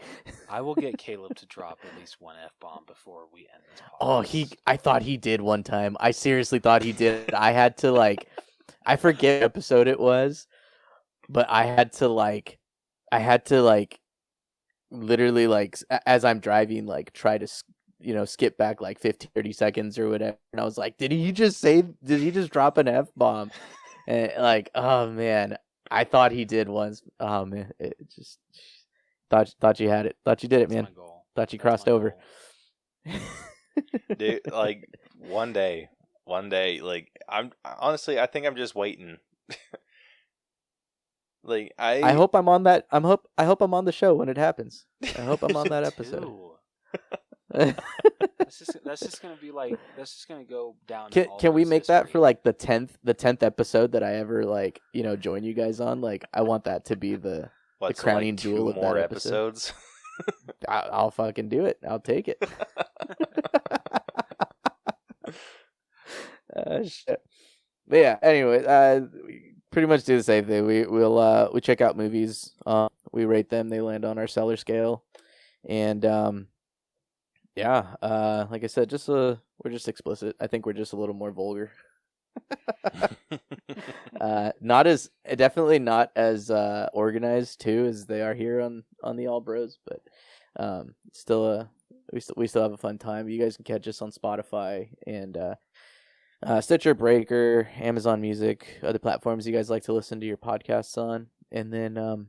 I will get Caleb to drop at least one F-bomb before we end this podcast. I thought he did one time. I seriously thought he did. I had to I forget what episode it was, but I had to literally as I'm driving, try to skip back 50, 30 seconds or whatever. And I was like, did he just drop an F-bomb? And oh man, I thought he did once. Oh man, it just thought you had it. Thought you did it, man. That's my goal. Thought you crossed over. Dude, like one day, like I'm honestly, I think I'm just waiting. Like I hope I'm on that. I hope I'm on the show when it happens. I hope I'm on that Too. episode. That's just gonna be like that's just gonna go down. Can we make that for like the 10th episode that I ever like join you guys on? Like I want that to be the crowning so like jewel of two more that episode. episodes. I'll fucking do it. I'll take it. Shit. But yeah. Anyway, we pretty much do the same thing. We check out movies. We rate them. They land on our Cellar scale, and yeah. Like I said, we're just explicit. I think we're just a little more vulgar. Definitely not as organized too as they are here on the All Bros, but still we still have a fun time. You guys can catch us on Spotify and Stitcher, Breaker, Amazon Music, other platforms you guys like to listen to your podcasts on. And then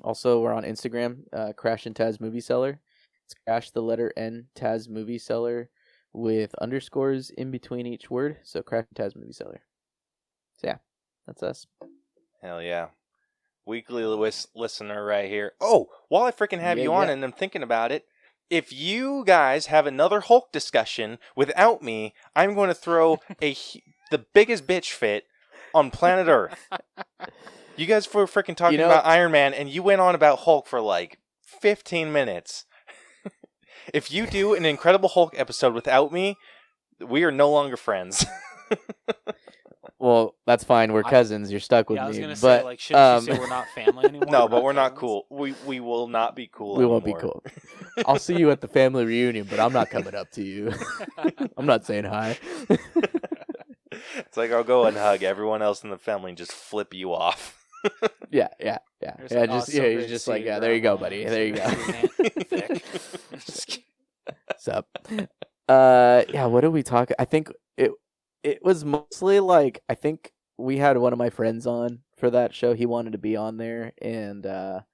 also we're on Instagram, Crash and Taz Movie Cellar. It's Crash the letter N, Taz Movie Cellar with underscores in between each word. So Crash and Taz Movie Cellar. So yeah, that's us. Hell yeah. Weekly listener right here. Oh, while I freaking have you on and I'm thinking about it, if you guys have another Hulk discussion without me, I'm going to throw the biggest bitch fit on planet Earth. You guys were freaking talking about Iron Man, and you went on about Hulk for like 15 minutes. If you do an Incredible Hulk episode without me, we are no longer friends. Well, that's fine. We're cousins. You're stuck with me. I was gonna but, say, like, shouldn't you say we're not family anymore? No, but we're not cool. We will not be cool We anymore. won't be cool. I'll see you at the family reunion, but I'm not coming up to you. I'm not saying hi. It's like I'll go and hug everyone else in the family and just flip you off. Yeah. Like, You're just like, yeah, there you go, buddy. There you go. What's up? Yeah, what did we talk? I think it was mostly like, I think we had one of my friends on for that show. He wanted to be on there, and God,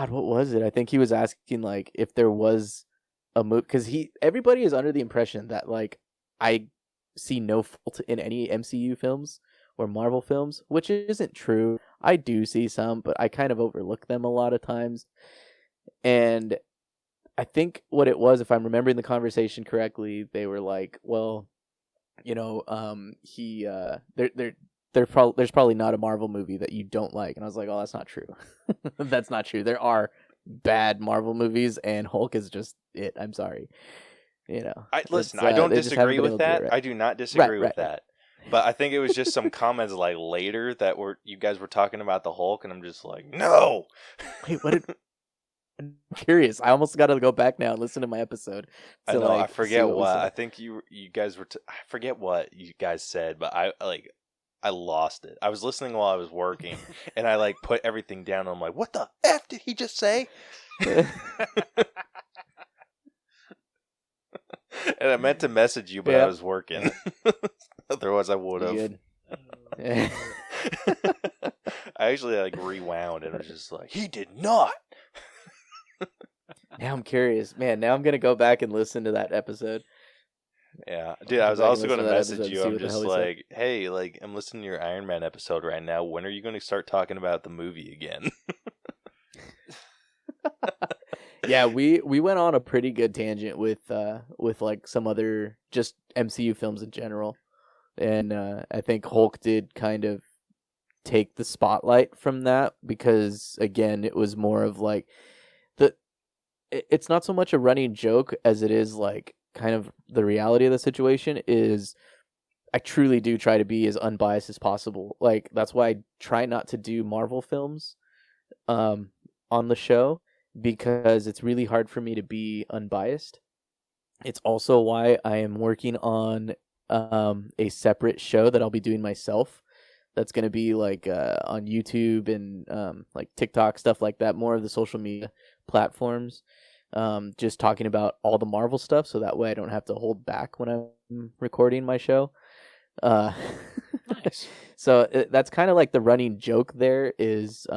what was it? I think he was asking like if there was a movie, because everybody is under the impression that like I see no fault in any MCU films or Marvel films, which isn't true. I do see some, but I kind of overlook them a lot of times. And I think what it was, if I'm remembering the conversation correctly, they were like, well, there's probably not a Marvel movie that you don't like. And I was like, oh, that's not true. That's not true. There are bad Marvel movies, and Hulk is just it. I'm sorry. I don't disagree with that. Right. I do not disagree with that. But I think it was just some comments like later that you guys were talking about the Hulk, and I'm just like, no. Wait, what did? I'm curious. I almost got to go back now and listen to my episode. I know. I forget what. I think you guys were. I forget what you guys said, but I lost it. I was listening while I was working, and I like put everything down. And I'm like, what the F did he just say? And I meant to message you, but I was working. Otherwise, I would have. I actually like rewound, and I was just like, he did not. Now I'm curious, man. Now I'm gonna go back and listen to that episode. Yeah, dude. I was also going to message you. I'm just like, hey, like, I'm listening to your Iron Man episode right now. When are you going to start talking about the movie again? Yeah, we went on a pretty good tangent with like some other just MCU films in general, and I think Hulk did kind of take the spotlight from that, because again, it was more of like it's not so much a running joke as it is like kind of the reality of the situation is I truly do try to be as unbiased as possible. Like that's why I try not to do Marvel films on the show, because it's really hard for me to be unbiased. It's also why I am working on a separate show that I'll be doing myself. That's going to be like on YouTube and like TikTok, stuff like that, more of the social media platforms. Just talking about all the Marvel stuff, so that way I don't have to hold back when I'm recording my show. Nice. So that's kind of like the running joke there is,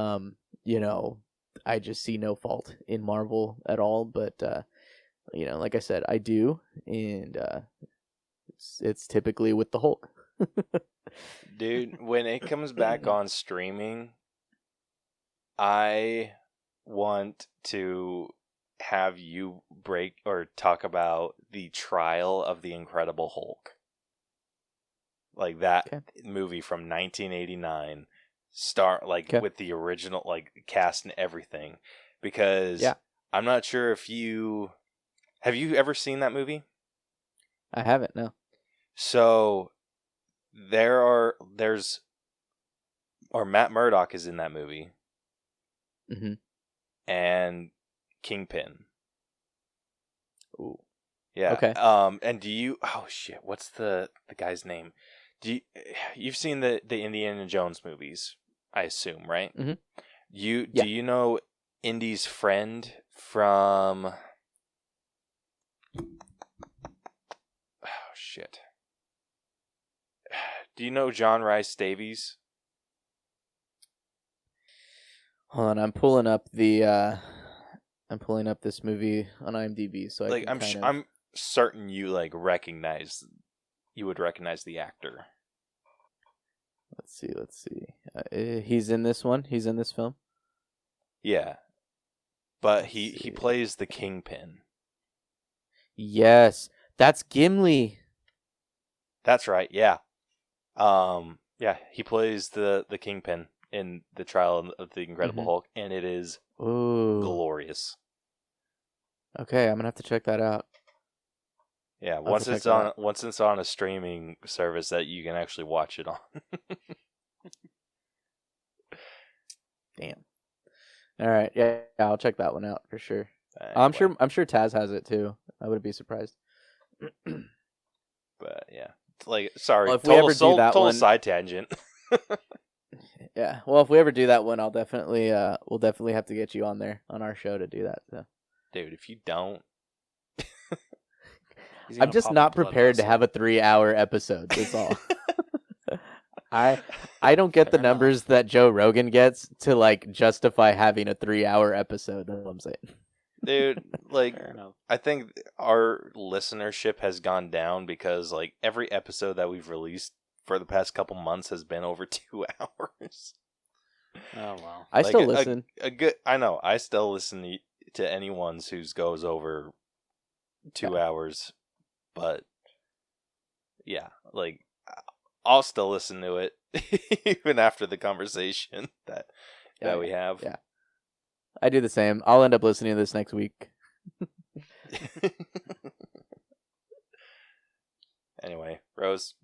I just see no fault in Marvel at all. But like I said, I do, and it's typically with the Hulk. Dude, when it comes back on streaming, I want to have you break or talk about the trial of the Incredible Hulk. Like that movie from 1989, with the original cast and everything, because I'm not sure if have you ever seen that movie? I haven't, no. So Matt Murdock is in that movie. Mm-hmm. And Kingpin. Ooh. Yeah. Okay. And what's the guy's name? You've seen the Indiana Jones movies, I assume, right? Mm-hmm. Do you know Indy's friend from do you know John Rhys Davies? Hold on, I'm pulling up this movie on IMDb, so I'm certain you would recognize the actor. Let's see. He's in this one. He's in this film. Yeah, but he plays the Kingpin. Yes, that's Gimli. That's right. Yeah. He plays the Kingpin in the trial of the Incredible Hulk, and it is glorious. Okay, I'm gonna have to check that out. Yeah, once it's on a streaming service that you can actually watch it on. Damn. All right, yeah, I'll check that one out for sure. Anyway. I'm sure Taz has it too. I wouldn't be surprised. But yeah, sorry, well, if we ever do that total one, side tangent. Yeah, well, if we ever do that one, we'll definitely have to get you on there on our show to do that. So. Dude, if you don't, I'm just not prepared to have a 3-hour episode. That's all. I don't get the numbers that Joe Rogan gets to justify having a 3-hour episode. That's what I'm saying. Dude, I think our listenership has gone down because every episode that we've released for the past couple months has been over 2 hours. Oh wow! I still listen. I know. I still listen to anyone's whose goes over 2 hours, but yeah, I'll still listen to it even after the conversation that we have. Yeah, I do the same. I'll end up listening to this next week. Anyway, Rose.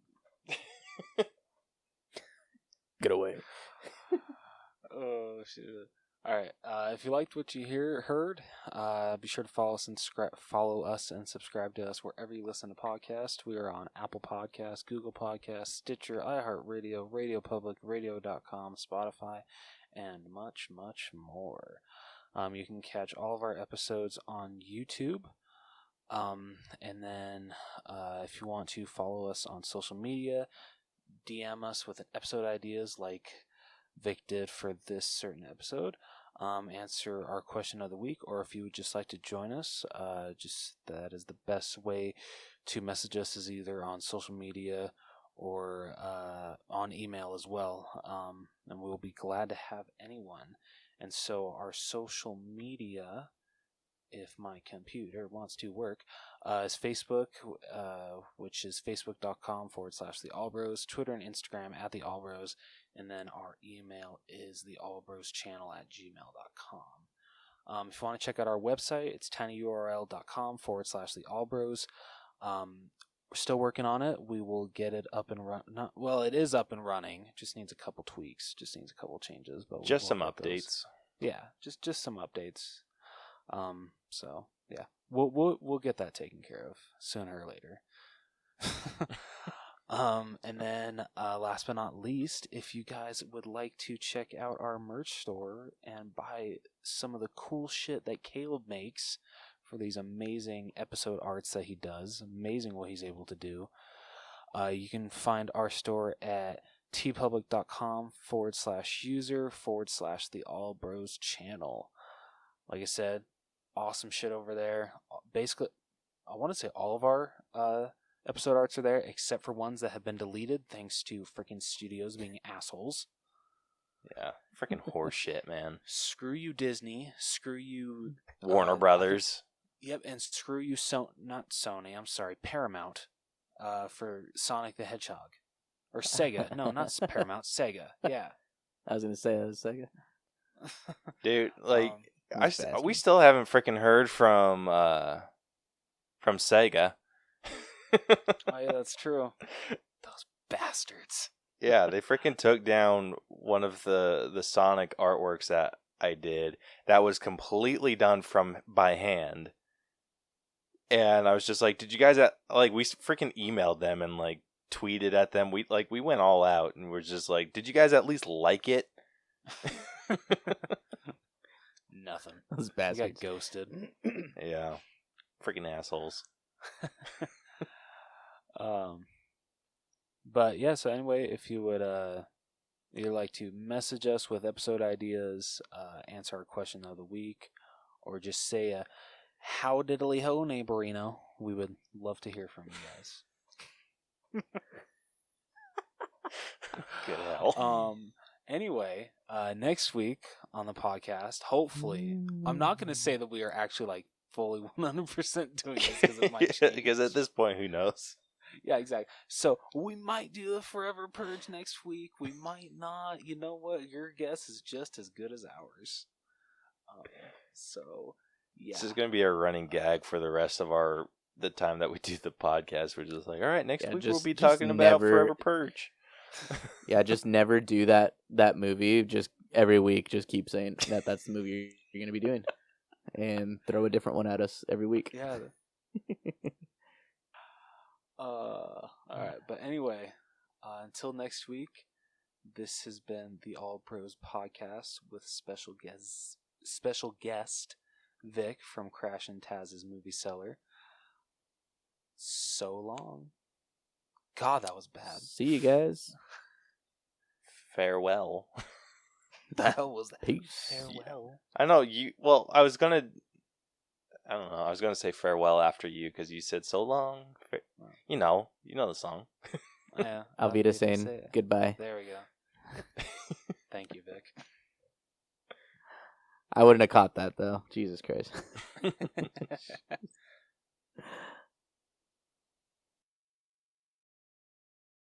Get away. Oh shit! All right. If you liked what you heard, be sure to follow us and subscribe to us wherever you listen to podcasts. We are on Apple Podcasts, Google Podcasts, Stitcher, iHeartRadio, RadioPublic, Radio.com, Spotify, and much, much more. You can catch all of our episodes on YouTube. And then if you want to follow us on social media, DM us with episode ideas like Vic did for this certain episode. Answer our question of the week, or if you would just like to join us, that is the best way to message us, is either on social media or on email as well. And we'll be glad to have anyone. And so our social media, if my computer wants to work, is Facebook, which is facebook.com/The Allbros, Twitter and Instagram @The Allbros, and then our email is theallbroschannel@gmail.com. If you want to check out our website, it's tinyurl.com/The Allbros. We're still working on it. We will get it up and running. Well, it is up and running. It just needs a couple tweaks. Just needs a couple changes. But just some updates. Yeah, just some updates. So yeah, we'll get that taken care of sooner or later. And then last but not least, if you guys would like to check out our merch store and buy some of the cool shit that Caleb makes for these amazing episode arts that he does, amazing what he's able to do, you can find our store at tpublic.com/user/The All Bros channel. Like I said, awesome shit over there. basically, I want to say all of our episode arts are there, except for ones that have been deleted thanks to freaking studios being assholes. Yeah, freaking horse shit, man. Screw you, Disney. Screw you, Warner Brothers. Yep, and screw you, not Sony. I'm sorry, Paramount. For Sonic the Hedgehog, or Sega. No, not Paramount. Sega. Yeah. I was gonna say that was Sega. Dude, like we bastards. still haven't freaking heard from Sega. Oh yeah, that's true. Those bastards. Yeah, they freaking took down one of the Sonic artworks that I did that was completely done by hand. And I was just like, did you guys we freaking emailed them and like tweeted at them. We went all out and we're just like, did you guys at least like it? Nothing. Those We bastards. got ghosted. Yeah. Freaking assholes. But yeah, so anyway, if you would either like to message us with episode ideas, answer our question of the week, or just say how diddly ho, neighborino, we would love to hear from you guys. Good hell. Anyway, next week on the podcast, hopefully, I'm not going to say that we are actually like fully 100% doing this because it might change. Because at this point, who knows? Yeah, exactly. So we might do a Forever Purge next week. We might not. You know what? Your guess is just as good as ours. So yeah, This is going to be a running gag for the rest of the time that we do the podcast. We're just like, all right, next week we'll be talking about Forever Purge. Yeah, just never do that movie. Just every week, just keep saying that's the movie you're going to be doing, and throw a different one at us every week. Yeah. All right, but anyway, until next week, this has been the All Pros podcast with special guest Vic from Crash and Taz's movie Cellar. So long. God, that was bad. See you guys. Farewell. The hell was that? Peace. Farewell. I know you. Well, I was gonna say farewell after you because you said so long. You know the song. Yeah. I'll be just saying goodbye. There we go. Thank you, Vic. I wouldn't have caught that though. Jesus Christ.